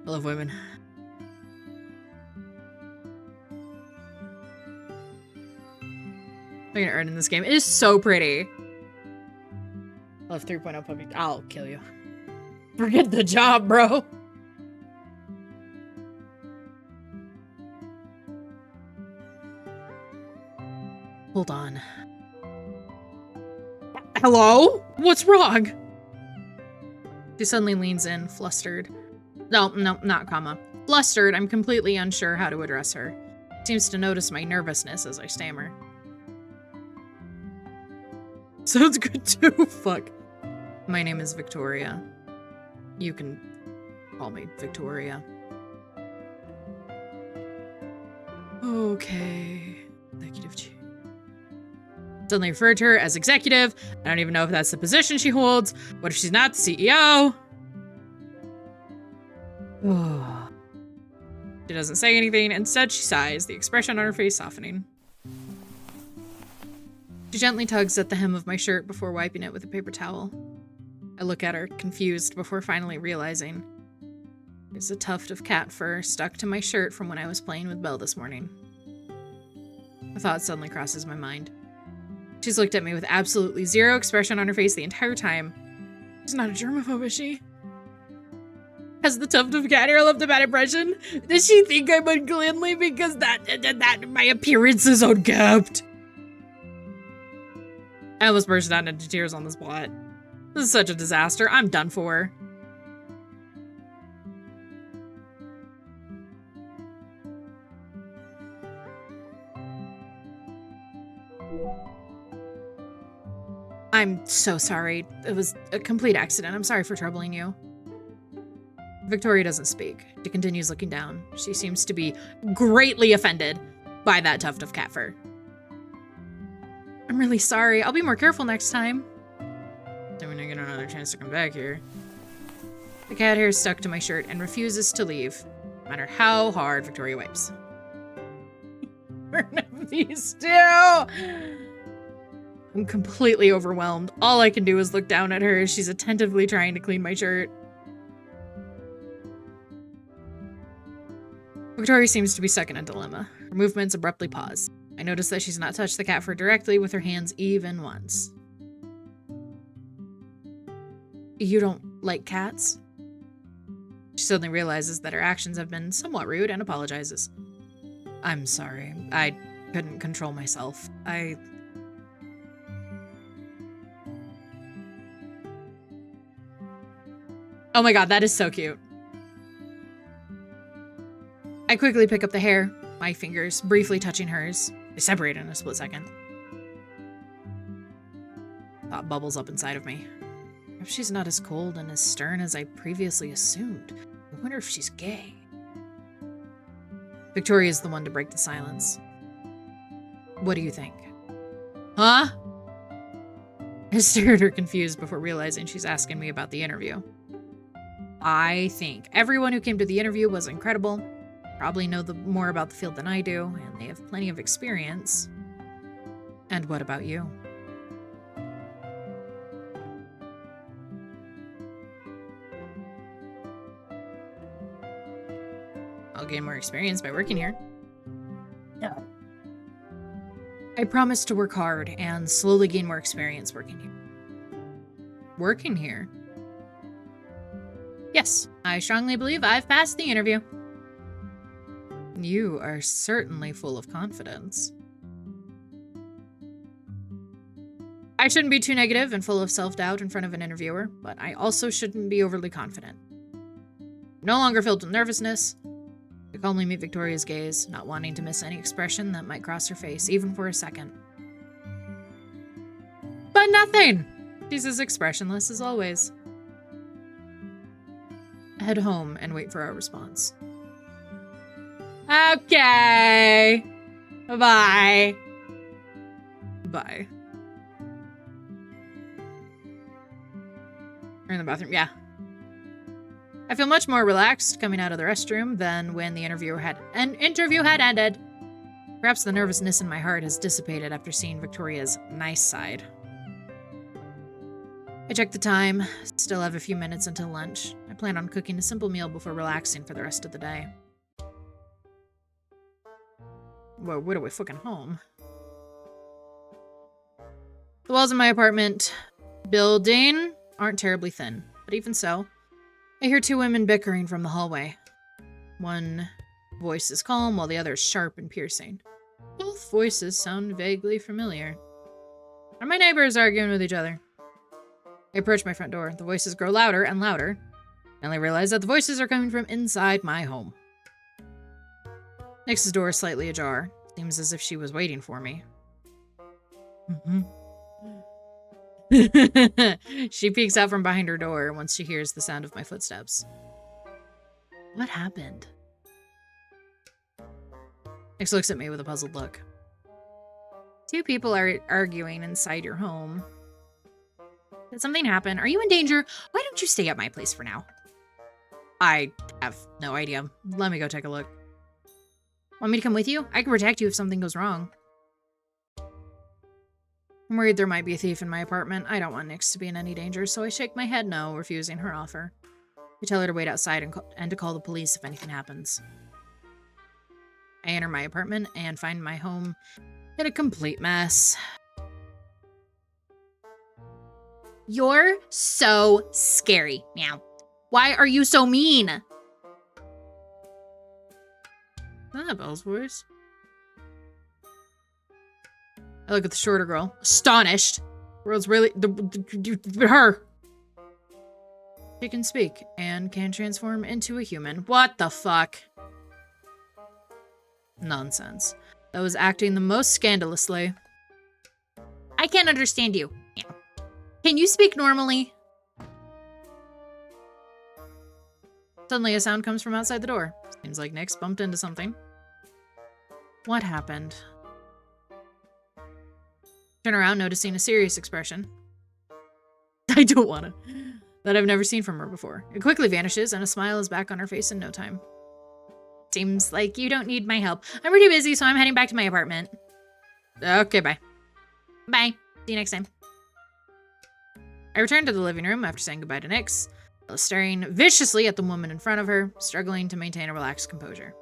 love women. I'm gonna earn in this game. It is so pretty. I love 3.0 puppy. I'll kill you. Forget the job, bro. Hold on. Hello? What's wrong? She suddenly leans in, flustered. No, not comma. Flustered, I'm completely unsure how to address her. Seems to notice my nervousness as I stammer. Sounds good too, fuck. My name is Victoria. You can call me Victoria. Okay. Executive chief. Suddenly referred to her as executive. I don't even know if that's the position she holds. What if she's not the CEO? She doesn't say anything. Instead, she sighs, the expression on her face softening. She gently tugs at the hem of my shirt before wiping it with a paper towel. I look at her, confused, before finally realizing there's a tuft of cat fur stuck to my shirt from when I was playing with Belle this morning. A thought suddenly crosses my mind. She's looked at me with absolutely zero expression on her face the entire time. She's not a germaphobe, is she? Has the tuft of cat hair left a bad impression? Does she think I'm uncleanly because that my appearance is unkempt? I almost burst out into tears on the spot. This is such a disaster. I'm done for. I'm so sorry. It was a complete accident. I'm sorry for troubling you. Victoria doesn't speak. She continues looking down. She seems to be greatly offended by that tuft of cat fur. I'm really sorry. I'll be more careful next time. Then when I get another chance to come back here. The cat hair is stuck to my shirt and refuses to leave, no matter how hard Victoria wipes. One of these two! I'm completely overwhelmed. All I can do is look down at her as she's attentively trying to clean my shirt. Victoria seems to be stuck in a dilemma. Her movements abruptly pause. I notice that she's not touched the cat fur directly with her hands even once. You don't like cats? She suddenly realizes that her actions have been somewhat rude and apologizes. I'm sorry. I couldn't control myself. Oh my god, that is so cute. I quickly pick up the hair, my fingers briefly touching hers. They separate in a split second. Thought bubbles up inside of me. If she's not as cold and as stern as I previously assumed, I wonder if she's gay. Victoria is the one to break the silence. What do you think? Huh? I stare at her confused before realizing she's asking me about the interview. I think everyone who came to the interview was incredible. Probably know more about the field than I do, and they have plenty of experience. And what about you? I'll gain more experience by working here. Yeah. I promise to work hard and slowly gain more experience working here. Working here? Yes, I strongly believe I've passed the interview. You are certainly full of confidence. I shouldn't be too negative and full of self-doubt in front of an interviewer, but I also shouldn't be overly confident. No longer filled with nervousness. I calmly meet Victoria's gaze, not wanting to miss any expression that might cross her face, even for a second. But nothing! She's as expressionless as always. I head home and wait for our response. Okay. Bye. Bye. We're in the bathroom. Yeah. I feel much more relaxed coming out of the restroom than when the interview had ended. Perhaps the nervousness in my heart has dissipated after seeing Victoria's nice side. I check the time. Still have a few minutes until lunch. I plan on cooking a simple meal before relaxing for the rest of the day. Whoa, what are we fucking home? The walls in my apartment building aren't terribly thin, but even so, I hear two women bickering from the hallway. One voice is calm while the other is sharp and piercing. Both voices sound vaguely familiar. Are my neighbors arguing with each other? I approach my front door. The voices grow louder and louder, and I realize that the voices are coming from inside my home. Nix's door is slightly ajar. Seems as if she was waiting for me. She peeks out from behind her door once she hears the sound of my footsteps. What happened? Nix looks at me with a puzzled look. Two people are arguing inside your home. Did something happen? Are you in danger? Why don't you stay at my place for now? I have no idea. Let me go take a look. Want me to come with you? I can protect you if something goes wrong. I'm worried there might be a thief in my apartment. I don't want Nix to be in any danger, so I shake my head no, refusing her offer. I tell her to wait outside and to call the police if anything happens. I enter my apartment and find my home in a complete mess. You're so scary. Meow. Why are you so mean? Isn't that Belle's voice? I look at the shorter girl, astonished. World's really her. She can speak and can transform into a human. What the fuck? Nonsense. That was acting the most scandalously. I can't understand you. Yeah. Can you speak normally? Suddenly a sound comes from outside the door. Seems like Nix bumped into something. What happened? Turn around, noticing a serious expression. I don't wanna. that I've never seen from her before. It quickly vanishes, and a smile is back on her face in no time. Seems like you don't need my help. I'm pretty busy, so I'm heading back to my apartment. Okay, bye. Bye. See you next time. I returned to the living room after saying goodbye to Nyx, staring viciously at the woman in front of her, struggling to maintain a relaxed composure.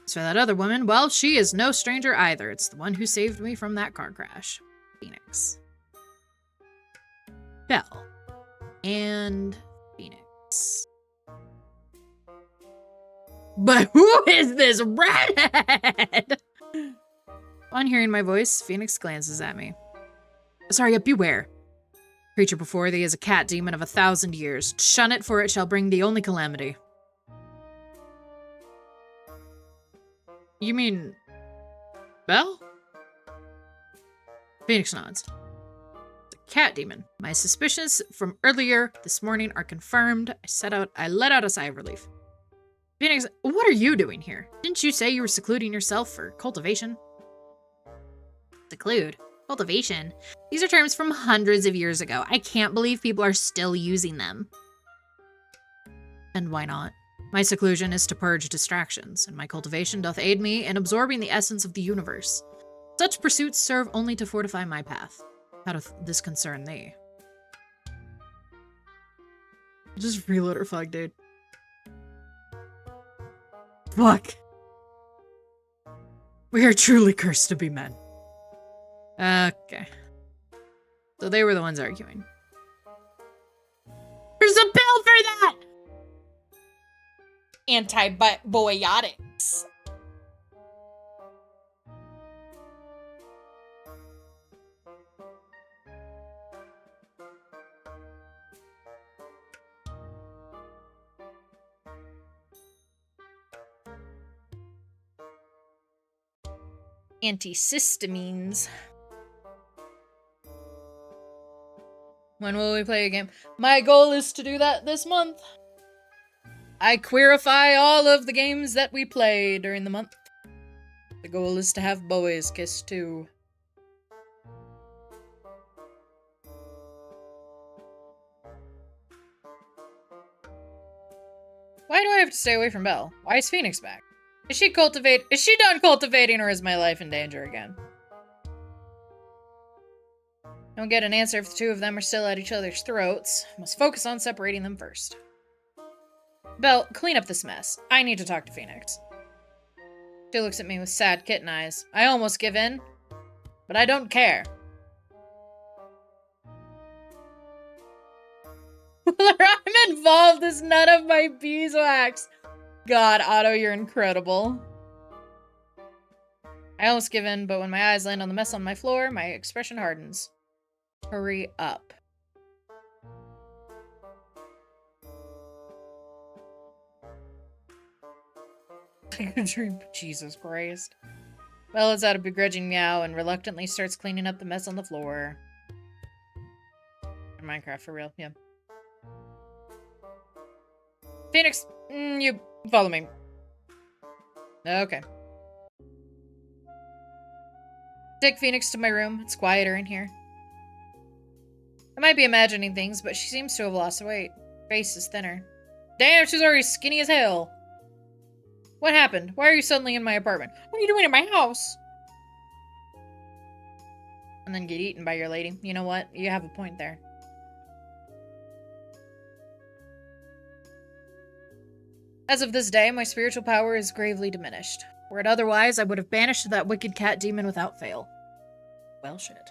As for that other woman, well, she is no stranger either. It's the one who saved me from that car crash. Phoenix. Belle. And Phoenix. But who is this redhead? On hearing my voice, Phoenix glances at me. Azariah, beware. Creature before thee is a cat demon of 1,000 years. Shun it, for it shall bring thee only calamity. You mean Belle? Phoenix nods. It's a cat demon. My suspicions from earlier this morning are confirmed. I let out a sigh of relief. Phoenix, what are you doing here? Didn't you say you were secluding yourself for cultivation? Seclude? Cultivation? These are terms from hundreds of years ago. I can't believe people are still using them. And why not? My seclusion is to purge distractions, and my cultivation doth aid me in absorbing the essence of the universe. Such pursuits serve only to fortify my path. How doth this concern thee? Just reload her fuck, dude. Fuck. We are truly cursed to be men. Okay. So they were the ones arguing. There's a pill for that! Antibiotics. Antihistamines. When will we play a game? My goal is to do that this month. I queerify all of the games that we play during the month. The goal is to have boys kiss too. Why do I have to stay away from Belle? Why is Phoenix back? Is she done cultivating, or is my life in danger again? Don't get an answer if the two of them are still at each other's throats. Must focus on separating them first. Belle, clean up this mess. I need to talk to Phoenix. She looks at me with sad kitten eyes. I almost give in, but I don't care. I'm involved is none of my beeswax. God, Otto, you're incredible. I almost give in, but when my eyes land on the mess on my floor, my expression hardens. Hurry up. Jesus Christ. Belle lets out a begrudging meow and reluctantly starts cleaning up the mess on the floor. Minecraft for real, yeah. Phoenix, you follow me. Okay. Take Phoenix to my room. It's quieter in here. I might be imagining things, but she seems to have lost weight. Her face is thinner. Damn, she's already skinny as hell. What happened? Why are you suddenly in my apartment? What are you doing in my house? And then get eaten by your lady. You know what? You have a point there. As of this day, my spiritual power is gravely diminished. Were it otherwise, I would have banished that wicked cat demon without fail. Well, shit.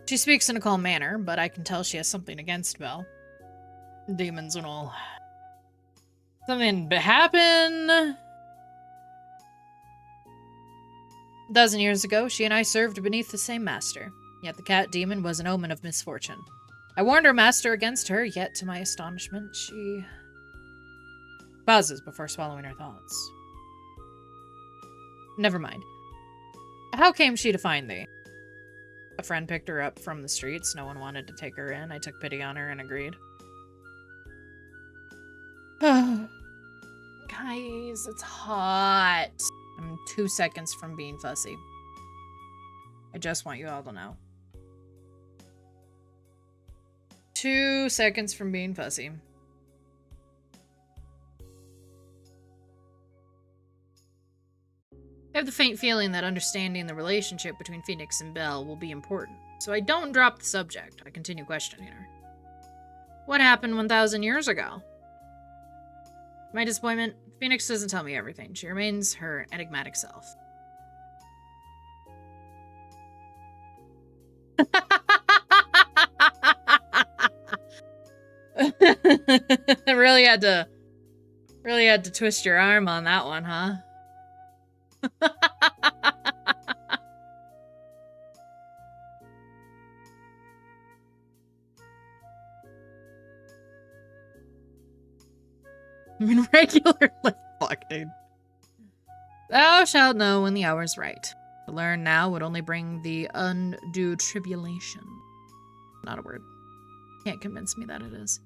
She speaks in a calm manner, but I can tell she has something against Belle. Demons and all. Something happened. A dozen years ago, she and I served beneath the same master. Yet the cat demon was an omen of misfortune. I warned her master against her, yet to my astonishment, she pauses before swallowing her thoughts. Never mind. How came she to find thee? A friend picked her up from the streets. No one wanted to take her in. I took pity on her and agreed. Guys, it's hot. I'm 2 seconds from being fussy. I just want you all to know. 2 seconds from being fussy. I have the faint feeling that understanding the relationship between Phoenix and Belle will be important, so I don't drop the subject. I continue questioning her. What happened 1,000 years ago? To my disappointment, Phoenix doesn't tell me everything. She remains her enigmatic self. really had to twist your arm on that one, huh? I mean, regularly. Fuck, dude. Thou shalt know when the hour's right. To learn now would only bring the undue tribulation. Not a word. Can't convince me that it is.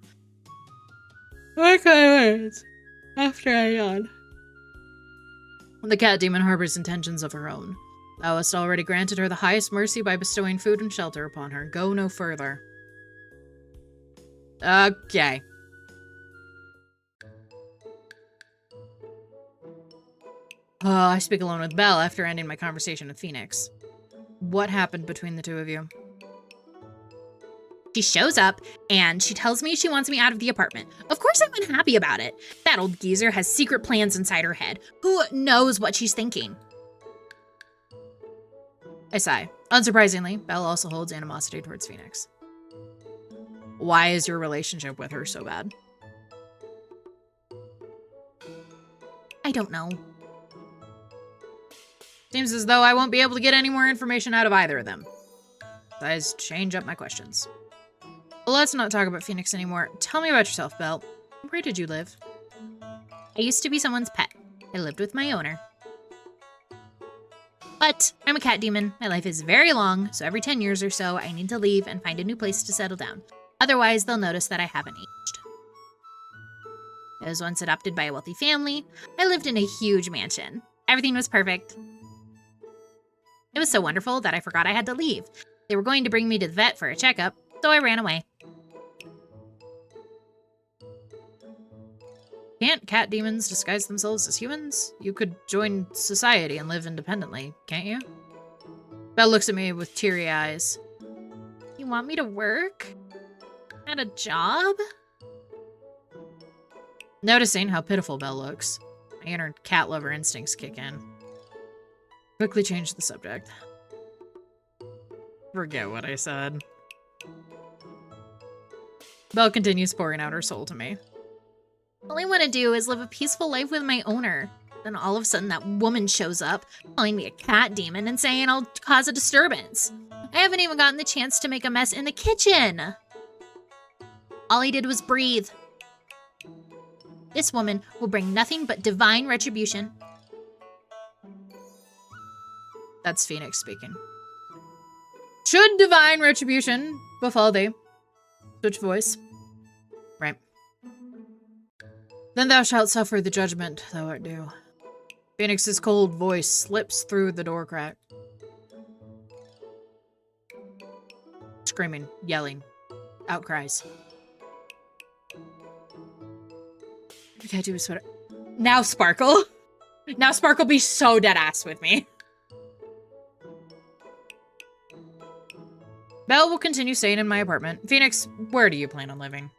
Mark my words. After I yawn. The cat demon harbors intentions of her own. Thou hast already granted her the highest mercy by bestowing food and shelter upon her. Go no further. Okay. I speak alone with Belle after ending my conversation with Phoenix. What happened between the two of you? She shows up, and she tells me she wants me out of the apartment. Of course I'm unhappy about it. That old geezer has secret plans inside her head. Who knows what she's thinking? I sigh. Unsurprisingly, Belle also holds animosity towards Phoenix. Why is your relationship with her so bad? I don't know. Seems as though I won't be able to get any more information out of either of them. So I just change up my questions. Well, let's not talk about Phoenix anymore. Tell me about yourself, Belle. Where did you live? I used to be someone's pet. I lived with my owner. But I'm a cat demon. My life is very long, so every 10 years or so, I need to leave and find a new place to settle down. Otherwise, they'll notice that I haven't aged. I was once adopted by a wealthy family. I lived in a huge mansion. Everything was perfect. It was so wonderful that I forgot I had to leave. They were going to bring me to the vet for a checkup, so I ran away. Can't cat demons disguise themselves as humans? You could join society and live independently, can't you? Belle looks at me with teary eyes. You want me to work? At a job? Noticing how pitiful Belle looks, my inner cat lover instincts kick in. Quickly change the subject. Forget what I said. Belle continues pouring out her soul to me. All I want to do is live a peaceful life with my owner. Then all of a sudden that woman shows up, calling me a cat demon and saying I'll cause a disturbance. I haven't even gotten the chance to make a mess in the kitchen. All I did was breathe. This woman will bring nothing but divine retribution. That's Phoenix speaking. Should divine retribution befall thee? Switch voice. Right. Then thou shalt suffer the judgment thou art due. Phoenix's cold voice slips through the door crack. Screaming, yelling, outcries. I can't do a sweater. Now Sparkle. Now Sparkle be so dead ass with me. Belle will continue staying in my apartment. Phoenix, where do you plan on living?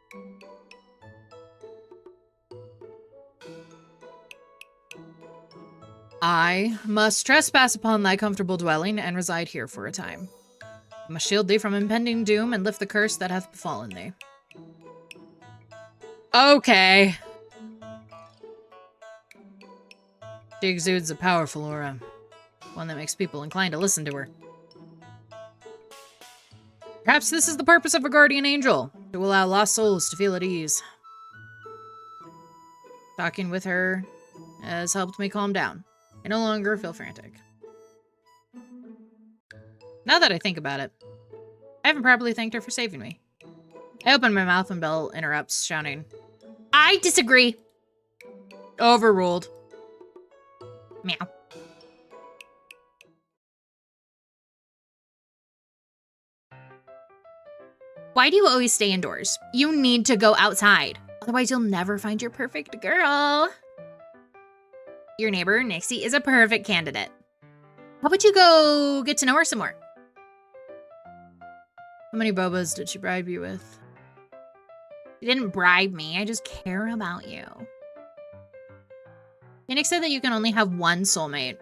I must trespass upon thy comfortable dwelling and reside here for a time. I must shield thee from impending doom and lift the curse that hath befallen thee. Okay. She exudes a powerful aura, one that makes people inclined to listen to her. Perhaps this is the purpose of a guardian angel, to allow lost souls to feel at ease. Talking with her has helped me calm down. I no longer feel frantic. Now that I think about it, I haven't properly thanked her for saving me. I open my mouth and Belle interrupts, shouting, I disagree. Overruled. Meow. Why do you always stay indoors? You need to go outside. Otherwise, you'll never find your perfect girl. Your neighbor, Nixie, is a perfect candidate. How about you go get to know her some more? How many bobas did she bribe you with? She didn't bribe me. I just care about you. Phoenix said that you can only have one soulmate.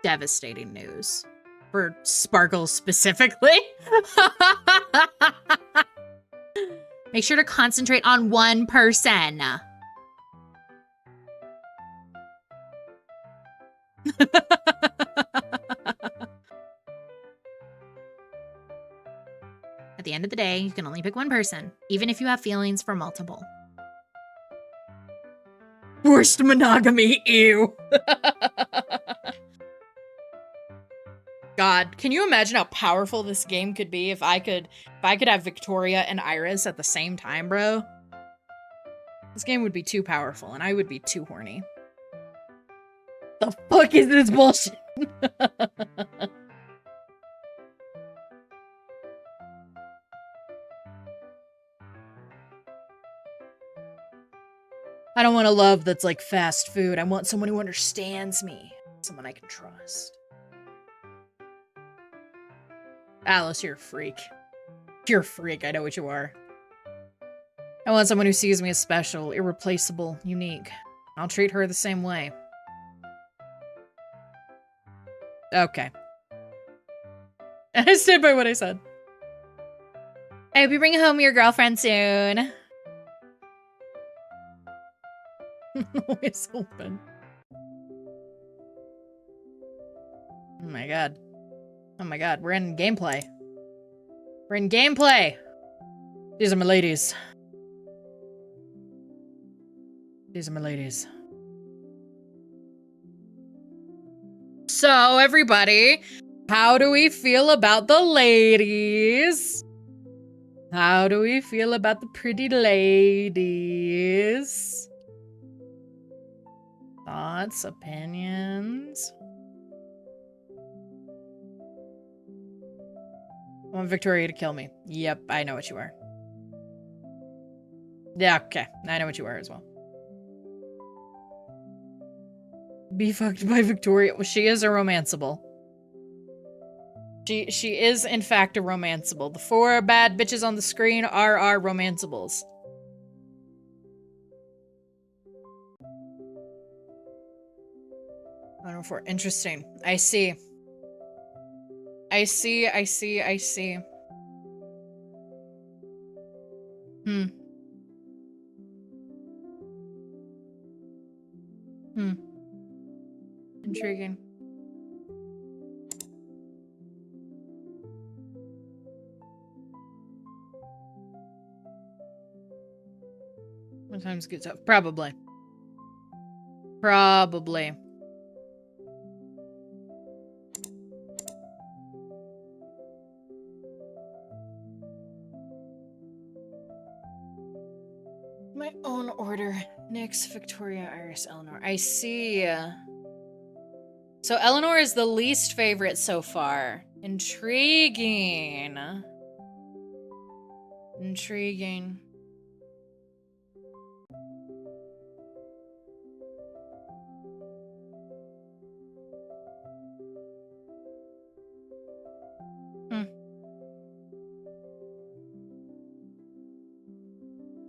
Devastating news. For Sparkle specifically. Make sure to concentrate on one person. At the end of the day, you can only pick one person, even if you have feelings for multiple. Forced monogamy, ew. God, can you imagine how powerful this game could be if I could have Victoria and Iris at the same time, bro? This game would be too powerful and I would be too horny. The fuck is this bullshit? I don't want a love that's like fast food. I want someone who understands me. Someone I can trust. Alice, you're a freak. You're a freak, I know what you are. I want someone who sees me as special, irreplaceable, unique. I'll treat her the same way. Okay. I stand by what I said. I hope you bring home your girlfriend soon. Always open. Oh my god. Oh my god, we're in gameplay. We're in gameplay! These are my ladies. These are my ladies. So, everybody, how do we feel about the ladies? How do we feel about the pretty ladies? Thoughts, opinions? I want Victoria to kill me. Yep, I know what you are. Yeah, okay. I know what you are as well. Be fucked by Victoria. Well, she is a romanceable. She is, in fact, a romanceable. The 4 bad bitches on the screen are our romanceables. I don't know for interesting. I see. I see. Intriguing. Sometimes gets up. Probably. Probably. My own order. Nyx, Victoria, Iris, Eleanor. I see. So Eleanor is the least favorite so far. Intriguing. Intriguing.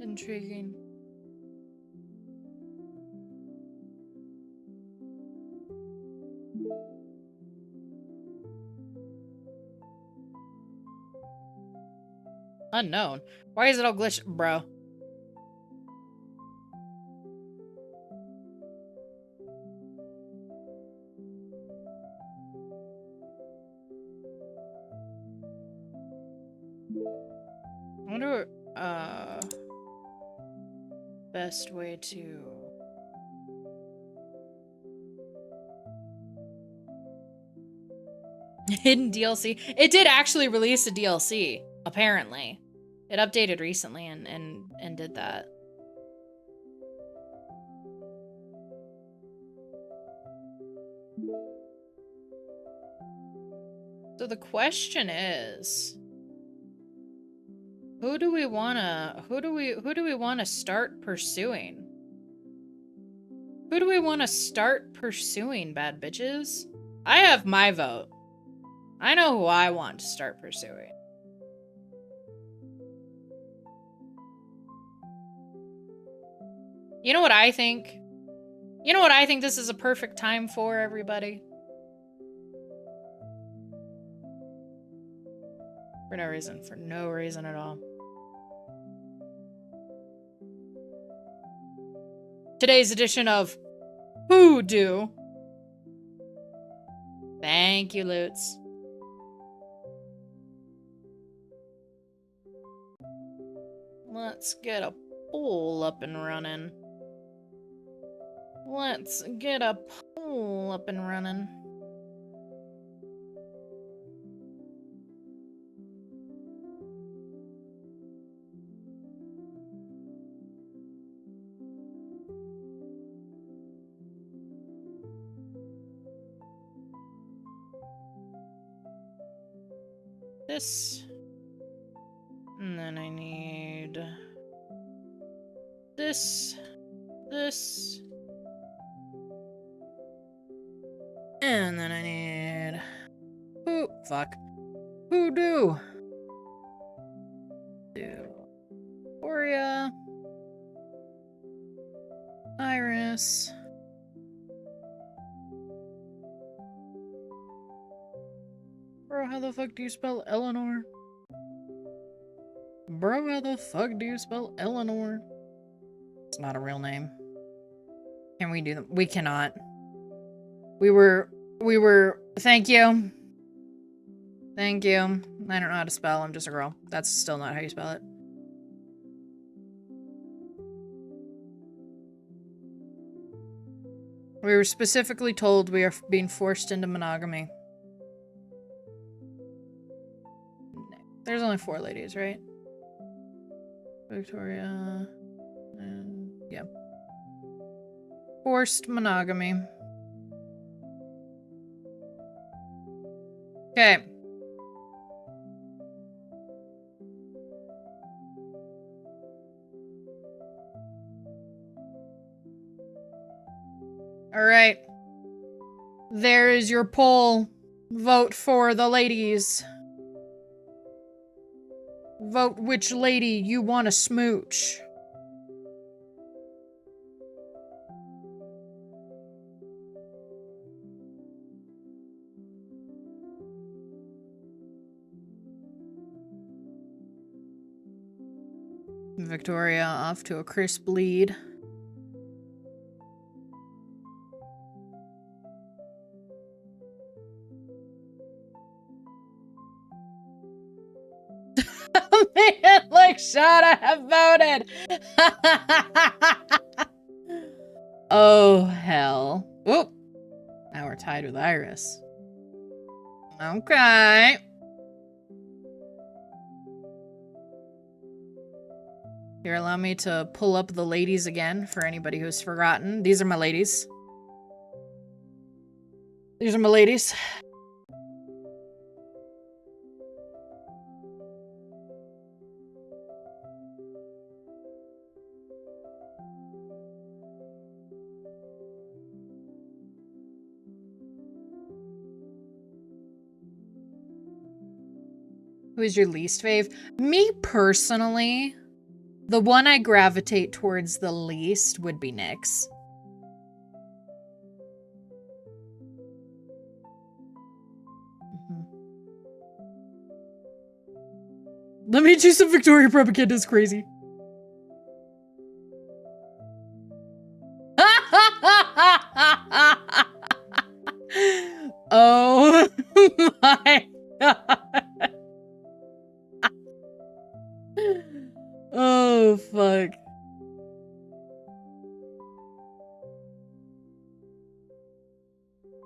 Intriguing. Unknown. Why is it all glitched, bro? I wonder, best way to... Hidden DLC. It did actually release a DLC, apparently. It updated recently and did that. So the question is... Who do we wanna start pursuing? Who do we wanna start pursuing, bad bitches? I have my vote. I know who I want to start pursuing. You know what I think? You know what I think this is a perfect time for, everybody? For no reason. For no reason at all. Today's edition of Hoodoo. Thank you, Lutz. Let's get a poll up and running. Let's get a poll up and running. This. And then I need this. This. And then I need... Oh, fuck. Hoodoo. Victoria. Iris. Bro, how the fuck do you spell Eleanor? Bro, how the fuck do you spell Eleanor? It's not a real name. Can we do them? We cannot. We were, thank you. Thank you. I don't know how to spell, I'm just a girl. That's still not how you spell it. We were specifically told we are being forced into monogamy. There's only 4 ladies, right? Victoria, and yeah. Forced monogamy. Okay. All right. There is your poll. Vote for the ladies. Vote which lady you want to smooch. Victoria off to a crisp lead. Man, like Shada have voted. Oh hell. Oop. Now we're tied with Iris. Okay. Here, allow me to pull up the ladies again for anybody who's forgotten. These are my ladies. These are my ladies. Who is your least fave? Me personally, the one I gravitate towards the least would be Nyx. Let me choose some Victoria propaganda is crazy. Oh my god. Oh, fuck.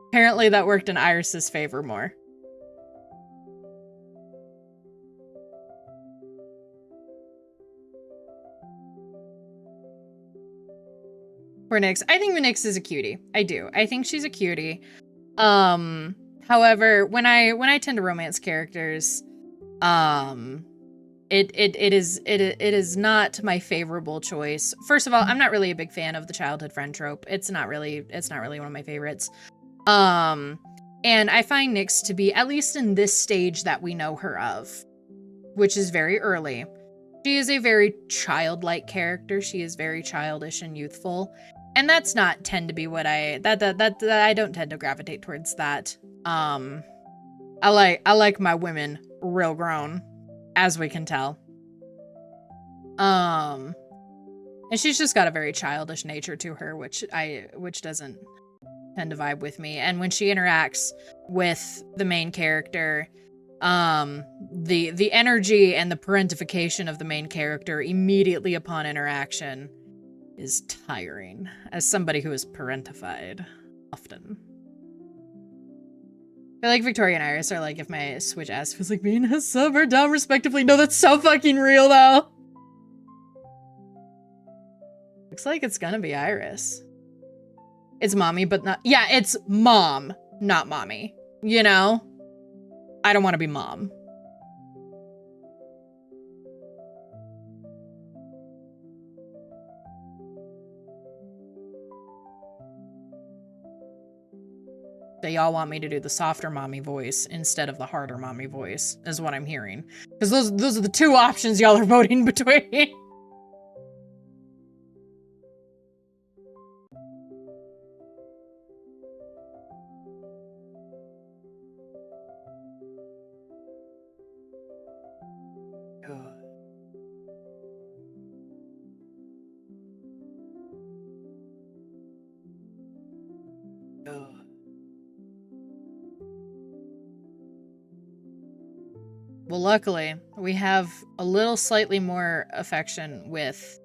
Apparently that worked in Iris's favor more. For Nyx. I think Nyx is a cutie. I do. I think she's a cutie. However, when I tend to romance characters, it is not my favorable choice. First of all, I'm not really a big fan of the childhood friend trope. It's not really one of my favorites. And I find Nyx to be, at least in this stage that we know her of, which is very early, she is a very childlike character. She is very childish and youthful. And that's not tend to be what I don't tend to gravitate towards that. I like my women real grown, as we can tell. And she's just got a very childish nature to her, which doesn't tend to vibe with me. And when she interacts with the main character, the energy and the parentification of the main character immediately upon interaction is tiring, as somebody who is parentified often. I feel like Victoria and Iris are like if my Switch ass feels like being a sub or down respectively. No, that's so fucking real though. Looks like it's gonna be Iris. It's mommy, but not, yeah, it's mom, not mommy. You know? I don't want to be mom. So y'all want me to do the softer mommy voice instead of the harder mommy voice, is what I'm hearing. Because those are the two options y'all are voting between. Well, luckily, we have a little slightly more affection with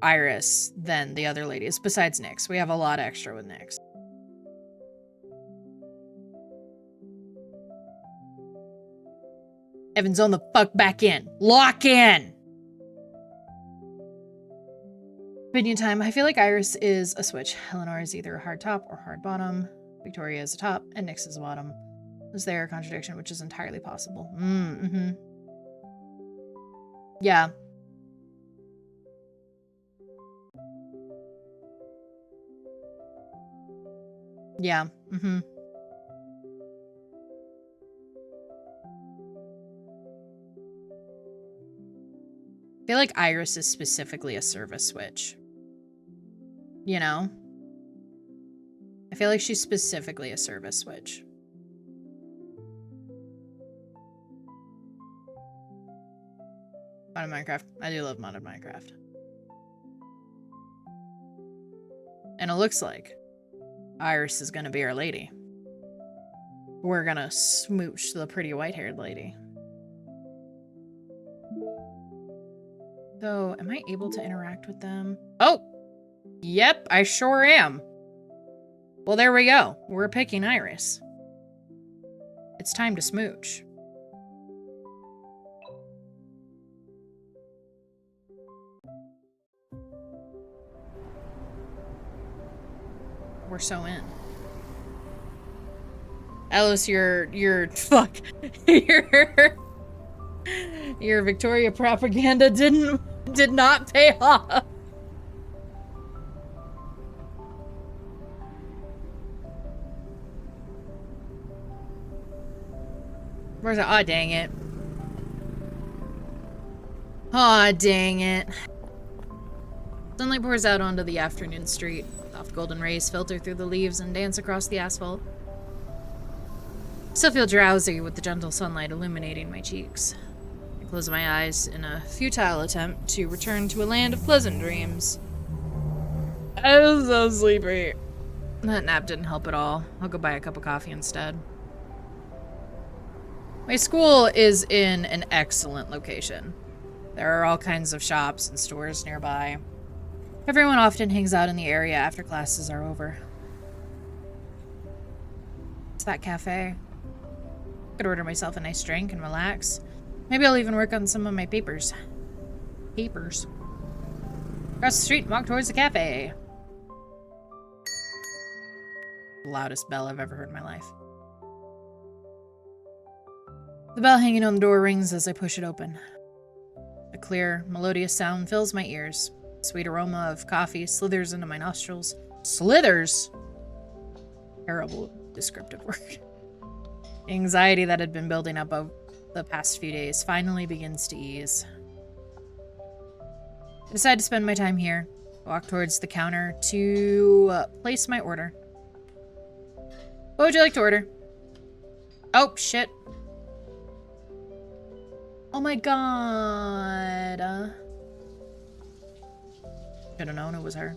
Iris than the other ladies, besides Nyx. We have a lot extra with Nyx. Evan, zone the fuck back in. Lock in! Opinion time. I feel like Iris is a switch. Eleanor is either a hard top or hard bottom. Victoria is a top, and Nyx is a bottom. Is there a contradiction, which is entirely possible? Mm-hmm. Yeah. Yeah. Mm-hmm. I feel like Iris is specifically a service switch. You know? I feel like she's specifically a service switch. Modded Minecraft. I do love modded Minecraft. And it looks like Iris is gonna be our lady. We're gonna smooch the pretty white-haired lady. So, am I able to interact with them? Oh! Yep, I sure am. Well, there we go. We're picking Iris. It's time to smooch. We're so in. Alice, your fuck. Your Victoria propaganda did not pay off. Where's it? Aw, dang it. Aw, dang it. Sunlight pours out onto the afternoon street. Soft golden rays filter through the leaves and dance across the asphalt. I still feel drowsy with the gentle sunlight illuminating my cheeks. I close my eyes in a futile attempt to return to a land of pleasant dreams. I was so sleepy. That nap didn't help at all. I'll go buy a cup of coffee instead. My school is in an excellent location. There are all kinds of shops and stores nearby. Everyone often hangs out in the area after classes are over. It's that cafe. I could order myself a nice drink and relax. Maybe I'll even work on some of my papers. Papers. Cross the street and walk towards the cafe. Loudest bell I've ever heard in my life. The bell hanging on the door rings as I push it open. A clear, melodious sound fills my ears. The sweet aroma of coffee slithers into my nostrils. Slithers? Terrible descriptive word. The anxiety that had been building up over the past few days finally begins to ease. I decide to spend my time here. Walk towards the counter to place my order. What would you like to order? Oh, shit. Oh my god. Should have known it was her.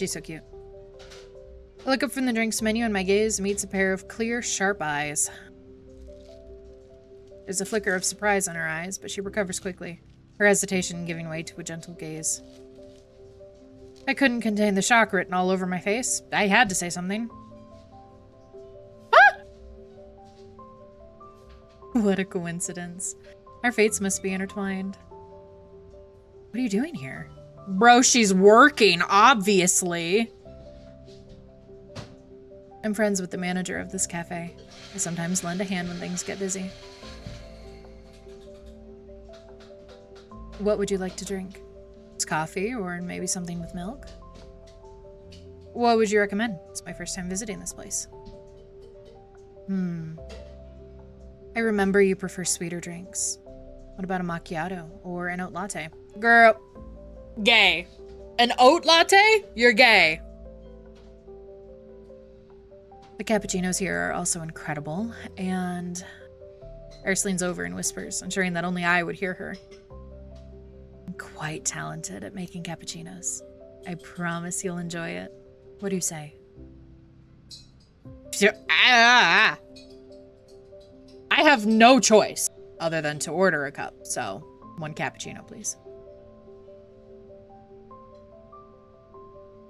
She's so cute. I look up from the drinks menu and my gaze meets a pair of clear, sharp eyes. There's a flicker of surprise in her eyes, but she recovers quickly, her hesitation giving way to a gentle gaze. I couldn't contain the shock written all over my face. I had to say something. Ah! What a coincidence. Our fates must be intertwined. What are you doing here? Bro, she's working, obviously. I'm friends with the manager of this cafe. I sometimes lend a hand when things get busy. What would you like to drink? It's coffee or maybe something with milk? What would you recommend? It's my first time visiting this place. I remember you prefer sweeter drinks. What about a macchiato or an oat latte? Girl, gay. An oat latte? You're gay. The cappuccinos here are also incredible, and Iris leans over and whispers, ensuring that only I would hear her. I'm quite talented at making cappuccinos. I promise you'll enjoy it. What do you say? I have no choice other than to order a cup, so 1 cappuccino, please.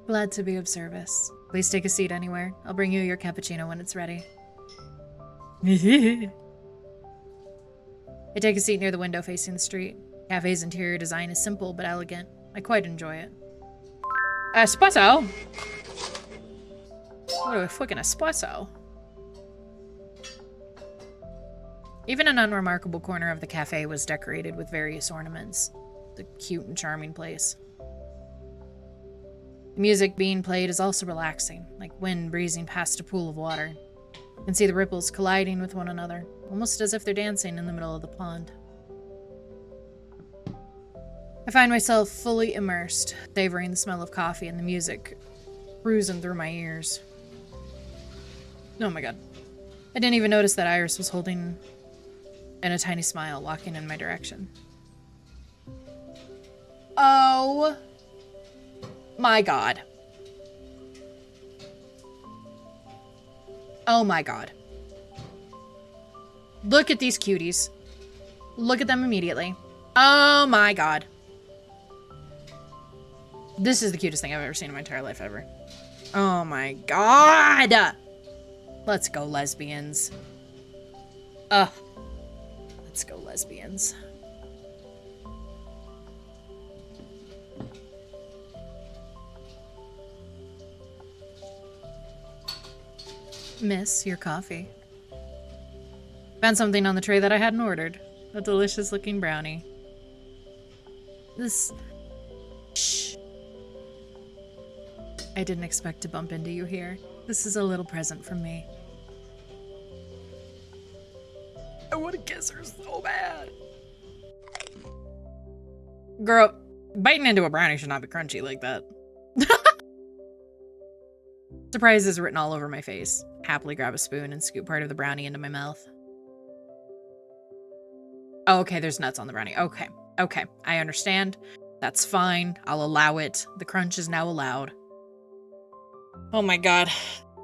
Glad to be of service. Please take a seat anywhere. I'll bring you your cappuccino when it's ready. I take a seat near the window facing the street. The cafe's interior design is simple but elegant. I quite enjoy it. Espresso? What a fucking espresso. Even an unremarkable corner of the cafe was decorated with various ornaments. It's a cute and charming place. The music being played is also relaxing, like wind breezing past a pool of water. You can see the ripples colliding with one another, almost as if they're dancing in the middle of the pond. I find myself fully immersed, savoring the smell of coffee and the music cruising through my ears. Oh my god. I didn't even notice that Iris was holding in a tiny smile, walking in my direction. Oh my god. Oh my god. Look at these cuties. Look at them immediately. Oh my god. This is the cutest thing I've ever seen in my entire life ever. Oh my god! Let's go, lesbians. Let's go, lesbians. Miss, your coffee. Found something on the tray that I hadn't ordered. A delicious looking brownie. Shh. I didn't expect to bump into you here. This is a little present from me. I want to kiss her so bad. Girl, biting into a brownie should not be crunchy like that. Surprise is written all over my face. Happily grab a spoon and scoop part of the brownie into my mouth. Oh, okay, there's nuts on the brownie. Okay, okay, I understand. That's fine. I'll allow it. The crunch is now allowed. Oh my god.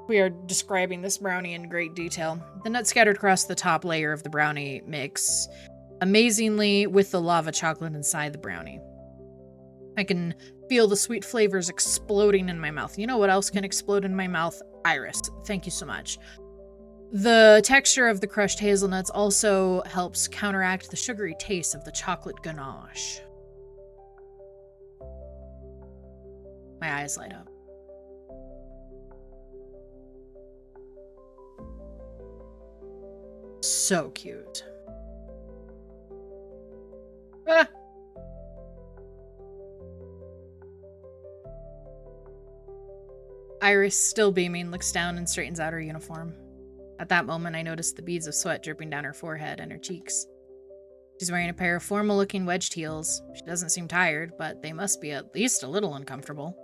We are describing this brownie in great detail. The nuts scattered across the top layer of the brownie mix amazingly with the lava chocolate inside the brownie. I can feel the sweet flavors exploding in my mouth. You know what else can explode in my mouth? Iris. Thank you so much. The texture of the crushed hazelnuts also helps counteract the sugary taste of the chocolate ganache. My eyes light up. So cute. Ah. Iris, still beaming, looks down and straightens out her uniform. At that moment, I noticed the beads of sweat dripping down her forehead and her cheeks. She's wearing a pair of formal-looking wedged heels. She doesn't seem tired, but they must be at least a little uncomfortable.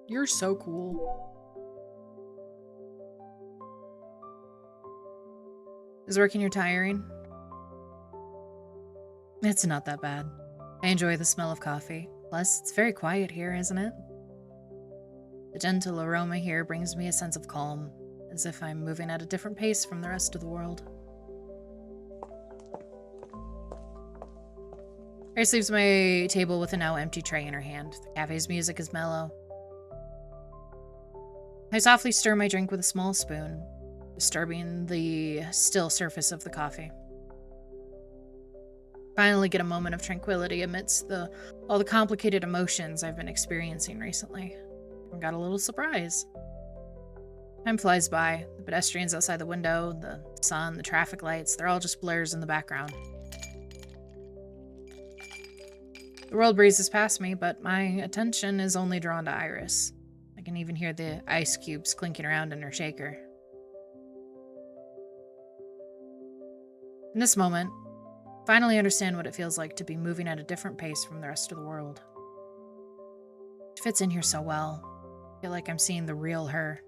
You're so cool. Is working here tiring? It's not that bad. I enjoy the smell of coffee. Plus, it's very quiet here, isn't it? The gentle aroma here brings me a sense of calm, as if I'm moving at a different pace from the rest of the world. Iris leaves my table with a now empty tray in her hand. The cafe's music is mellow. I softly stir my drink with a small spoon, disturbing the still surface of the coffee. Finally get a moment of tranquility amidst all the complicated emotions I've been experiencing recently. I got a little surprise. Time flies by. The pedestrians outside the window, the sun, the traffic lights, they're all just blurs in the background. The world breezes past me, but my attention is only drawn to Iris. I can even hear the ice cubes clinking around in her shaker. In this moment, I finally understand what it feels like to be moving at a different pace from the rest of the world. It fits in here so well. I feel like I'm seeing the real her.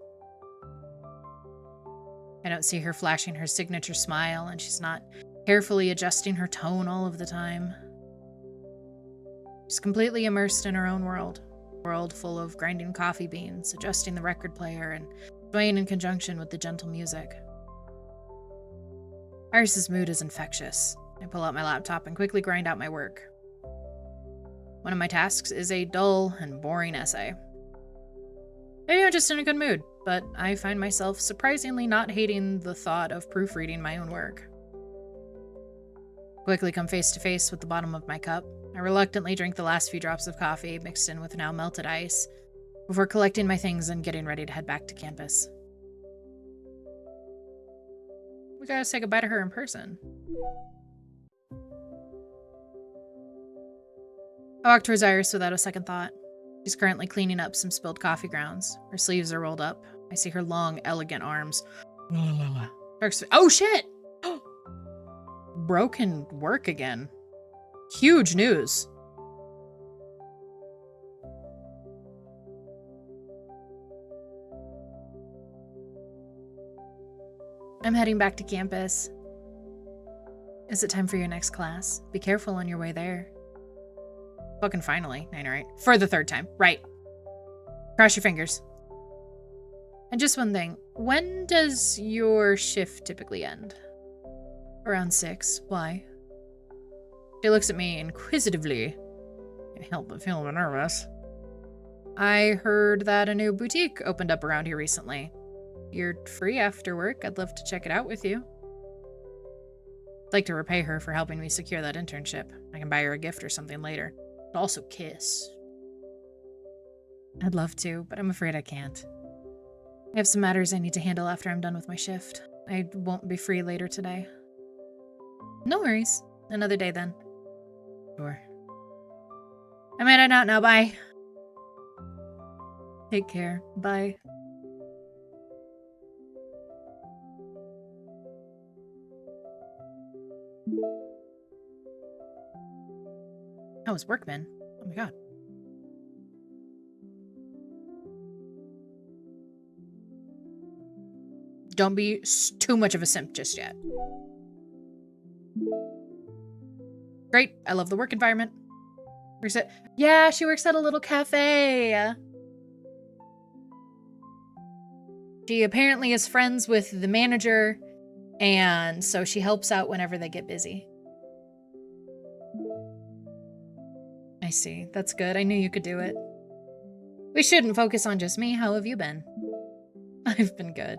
I don't see her flashing her signature smile, and she's not carefully adjusting her tone all of the time. She's completely immersed in her own world. A world full of grinding coffee beans, adjusting the record player, and swaying in conjunction with the gentle music. Iris's mood is infectious. I pull out my laptop and quickly grind out my work. One of my tasks is a dull and boring essay. Maybe I'm just in a good mood, but I find myself surprisingly not hating the thought of proofreading my own work. Quickly come face to face with the bottom of my cup. I reluctantly drink the last few drops of coffee mixed in with now melted ice before collecting my things and getting ready to head back to campus. We gotta say goodbye to her in person. I walk towards Iris without a second thought. She's currently cleaning up some spilled coffee grounds. Her sleeves are rolled up. I see her long, elegant arms. Oh shit! Broken work again. Huge news. I'm heading back to campus. Is it time for your next class? Be careful on your way there. Fucking finally. I know, right? For the third time. Right. Cross your fingers. And just one thing. When does your shift typically end? Around 6. Why? She looks at me inquisitively. Can't help but feel nervous. I heard that a new boutique opened up around here recently. You're free after work. I'd love to check it out with you. I'd like to repay her for helping me secure that internship. I can buy her a gift or something later. But also kiss. I'd love to, but I'm afraid I can't. I have some matters I need to handle after I'm done with my shift. I won't be free later today. No worries. Another day then. Sure. I'm heading out now. Bye. Take care. Bye. How was work, man? Oh my god. Don't be too much of a simp just yet. Great. I love the work environment. Where's it? Yeah, she works at a little cafe. She apparently is friends with the manager, and so she helps out whenever they get busy. I see. That's good. I knew you could do it. We shouldn't focus on just me. How have you been? I've been good.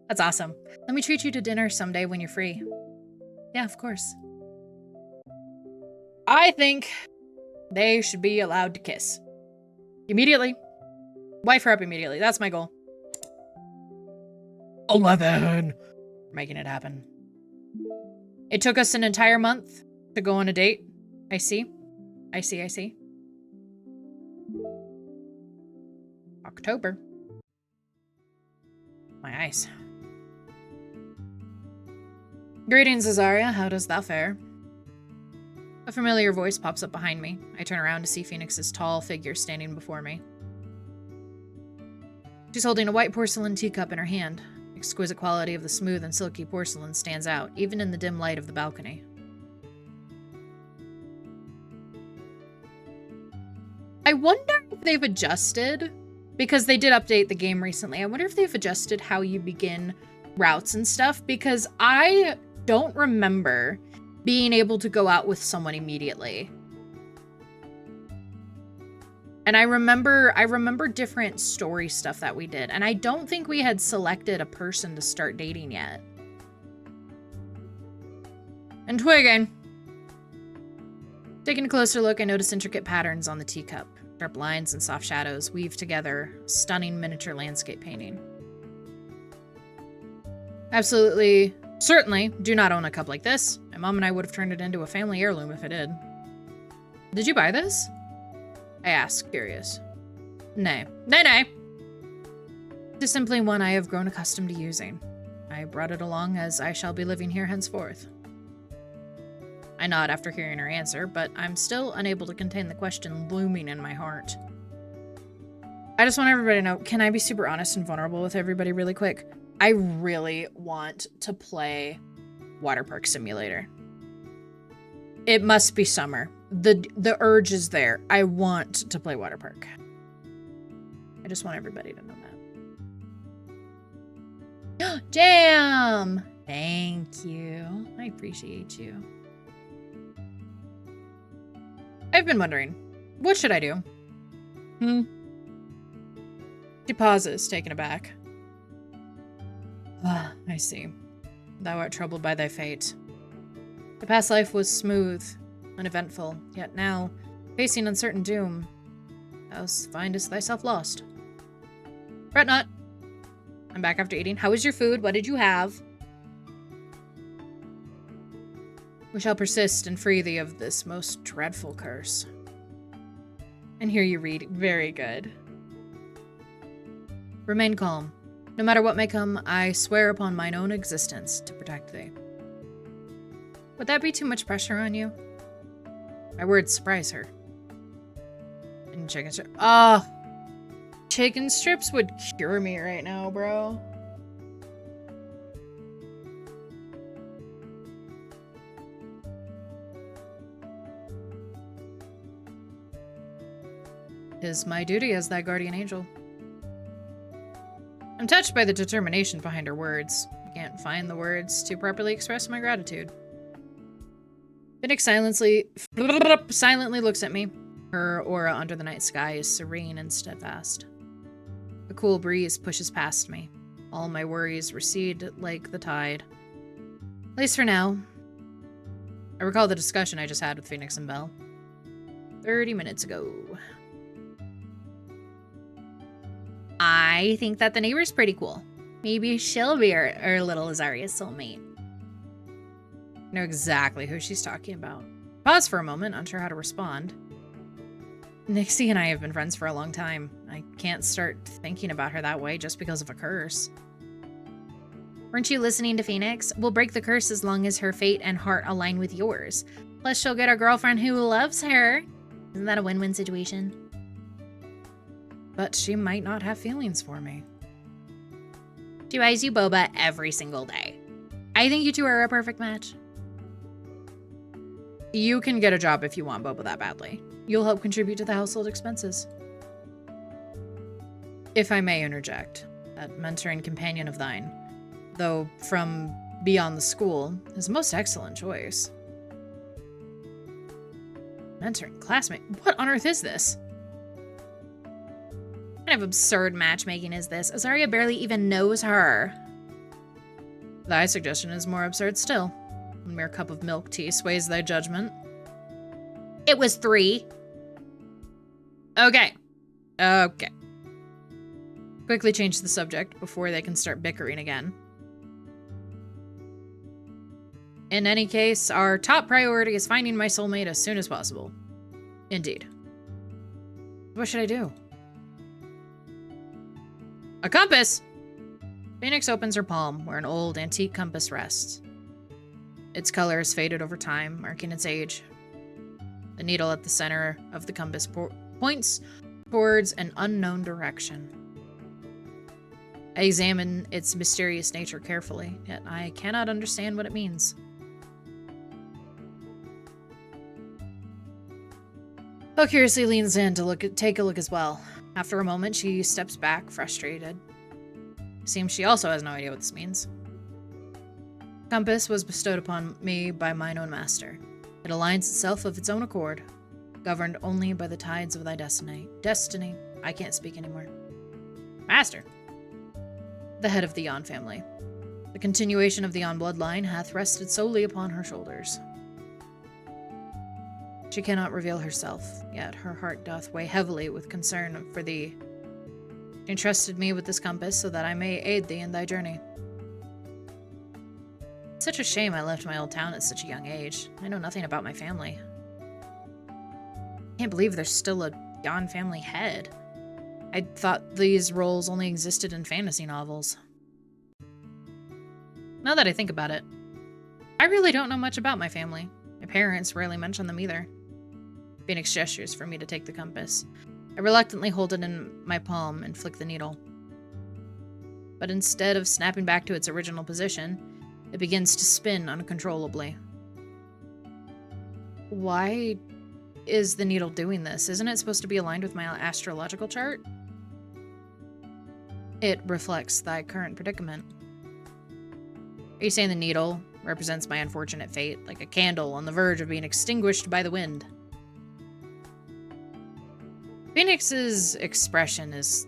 That's awesome. Let me treat you to dinner someday when you're free. Yeah, of course. I think they should be allowed to kiss. Immediately. Wife her up immediately. That's my goal. 11. Making it happen. It took us an entire month to go on a date. I see. I see, I see. October. My eyes. Greetings, Azaria. How does that fare? A familiar voice pops up behind me. I turn around to see Phoenix's tall figure standing before me. She's holding a white porcelain teacup in her hand. Exquisite quality of the smooth and silky porcelain stands out, even in the dim light of the balcony. I wonder if they've adjusted, because they did update the game recently. I wonder if they've adjusted how you begin routes and stuff, because I don't remember being able to go out with someone immediately. And I remember different story stuff that we did, and I don't think we had selected a person to start dating yet. And twigging. Taking a closer look, I notice intricate patterns on the teacup. Sharp lines and soft shadows weave together, stunning miniature landscape painting. Absolutely, certainly do not own a cup like this. My mom and I would have turned it into a family heirloom if it did. Did you buy this? I asked, curious. Nay. Nay, nay. It is simply one I have grown accustomed to using. I brought it along as I shall be living here henceforth. I nod after hearing her answer, but I'm still unable to contain the question looming in my heart. I just want everybody to know, can I be super honest and vulnerable with everybody really quick? I really want to play Water Park Simulator. It must be summer. The urge is there. I want to play Water Park. I just want everybody to know that. Jam! Thank you. I appreciate you. I've been wondering, what should I do? She pauses, taken aback. Ah, I see. Thou art troubled by thy fate. The past life was smooth, uneventful, yet now, facing uncertain doom, thou findest thyself lost. Fret not. I'm back after eating. How was your food? What did you have? We shall persist and free thee of this most dreadful curse. And here you read, very good. Remain calm. No matter what may come, I swear upon mine own existence to protect thee. Would that be too much pressure on you? My words surprise her. And chicken strips. Oh, chicken strips would cure me right now, bro. Is my duty as thy guardian angel. I'm touched by the determination behind her words. I can't find the words to properly express my gratitude. Phoenix silently looks at me. Her aura under the night sky is serene and steadfast. A cool breeze pushes past me. All my worries recede like the tide. At least for now. I recall the discussion I just had with Phoenix and Belle 30 minutes ago. I think that the neighbor's pretty cool. Maybe she'll be our little Azariah's soulmate. I know exactly who she's talking about. Pause for a moment, unsure how to respond. Nixie and I have been friends for a long time. I can't start thinking about her that way just because of a curse. Weren't you listening to Phoenix? We'll break the curse as long as her fate and heart align with yours. Plus, she'll get a girlfriend who loves her. Isn't that a win-win situation? But she might not have feelings for me. She buys you boba every single day. I think you two are a perfect match. You can get a job if you want boba that badly. You'll help contribute to the household expenses. If I may interject, that mentoring companion of thine, though from beyond the school, is a most excellent choice. Mentoring classmate? What on earth is this? What kind of absurd matchmaking is this? Azariah barely even knows her. Thy suggestion is more absurd still. A mere cup of milk tea sways thy judgment. It was 3. Okay. Okay. Quickly change the subject before they can start bickering again. In any case, our top priority is finding my soulmate as soon as possible. Indeed. What should I do? A compass! Phoenix opens her palm, where an old, antique compass rests. Its color has faded over time, marking its age. The needle at the center of the compass points towards an unknown direction. I examine its mysterious nature carefully, yet I cannot understand what it means. Belle curiously leans in to take a look as well. After a moment, she steps back, frustrated. Seems she also has no idea what this means. The compass was bestowed upon me by mine own master. It aligns itself of its own accord, governed only by the tides of thy destiny. Destiny. I can't speak anymore. Master. The head of the Yon family. The continuation of the Yon bloodline hath rested solely upon her shoulders. She cannot reveal herself, yet her heart doth weigh heavily with concern for thee. She entrusted me with this compass so that I may aid thee in thy journey. It's such a shame I left my old town at such a young age. I know nothing about my family. I can't believe there's still a Yon family head. I thought these roles only existed in fantasy novels. Now that I think about it, I really don't know much about my family. My parents rarely mention them either. Phoenix gestures for me to take the compass. I reluctantly hold it in my palm and flick the needle. But instead of snapping back to its original position, it begins to spin uncontrollably. Why is the needle doing this? Isn't it supposed to be aligned with my astrological chart? It reflects thy current predicament. Are you saying the needle represents my unfortunate fate, like a candle on the verge of being extinguished by the wind? Phoenix's expression is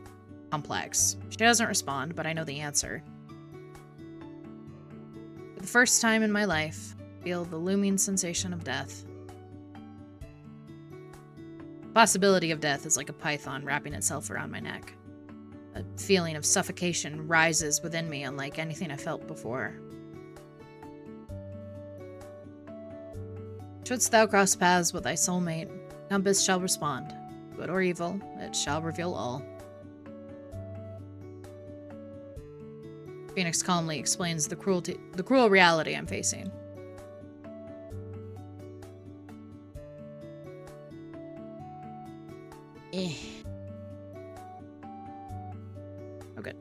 complex. She doesn't respond, but I know the answer. For the first time in my life, I feel the looming sensation of death. The possibility of death is like a python wrapping itself around my neck. A feeling of suffocation rises within me unlike anything I felt before. Shouldst thou cross paths with thy soulmate, compass shall respond. Good or evil, it shall reveal all. Phoenix calmly explains the cruel reality I'm facing. Oh, good.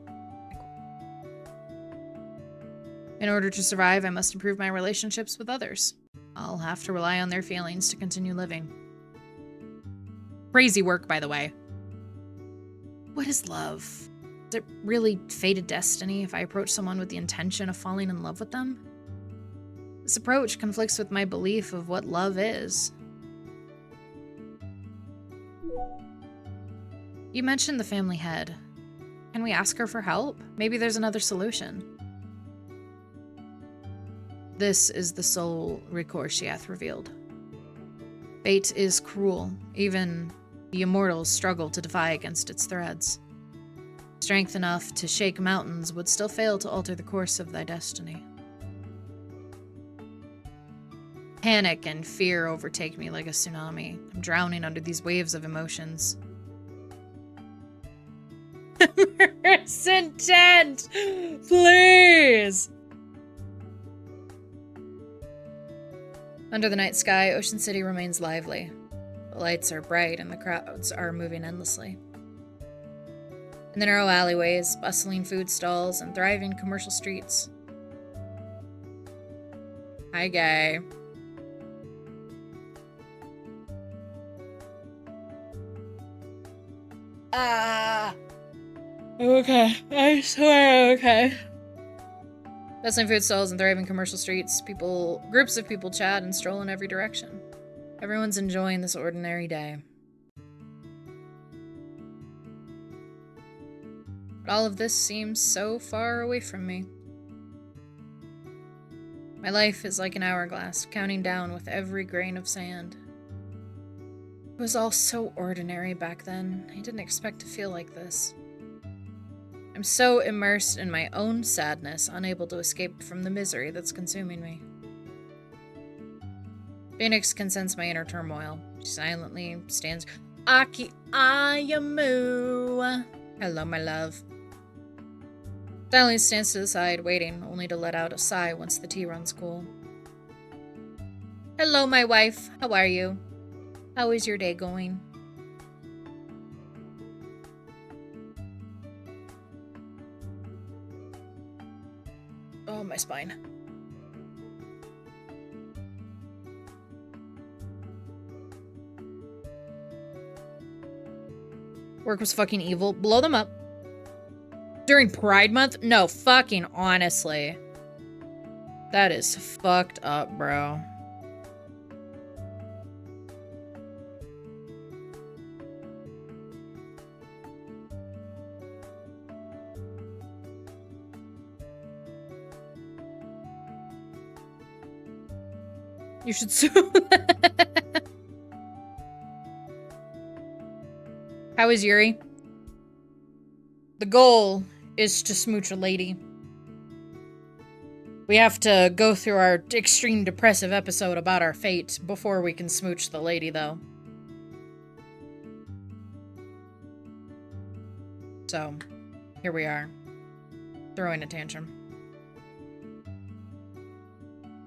In order to survive, I must improve my relationships with others. I'll have to rely on their feelings to continue living. Crazy work, by the way. What is love? Is it really fated destiny if I approach someone with the intention of falling in love with them? This approach conflicts with my belief of what love is. You mentioned the family head. Can we ask her for help? Maybe there's another solution. This is the sole recourse she hath revealed. Fate is cruel. Even the immortals struggle to defy against its threads. Strength enough to shake mountains would still fail to alter the course of thy destiny. Panic and fear overtake me like a tsunami. I'm drowning under these waves of emotions. Murderous intent! Please! Under the night sky, Ocean City remains lively. The lights are bright and the crowds are moving endlessly. In the narrow alleyways, bustling food stalls, and thriving commercial streets. Hi, guy. Okay. I swear, okay. Bustling food stalls and thriving commercial streets, groups of people chat and stroll in every direction. Everyone's enjoying this ordinary day. But all of this seems so far away from me. My life is like an hourglass, counting down with every grain of sand. It was all so ordinary back then. I didn't expect to feel like this. I'm so immersed in my own sadness, unable to escape from the misery that's consuming me. Phoenix can sense my inner turmoil. She silently stands. Aki Ayamu. Hello, my love. Silently stands to the side, waiting, only to let out a sigh once the tea runs cool. Hello, my wife. How are you? How is your day going? Oh, my spine. Work was fucking evil. Blow them up. During Pride Month? No, fucking honestly. That is fucked up, bro. You should sue. How is Yuri? The goal is to smooch a lady. We have to go through our extreme depressive episode about our fate before we can smooch the lady, though. So, here we are. Throwing a tantrum.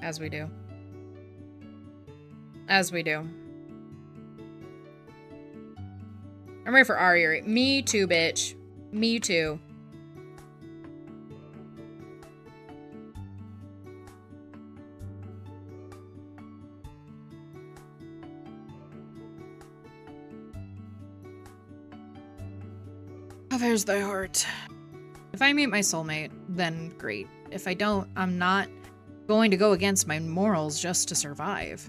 As we do. As we do. I'm ready for Ari. Me too, bitch. Me too. Where's thy heart? If I meet my soulmate, then great. If I don't, I'm not going to go against my morals just to survive.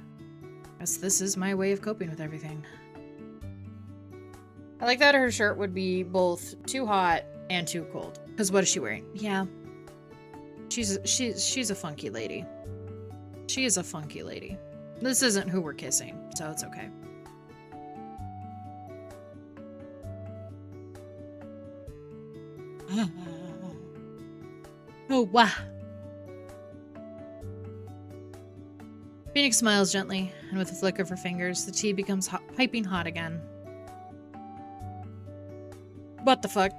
Guess this is my way of coping with everything. I like that her shirt would be both too hot and too cold. Because what is she wearing? Yeah. She's a funky lady. She is a funky lady. This isn't who we're kissing, so it's okay. Oh, wow. Phoenix smiles gently, and with a flick of her fingers, the tea becomes piping hot again. What the fuck?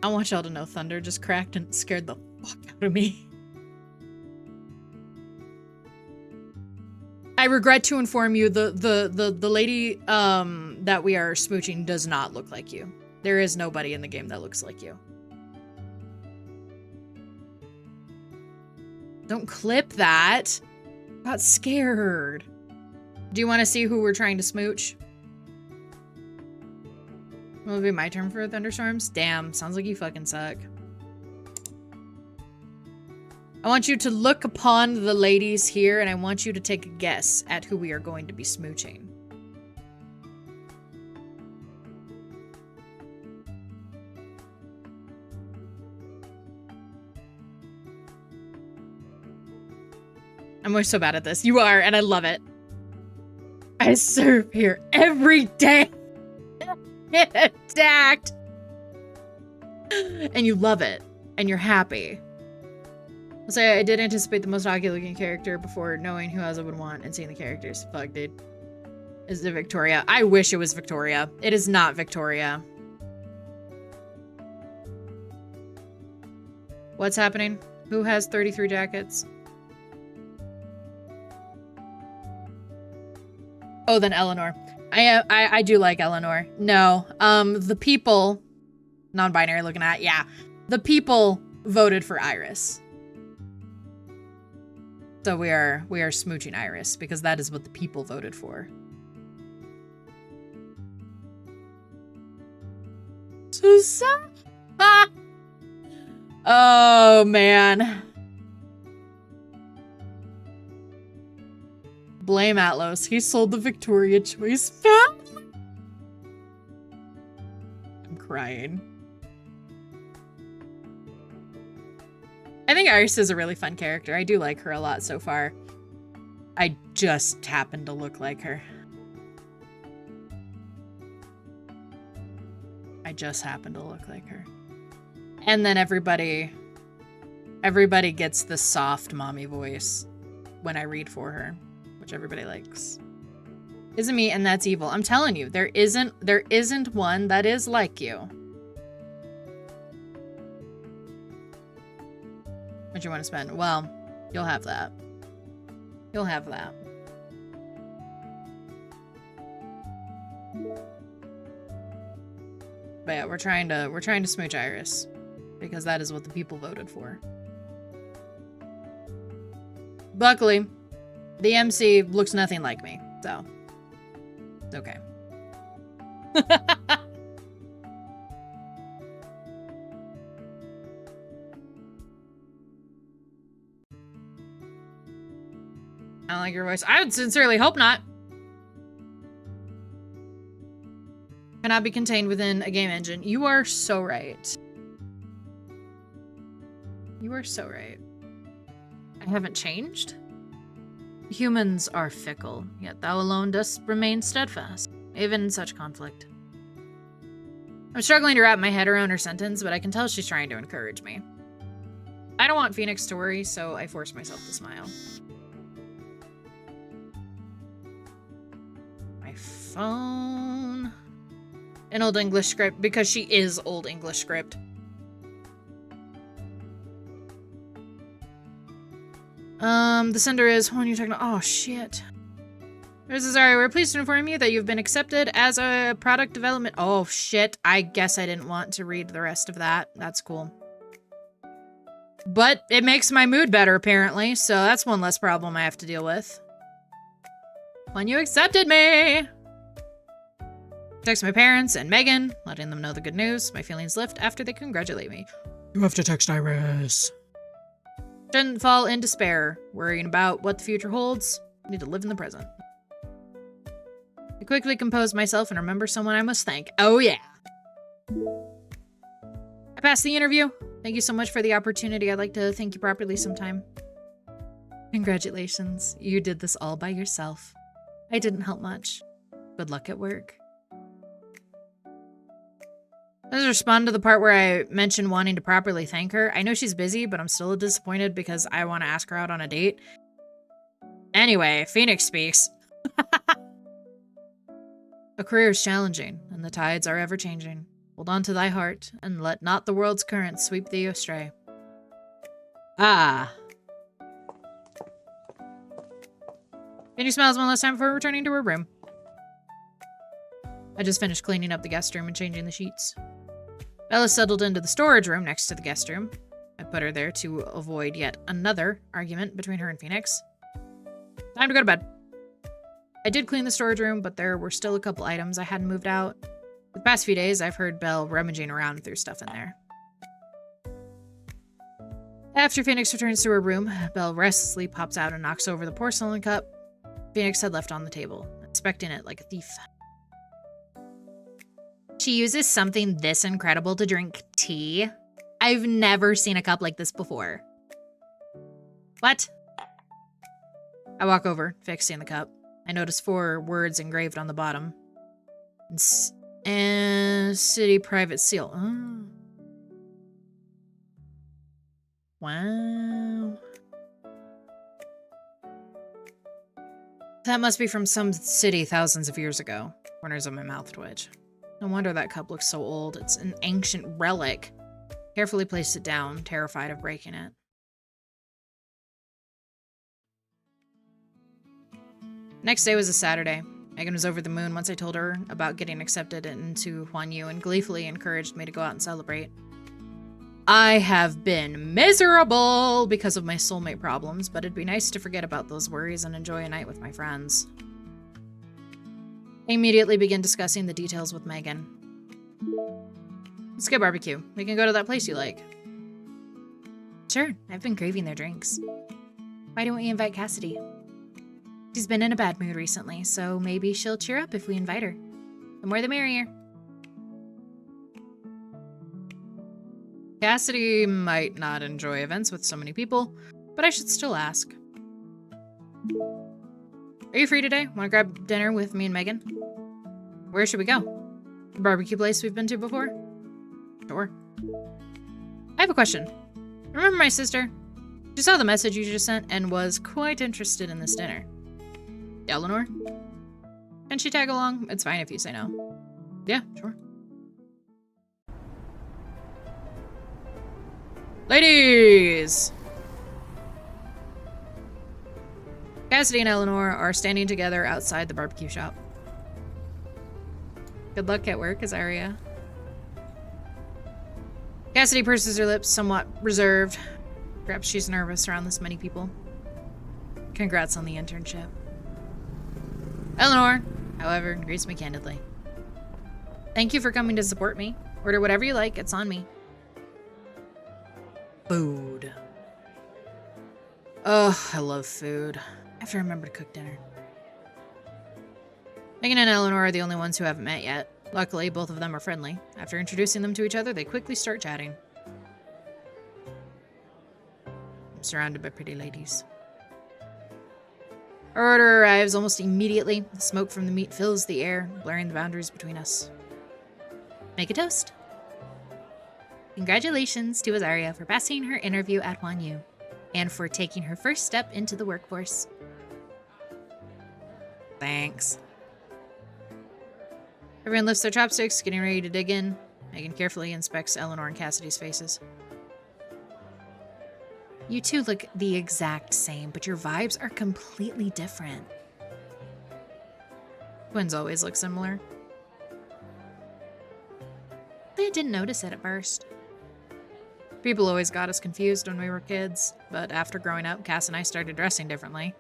I want y'all to know thunder just cracked and scared the fuck out of me. I regret to inform you the lady that we are smooching does not look like you. There is nobody in the game that looks like you. Don't clip that. I got scared. Do you want to see who we're trying to smooch? Will it be my turn for thunderstorms? Damn, sounds like you fucking suck. I want you to look upon the ladies here, and I want you to take a guess at who we are going to be smooching. I'm always so bad at this. You are, and I love it. I serve here every day. Stacked. And you love it. And you're happy. I'll say I did anticipate the most ocular-looking character before knowing who else I would want and seeing the characters. Fuck, dude. Is it Victoria? I wish it was Victoria. It is not Victoria. What's happening? Who has 33 jackets? Oh, then Eleanor. I do like Eleanor. No. The people, non-binary looking at, yeah. The people voted for Iris. So we are smooching Iris because that is what the people voted for. Susan. Ah! Oh man. Blame Atlos. He sold the Victoria choice family. I'm crying. I think Iris is a really fun character. I do like her a lot so far. I just happen to look like her. I just happen to look like her. And then everybody gets the soft mommy voice when I read for her, which everybody likes. Isn't me, and that's evil. I'm telling you, there isn't one that is like you. What you want to spend? Well, you'll have that. You'll have that. But yeah, we're trying to smooch Iris because that is what the people voted for. Luckily, the MC looks nothing like me, so it's okay. I don't like your voice. I would sincerely hope not. Cannot be contained within a game engine. You are so right. You are so right. I haven't changed? Humans are fickle, yet thou alone dost remain steadfast, even in such conflict. I'm struggling to wrap my head around her sentence, but I can tell she's trying to encourage me. I don't want Phoenix to worry, so I force myself to smile. My phone... An Old English script, because she is Old English script. The sender is when you're talking. Oh shit. There's Azaria. We're pleased to inform you that you've been accepted as a product development. Oh shit. I guess I didn't want to read the rest of that. That's cool. But it makes my mood better apparently, so that's one less problem I have to deal with. When you accepted me. Text my parents and Megan, letting them know the good news. My feelings lift after they congratulate me. You have to text Iris. Shouldn't fall in despair, worrying about what the future holds. I need to live in the present. I quickly compose myself and remember someone I must thank. Oh yeah. I passed the interview. Thank you so much for the opportunity. I'd like to thank you properly sometime. Congratulations. You did this all by yourself. I didn't help much. Good luck at work. Let's respond to the part where I mentioned wanting to properly thank her. I know she's busy, but I'm still disappointed because I want to ask her out on a date. Anyway, Phoenix speaks. A career is challenging, and the tides are ever-changing. Hold on to thy heart, and let not the world's currents sweep thee astray. Ah. Penny smiles one last time before returning to her room. I just finished cleaning up the guest room and changing the sheets. Bella settled into the storage room next to the guest room. I put her there to avoid yet another argument between her and Phoenix. Time to go to bed. I did clean the storage room, but there were still a couple items I hadn't moved out. The past few days, I've heard Belle rummaging around through stuff in there. After Phoenix returns to her room, Belle restlessly pops out and knocks over the porcelain cup Phoenix had left on the table, inspecting it like a thief. She uses something this incredible to drink tea? I've never seen a cup like this before. What? I walk over, fixing the cup. I notice 4 words engraved on the bottom. And city private seal. Oh. Wow. That must be from some city thousands of years ago. Corners of my mouth twitch. No wonder that cup looks so old. It's an ancient relic. Carefully placed it down, terrified of breaking it. Next day was a Saturday. Megan was over the moon once I told her about getting accepted into Huan Yu and gleefully encouraged me to go out and celebrate. I have been miserable because of my soulmate problems, but it'd be nice to forget about those worries and enjoy a night with my friends. I immediately begin discussing the details with Megan. Let's get barbecue. We can go to that place you like. Sure, I've been craving their drinks. Why don't we invite Cassidy? She's been in a bad mood recently, so maybe she'll cheer up if we invite her. The more the merrier. Cassidy might not enjoy events with so many people, but I should still ask. Are you free today? Want to grab dinner with me and Megan? Where should we go? The barbecue place we've been to before? Sure. I have a question. Remember my sister? She saw the message you just sent and was quite interested in this dinner. Eleanor? Can she tag along? It's fine if you say no. Yeah, sure. Ladies! Cassidy and Eleanor are standing together outside the barbecue shop. Good luck at work, Azaria. Cassidy purses her lips, somewhat reserved. Perhaps she's nervous around this many people. Congrats on the internship. Eleanor, however, greets me candidly. Thank you for coming to support me. Order whatever you like, it's on me. Food. Oh, I love food. I have to remember to cook dinner. Megan and Eleanor are the only ones who haven't met yet. Luckily, both of them are friendly. After introducing them to each other, they quickly start chatting. I'm surrounded by pretty ladies. Our order arrives almost immediately. The smoke from the meat fills the air, blurring the boundaries between us. Make a toast. Congratulations to Azaria for passing her interview at Wanyu, and for taking her first step into the workforce. Thanks. Everyone lifts their chopsticks, getting ready to dig in. Megan carefully inspects Eleanor and Cassidy's faces. You two look the exact same, but your vibes are completely different. Twins always look similar. I didn't notice it at first. People always got us confused when we were kids, but after growing up, Cass and I started dressing differently.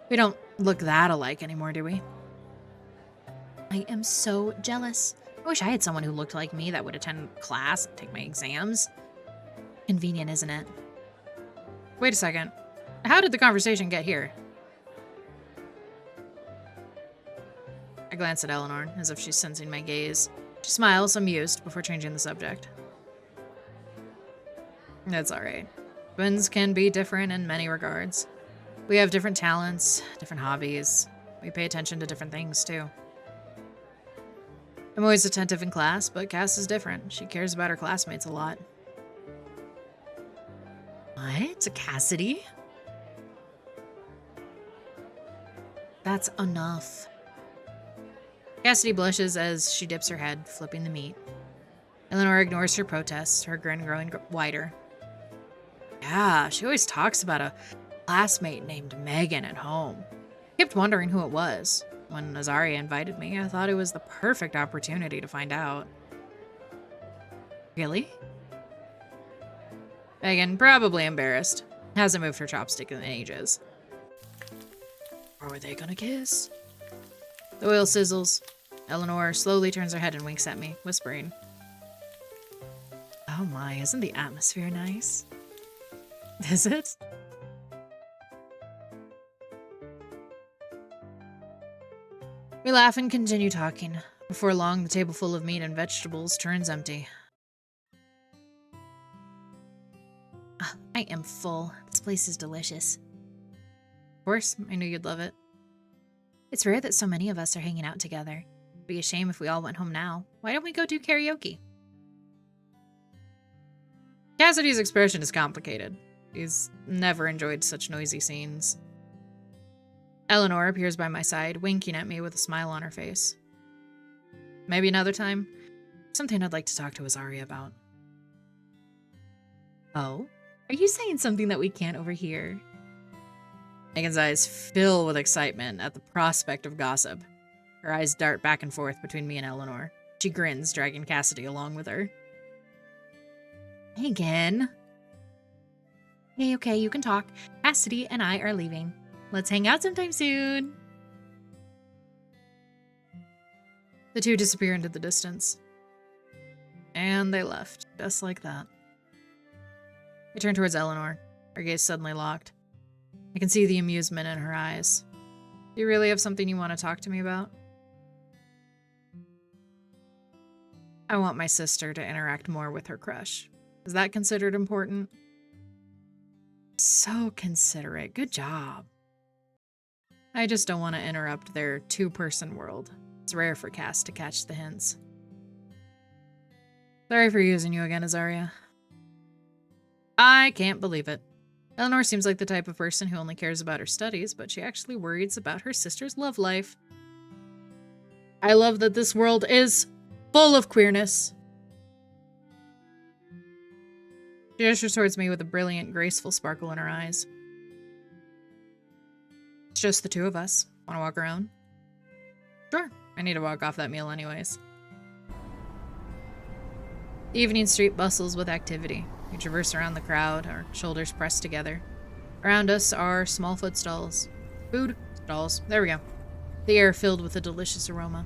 We don't look that alike anymore, do we? I am so jealous. I wish I had someone who looked like me that would attend class and take my exams. Convenient, isn't it? Wait a second. How did the conversation get here? I glance at Eleanor, as if she's sensing my gaze. She smiles, amused, before changing the subject. That's alright. Twins can be different in many regards. We have different talents, different hobbies. We pay attention to different things, too. I'm always attentive in class, but Cass is different. She cares about her classmates a lot. What? Cassidy? That's enough. Cassidy blushes as she dips her head, flipping the meat. Eleanor ignores her protests, her grin growing wider. Yeah, she always talks about a classmate named Megan at home. I kept wondering who it was. When Azaria invited me, I thought it was the perfect opportunity to find out. Really? Megan, probably embarrassed, hasn't moved her chopstick in ages. Or were they gonna kiss? The oil sizzles. Eleanor slowly turns her head and winks at me, whispering, "Oh my, isn't the atmosphere nice?" Is it? We laugh and continue talking. Before long, the table full of meat and vegetables turns empty. I am full. This place is delicious. Of course, I knew you'd love it. It's rare that so many of us are hanging out together. It'd be a shame if we all went home now. Why don't we go do karaoke? Cassidy's expression is complicated. He's never enjoyed such noisy scenes. Eleanor appears by my side, winking at me with a smile on her face. Maybe another time. Something I'd like to talk to Azaria about. Oh? Are you saying something that we can't overhear? Megan's eyes fill with excitement at the prospect of gossip. Her eyes dart back and forth between me and Eleanor. She grins, dragging Cassidy along with her. Megan. Okay, you can talk. Cassidy and I are leaving. Let's hang out sometime soon. The two disappear into the distance. And they left, just like that. I turn towards Eleanor, her gaze suddenly locked. I can see the amusement in her eyes. Do you really have something you want to talk to me about? I want my sister to interact more with her crush. Is that considered important? So considerate. Good job. I just don't want to interrupt their two-person world. It's rare for Cass to catch the hints. Sorry for using you again, Azaria. I can't believe it. Eleanor seems like the type of person who only cares about her studies, but she actually worries about her sister's love life. I love that this world is full of queerness. She gestures towards me with a brilliant, graceful sparkle in her eyes. It's just the two of us. Want to walk around? Sure. I need to walk off that meal anyways. The evening street bustles with activity. We traverse around the crowd, our shoulders pressed together. Around us are small food stalls. Food stalls. There we go. The air filled with a delicious aroma.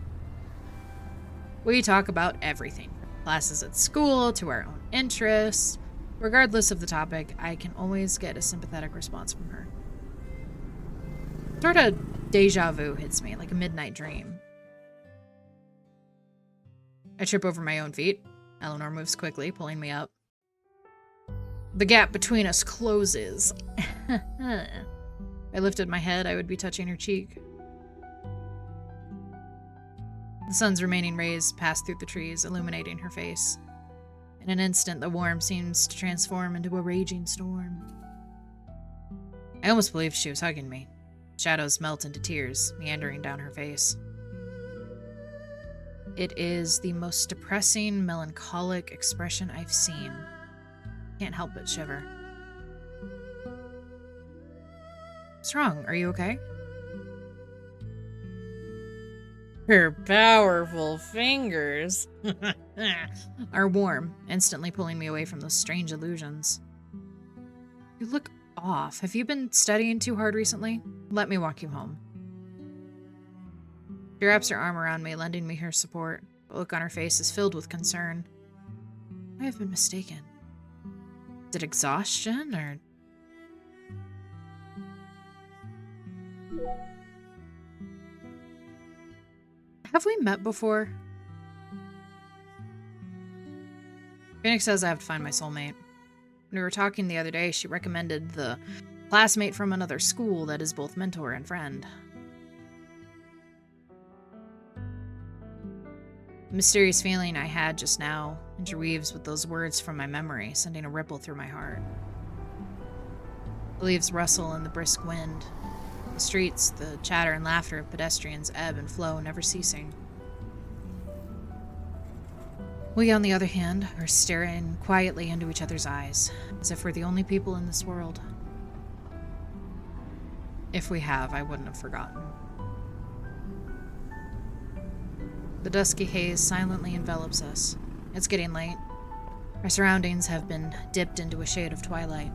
We talk about everything. Classes at school, to our own interests. Regardless of the topic, I can always get a sympathetic response from her. Sort of deja vu hits me, like a midnight dream. I trip over my own feet. Eleanor moves quickly, pulling me up. The gap between us closes. If I lifted my head, I would be touching her cheek. The sun's remaining rays pass through the trees, illuminating her face. In an instant, the warmth seems to transform into a raging storm. I almost believed she was hugging me. Shadows melt into tears, meandering down her face. It is the most depressing, melancholic expression I've seen. Can't help but shiver. What's wrong? Are you okay? Her powerful fingers are warm, instantly pulling me away from those strange illusions. You look off. Have you been studying too hard recently? Let me walk you home. She wraps her arm around me, lending me her support. The look on her face is filled with concern. I have been mistaken. Is it exhaustion, or... Have we met before? Phoenix says I have to find my soulmate. When we were talking the other day, she recommended the classmate from another school that is both mentor and friend. The mysterious feeling I had just now interweaves with those words from my memory, sending a ripple through my heart. The leaves rustle in the brisk wind. The streets, the chatter and laughter of pedestrians ebb and flow, never ceasing. We, on the other hand, are staring quietly into each other's eyes, as if we're the only people in this world. If we have, I wouldn't have forgotten. The dusky haze silently envelops us. It's getting late. Our surroundings have been dipped into a shade of twilight.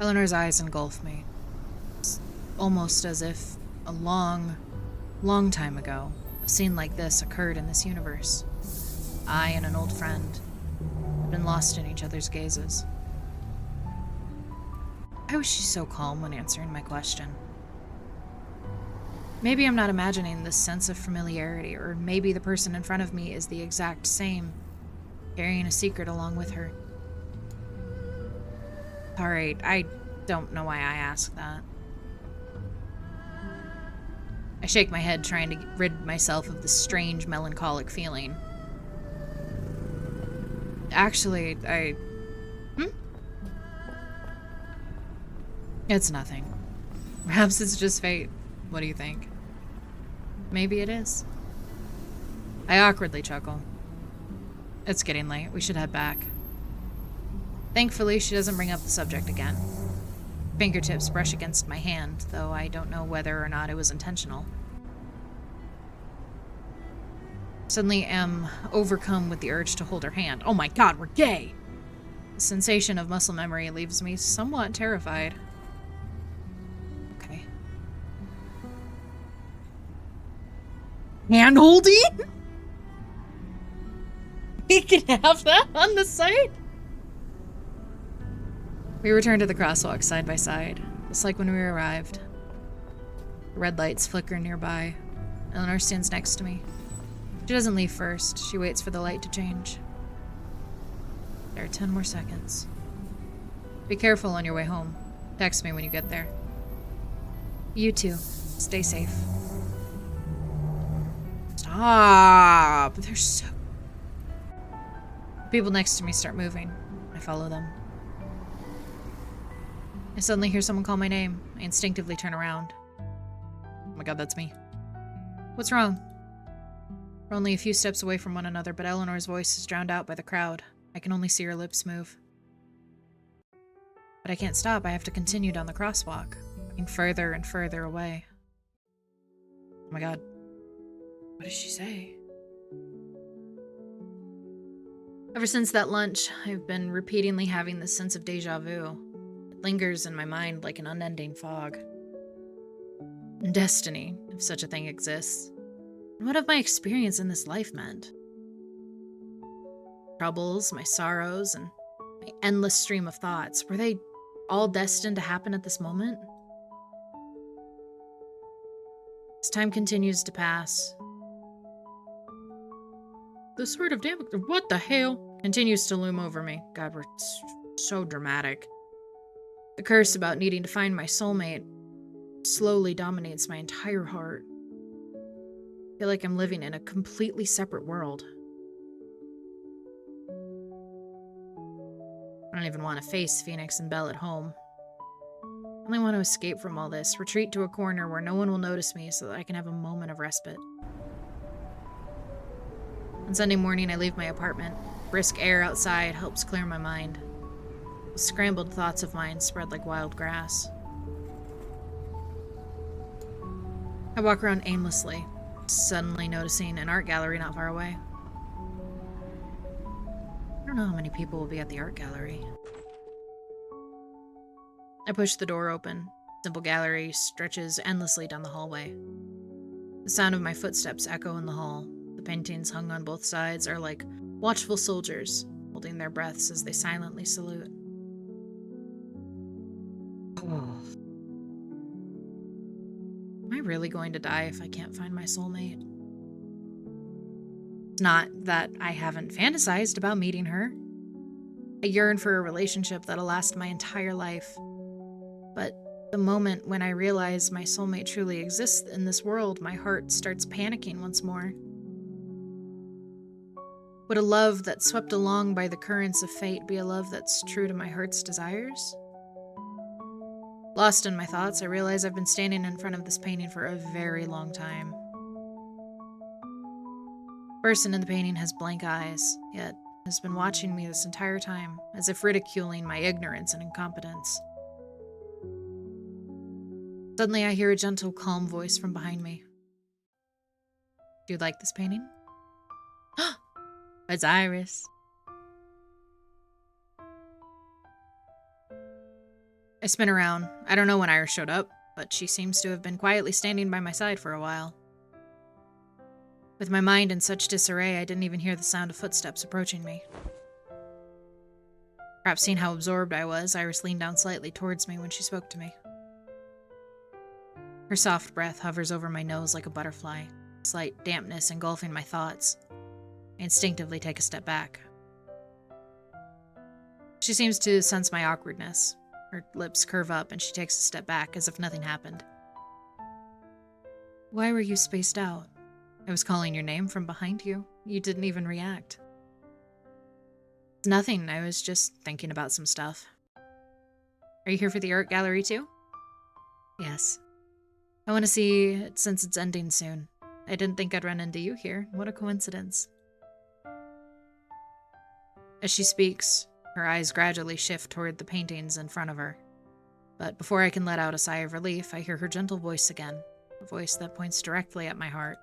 Eleanor's eyes engulf me. It's almost as if a long, long time ago, a scene like this occurred in this universe. I and an old friend had been lost in each other's gazes. Why was she so calm when answering my question? Maybe I'm not imagining this sense of familiarity, or maybe the person in front of me is the exact same, carrying a secret along with her. Alright, I don't know why I asked that. I shake my head, trying to rid myself of this strange, melancholic feeling. Actually, It's nothing. Perhaps it's just fate. What do you think? Maybe it is. I awkwardly chuckle. It's getting late. We should head back. Thankfully, she doesn't bring up the subject again. Fingertips brush against my hand, though I don't know whether or not it was intentional. Suddenly am overcome with the urge to hold her hand. Oh my god, we're gay! The sensation of muscle memory leaves me somewhat terrified. Okay. Hand holding? We can have that on the site? We return to the crosswalk side by side, just like when we arrived. The red lights flicker nearby. Eleanor stands next to me. She doesn't leave first. She waits for the light to change. There are 10 more seconds. Be careful on your way home. Text me when you get there. You too. Stay safe. Stop Stop. They're so... The people next to me start moving. I follow them. I suddenly hear someone call my name. I instinctively turn around. Oh my god, that's me. What's wrong? We're only a few steps away from one another, but Eleanor's voice is drowned out by the crowd. I can only see her lips move. But I can't stop. I have to continue down the crosswalk, looking further and further away. Oh my god. What did she say? Ever since that lunch, I've been repeatedly having this sense of deja vu. It lingers in my mind like an unending fog. Destiny, if such a thing exists. And what have my experience in this life meant? Troubles, my sorrows, and my endless stream of thoughts, were they all destined to happen at this moment? As time continues to pass, the sword of damage, what the hell, continues to loom over me. God, we're so dramatic. The curse about needing to find my soulmate slowly dominates my entire heart. I feel like I'm living in a completely separate world. I don't even want to face Phoenix and Belle at home. I only want to escape from all this, retreat to a corner where no one will notice me so that I can have a moment of respite. On Sunday morning, I leave my apartment. Brisk air outside helps clear my mind. The scrambled thoughts of mine spread like wild grass. I walk around aimlessly, suddenly noticing an art gallery not far away. I don't know how many people will be at the art gallery. I push the door open. The simple gallery stretches endlessly down the hallway. The sound of my footsteps echo in the hall. The paintings hung on both sides are like watchful soldiers, holding their breaths as they silently salute. Oh. Am I really going to die if I can't find my soulmate? It's not that I haven't fantasized about meeting her. I yearn for a relationship that'll last my entire life. But the moment when I realize my soulmate truly exists in this world, my heart starts panicking once more. Would a love that's swept along by the currents of fate be a love that's true to my heart's desires? Lost in my thoughts, I realize I've been standing in front of this painting for a very long time. The person in the painting has blank eyes, yet has been watching me this entire time, as if ridiculing my ignorance and incompetence. Suddenly, I hear a gentle, calm voice from behind me. Do you like this painting? It's Iris. I spin around. I don't know when Iris showed up, but she seems to have been quietly standing by my side for a while. With my mind in such disarray, I didn't even hear the sound of footsteps approaching me. Perhaps seeing how absorbed I was, Iris leaned down slightly towards me when she spoke to me. Her soft breath hovers over my nose like a butterfly, slight dampness engulfing my thoughts. I instinctively take a step back. She seems to sense my awkwardness. Her lips curve up and she takes a step back as if nothing happened. Why were you spaced out? I was calling your name from behind you. You didn't even react. It's nothing. I was just thinking about some stuff. Are you here for the art gallery too? Yes. I want to see it since it's ending soon. I didn't think I'd run into you here. What a coincidence. As she speaks, her eyes gradually shift toward the paintings in front of her. But before I can let out a sigh of relief, I hear her gentle voice again, a voice that points directly at my heart.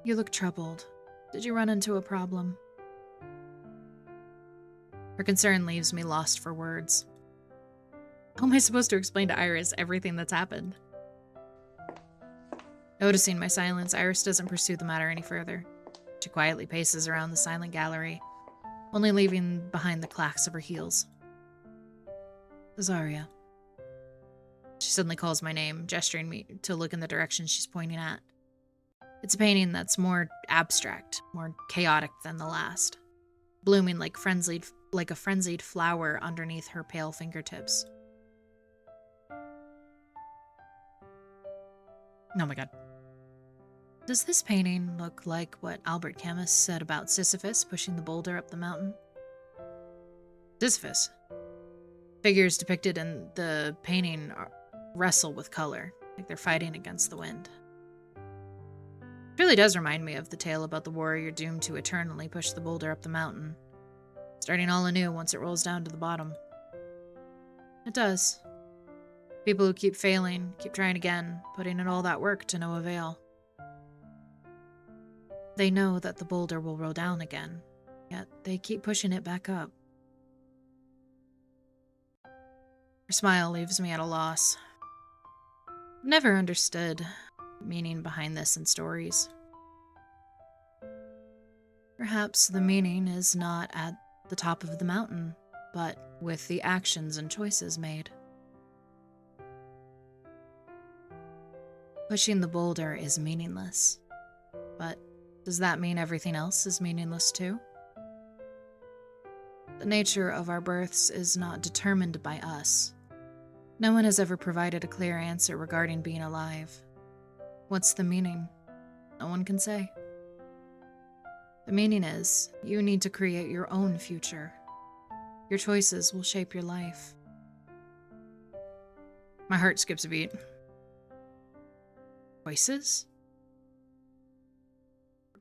You look troubled. Did you run into a problem? Her concern leaves me lost for words. How am I supposed to explain to Iris everything that's happened? Noticing my silence, Iris doesn't pursue the matter any further. She quietly paces around the silent gallery, only leaving behind the clacks of her heels. Azaria. She suddenly calls my name, gesturing me to look in the direction she's pointing at. It's a painting that's more abstract, more chaotic than the last, blooming like a frenzied flower underneath her pale fingertips. Oh my god. Does this painting look like what Albert Camus said about Sisyphus pushing the boulder up the mountain? Sisyphus. Figures depicted in the painting wrestle with color, like they're fighting against the wind. It really does remind me of the tale about the warrior doomed to eternally push the boulder up the mountain, starting all anew once it rolls down to the bottom. It does. People who keep failing, keep trying again, putting in all that work to no avail. They know that the boulder will roll down again, yet they keep pushing it back up. Her smile leaves me at a loss. I've never understood the meaning behind this in stories. Perhaps the meaning is not at the top of the mountain, but with the actions and choices made. Pushing the boulder is meaningless, but does that mean everything else is meaningless too? The nature of our births is not determined by us. No one has ever provided a clear answer regarding being alive. What's the meaning? No one can say. The meaning is, you need to create your own future. Your choices will shape your life. My heart skips a beat. Choices?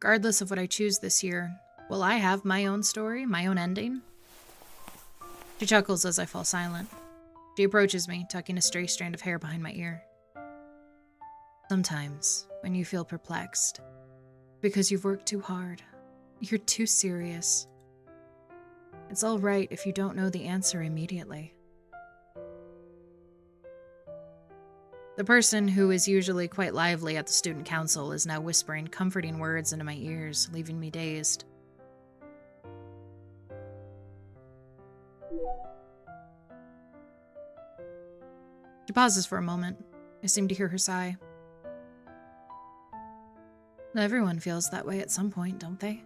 Regardless of what I choose this year, will I have my own story, my own ending? She chuckles as I fall silent. She approaches me, tucking a stray strand of hair behind my ear. Sometimes, when you feel perplexed, because you've worked too hard, you're too serious. It's all right if you don't know the answer immediately. The person who is usually quite lively at the student council is now whispering comforting words into my ears, leaving me dazed. She pauses for a moment. I seem to hear her sigh. Everyone feels that way at some point, don't they?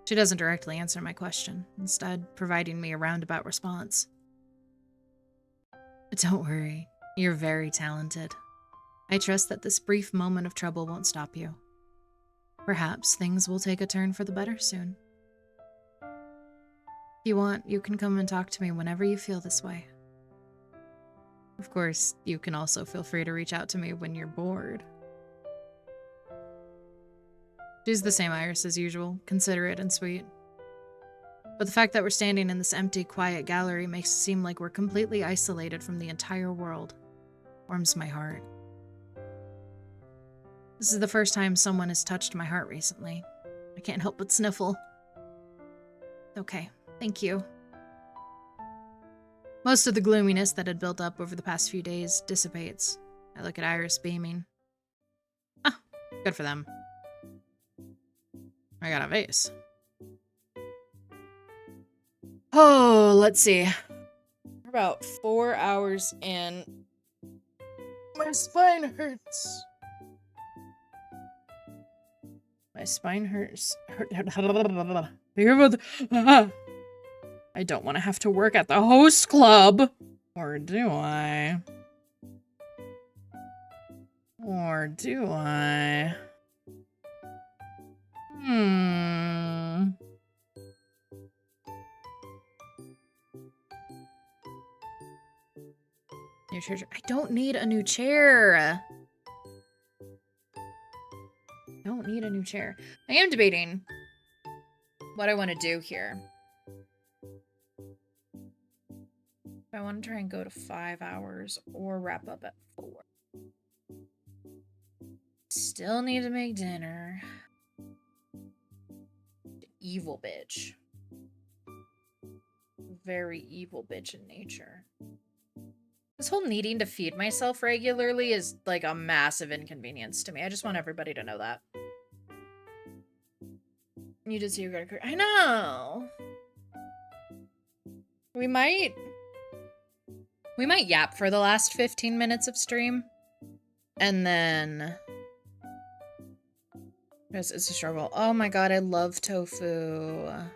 She doesn't directly answer my question, instead providing me a roundabout response. Don't worry, you're very talented. I trust that this brief moment of trouble won't stop you. Perhaps things will take a turn for the better soon. If you want, you can come and talk to me whenever you feel this way. Of course, you can also feel free to reach out to me when you're bored. She's the same Iris as usual, considerate and sweet. But the fact that we're standing in this empty, quiet gallery makes it seem like we're completely isolated from the entire world. Warms my heart. This is the first time someone has touched my heart recently. I can't help but sniffle. Okay, thank you. Most of the gloominess that had built up over the past few days dissipates. I look at Iris beaming. Ah, good for them. I got a vase. Oh, let's see. We're about 4 hours in. My spine hurts. My spine hurts. I don't want to have to work at the host club. Or do I? Or do I? New chair. I don't need a new chair. I don't need a new chair. I am debating what I want to do here. I want to try and go to 5 hours or wrap up at 4. Still need to make dinner. Evil bitch. Very evil bitch in nature. This whole needing to feed myself regularly is like a massive inconvenience to me. I just want everybody to know that. You did see you got a career. I know. We might yap for the last 15 minutes of stream. And then it's a struggle. Oh my god, I love tofu. I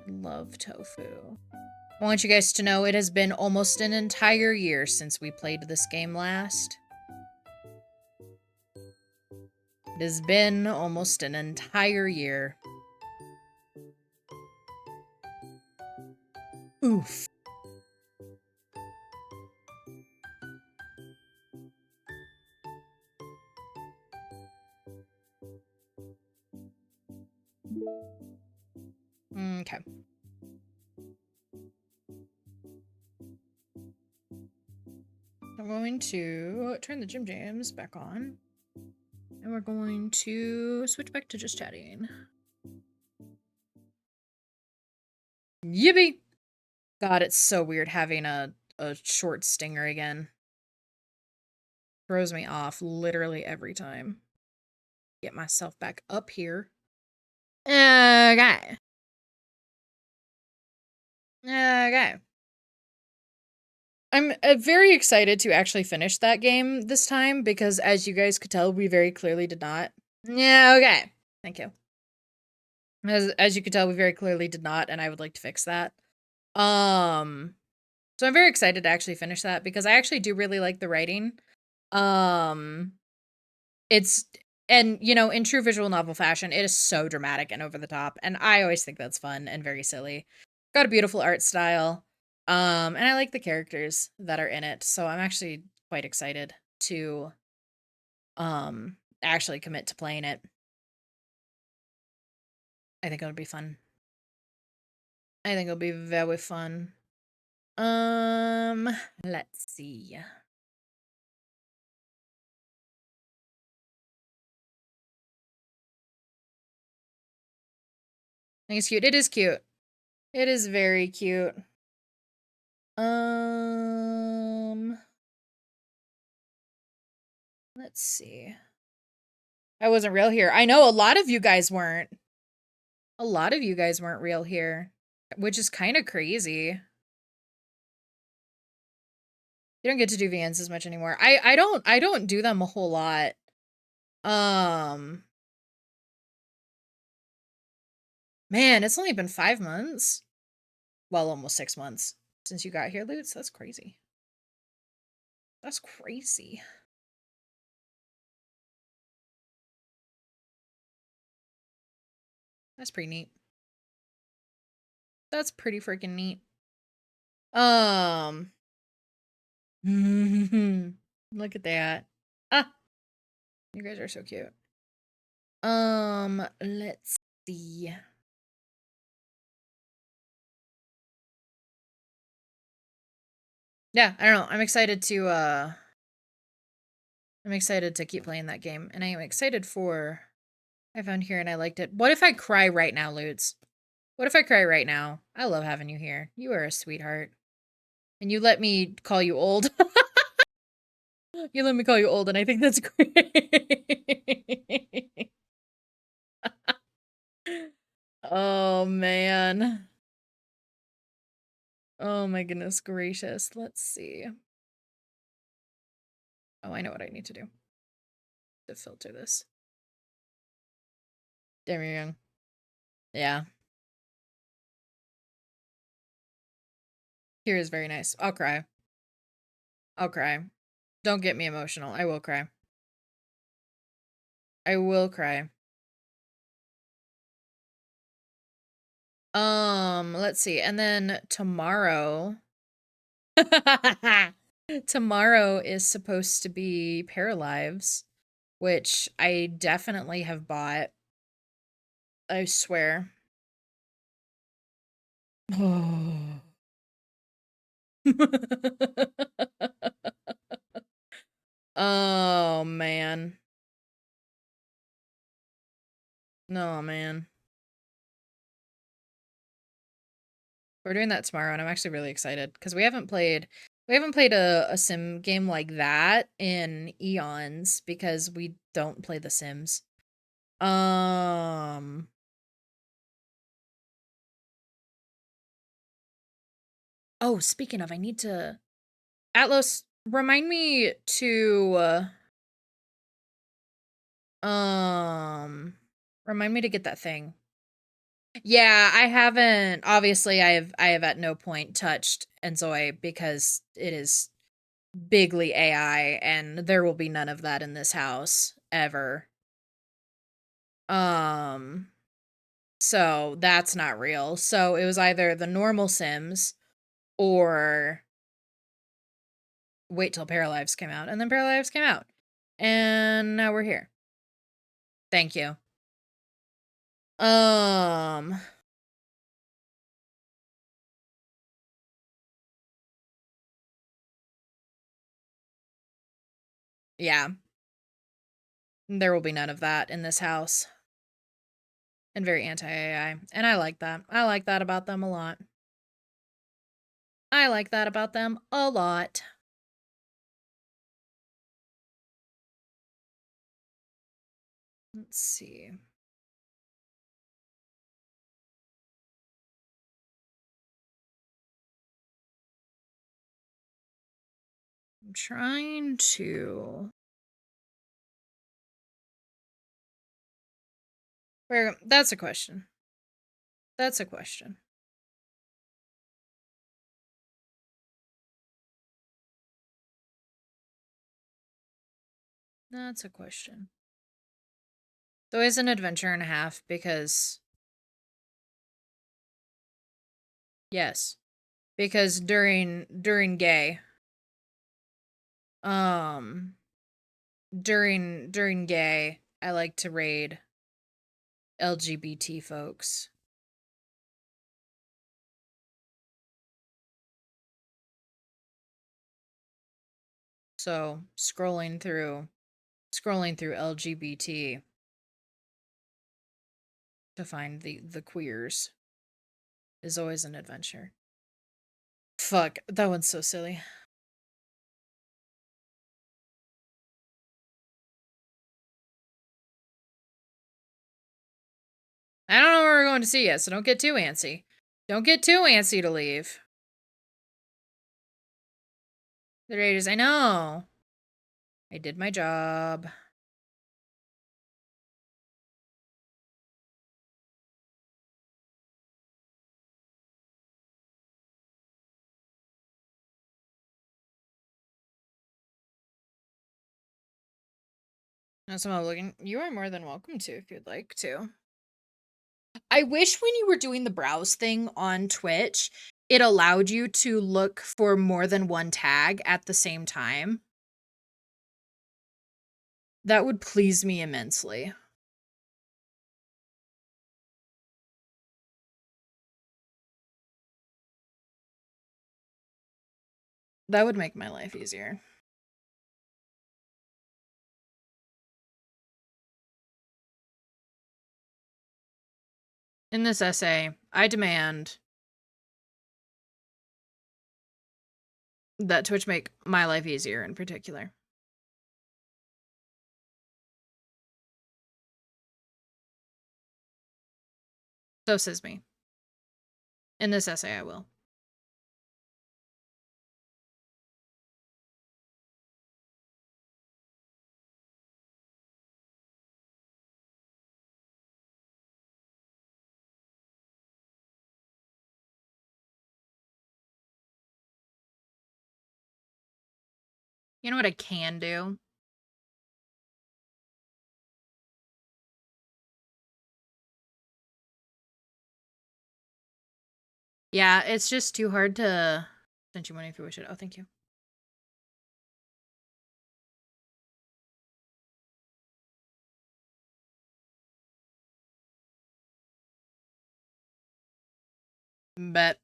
love tofu. I want you guys to know it has been almost an entire year since we played this game last. It has been almost an entire year. Oof. Okay. I'm going to turn the Jim Jams back on. And we're going to switch back to just chatting. Yippee! God, it's so weird having a short stinger again. Throws me off literally every time. Get myself back up here. Okay. Okay. I'm very excited to actually finish that game this time because, as you guys could tell, we very clearly did not. Yeah, okay. Thank you. As you could tell, we very clearly did not, and I would like to fix that. So I'm very excited to actually finish that because I actually do really like the writing. It's, and you know, in true visual novel fashion, it is so dramatic and over the top, and I always think that's fun and very silly. Got a beautiful art style. And I like the characters that are in it, so I'm actually quite excited to actually commit to playing it. I think it'll be fun. I think it'll be very fun. Let's see. I think it's cute. It is cute. It is very cute. Let's see. I wasn't real here. I know a lot of you guys weren't. A lot of you guys weren't real here, which is kind of crazy. You don't get to do VNs as much anymore. I don't do them a whole lot. Man, it's only been 5 months. Well, almost 6 months since you got here, Lutz. That's crazy. That's crazy. That's pretty neat. That's pretty freaking neat. Look at that. Ah, you guys are so cute. Let's see. Yeah, I don't know. I'm excited to keep playing that game, and I am excited for I found here and I liked it. What if I cry right now, Lutz? What if I cry right now? I love having you here. You are a sweetheart. And you let me call you old. You let me call you old, and I think that's great. Oh, man. Oh, my goodness gracious. Let's see. Oh, I know what I need to do to filter this. There we go. Yeah. Here is very nice. I'll cry. I'll cry. Don't get me emotional. I will cry. I will cry. Let's see. And then tomorrow tomorrow is supposed to be Paralives, which I definitely have bought. I swear. Oh. Oh, man. No, man. We're doing that tomorrow, and I'm actually really excited because we haven't played a sim game like that in eons because we don't play The Sims. Oh, speaking of, I need to Atlas, remind me to remind me to get that thing. Yeah, I haven't. Obviously, I have at no point touched Enzoi because it is bigly AI, and there will be none of that in this house ever. So that's not real. So it was either the normal Sims or wait till Paralives came out. And then Paralives came out. And now we're here. Thank you. Yeah. There will be none of that in this house. And very anti-AI. And I like that. I like that about them a lot. I like that about them a lot. Let's see. I'm trying to... That's a question. That's a question. That's a question. It's always an adventure and a half because... Yes. Because during gay... During gay, I like to raid LGBT folks. So, scrolling through LGBT to find the queers is always an adventure. Fuck, that one's so silly. I don't know where we're going to see yet, so don't get too antsy. Don't get too antsy to leave. The Raiders, I know. I did my job. Now, someone looking. You are more than welcome to if you'd like to. I wish when you were doing the browse thing on Twitch, it allowed you to look for more than one tag at the same time. That would please me immensely. That would make my life easier. In this essay, I demand that Twitch make my life easier in particular. So says me. In this essay, I will. You know what I can do? Yeah, it's just too hard to send you money if you wish it. Oh, thank you. Bet.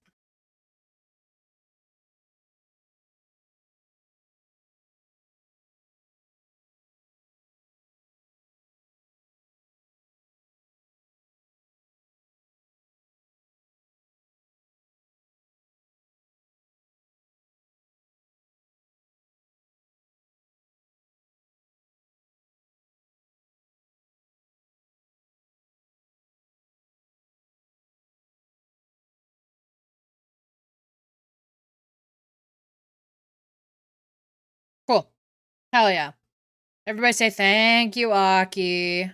Cool. Hell yeah. Everybody say thank you, Aki.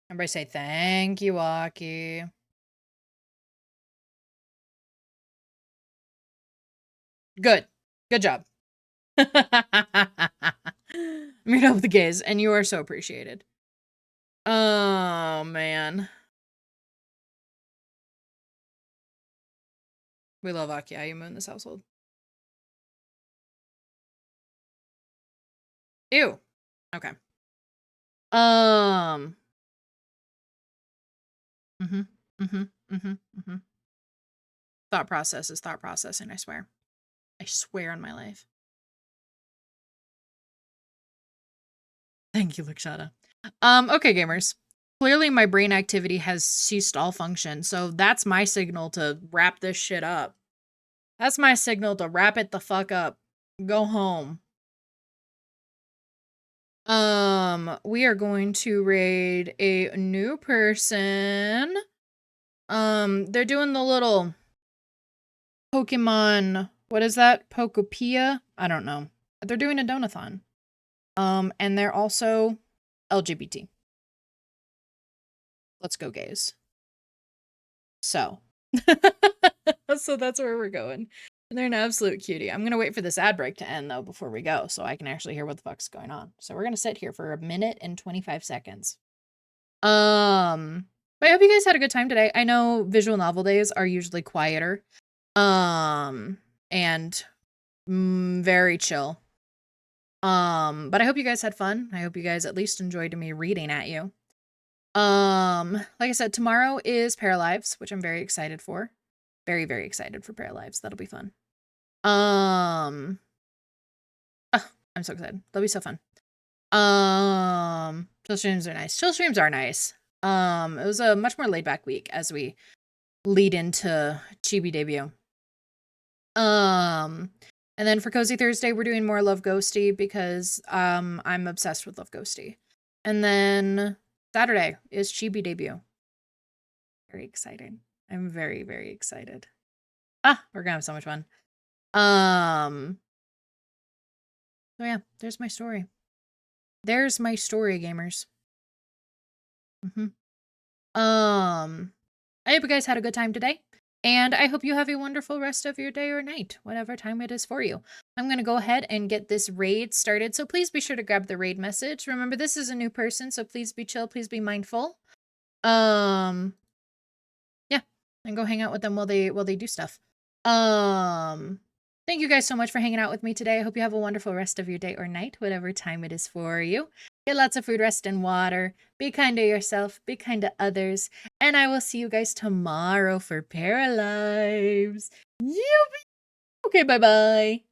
Everybody say thank you, Aki. Good. Good job. Meet up with the gays, and you are so appreciated. Oh, man. We love Akiayumu in this household. Ew. Okay. Mm-hmm. Thought process is thought processing, I swear. I swear on my life. Thank you, Lakshana. Okay, gamers. Clearly my brain activity has ceased all function, so that's my signal to wrap this shit up. That's my signal to wrap it the fuck up. Go home. We are going to raid a new person. They're doing the little Pokemon, what is that? Pokopia? I don't know. They're doing a donathon. And they're also LGBT. Let's go, gays. So. So that's where we're going. And they're an absolute cutie. I'm gonna wait for this ad break to end, though, before we go, so I can actually hear what the fuck's going on. So we're gonna sit here for 1 minute and 25 seconds. But I hope you guys had a good time today. I know visual novel days are usually quieter. And very chill. But I hope you guys had fun. I hope you guys at least enjoyed me reading at you. Like I said, tomorrow is Paralives, which I'm very excited for. Very, very excited for Paralives. That'll be fun. Oh, I'm so excited. That'll be so fun. Chill streams are nice. Chill streams are nice. It was a much more laid back week as we lead into Chibi debut. And then for Cozy Thursday, we're doing more Love Ghosty because I'm obsessed with Love Ghosty. And then Saturday is Chibi debut. Very exciting. I'm very, very excited. We're gonna have so much fun. So yeah, there's my story. There's my story, gamers. I hope you guys had a good time today. And I hope you have a wonderful rest of your day or night, whatever time it is for you. I'm going to go ahead and get this raid started. So please be sure to grab the raid message. Remember, this is a new person, so please be chill. Please be mindful. Yeah. And go hang out with them while they do stuff. Thank you guys so much for hanging out with me today. I hope you have a wonderful rest of your day or night, whatever time it is for you. Get lots of food, rest, and water. Be kind to yourself. Be kind to others. And I will see you guys tomorrow for Paralives. Okay, bye-bye.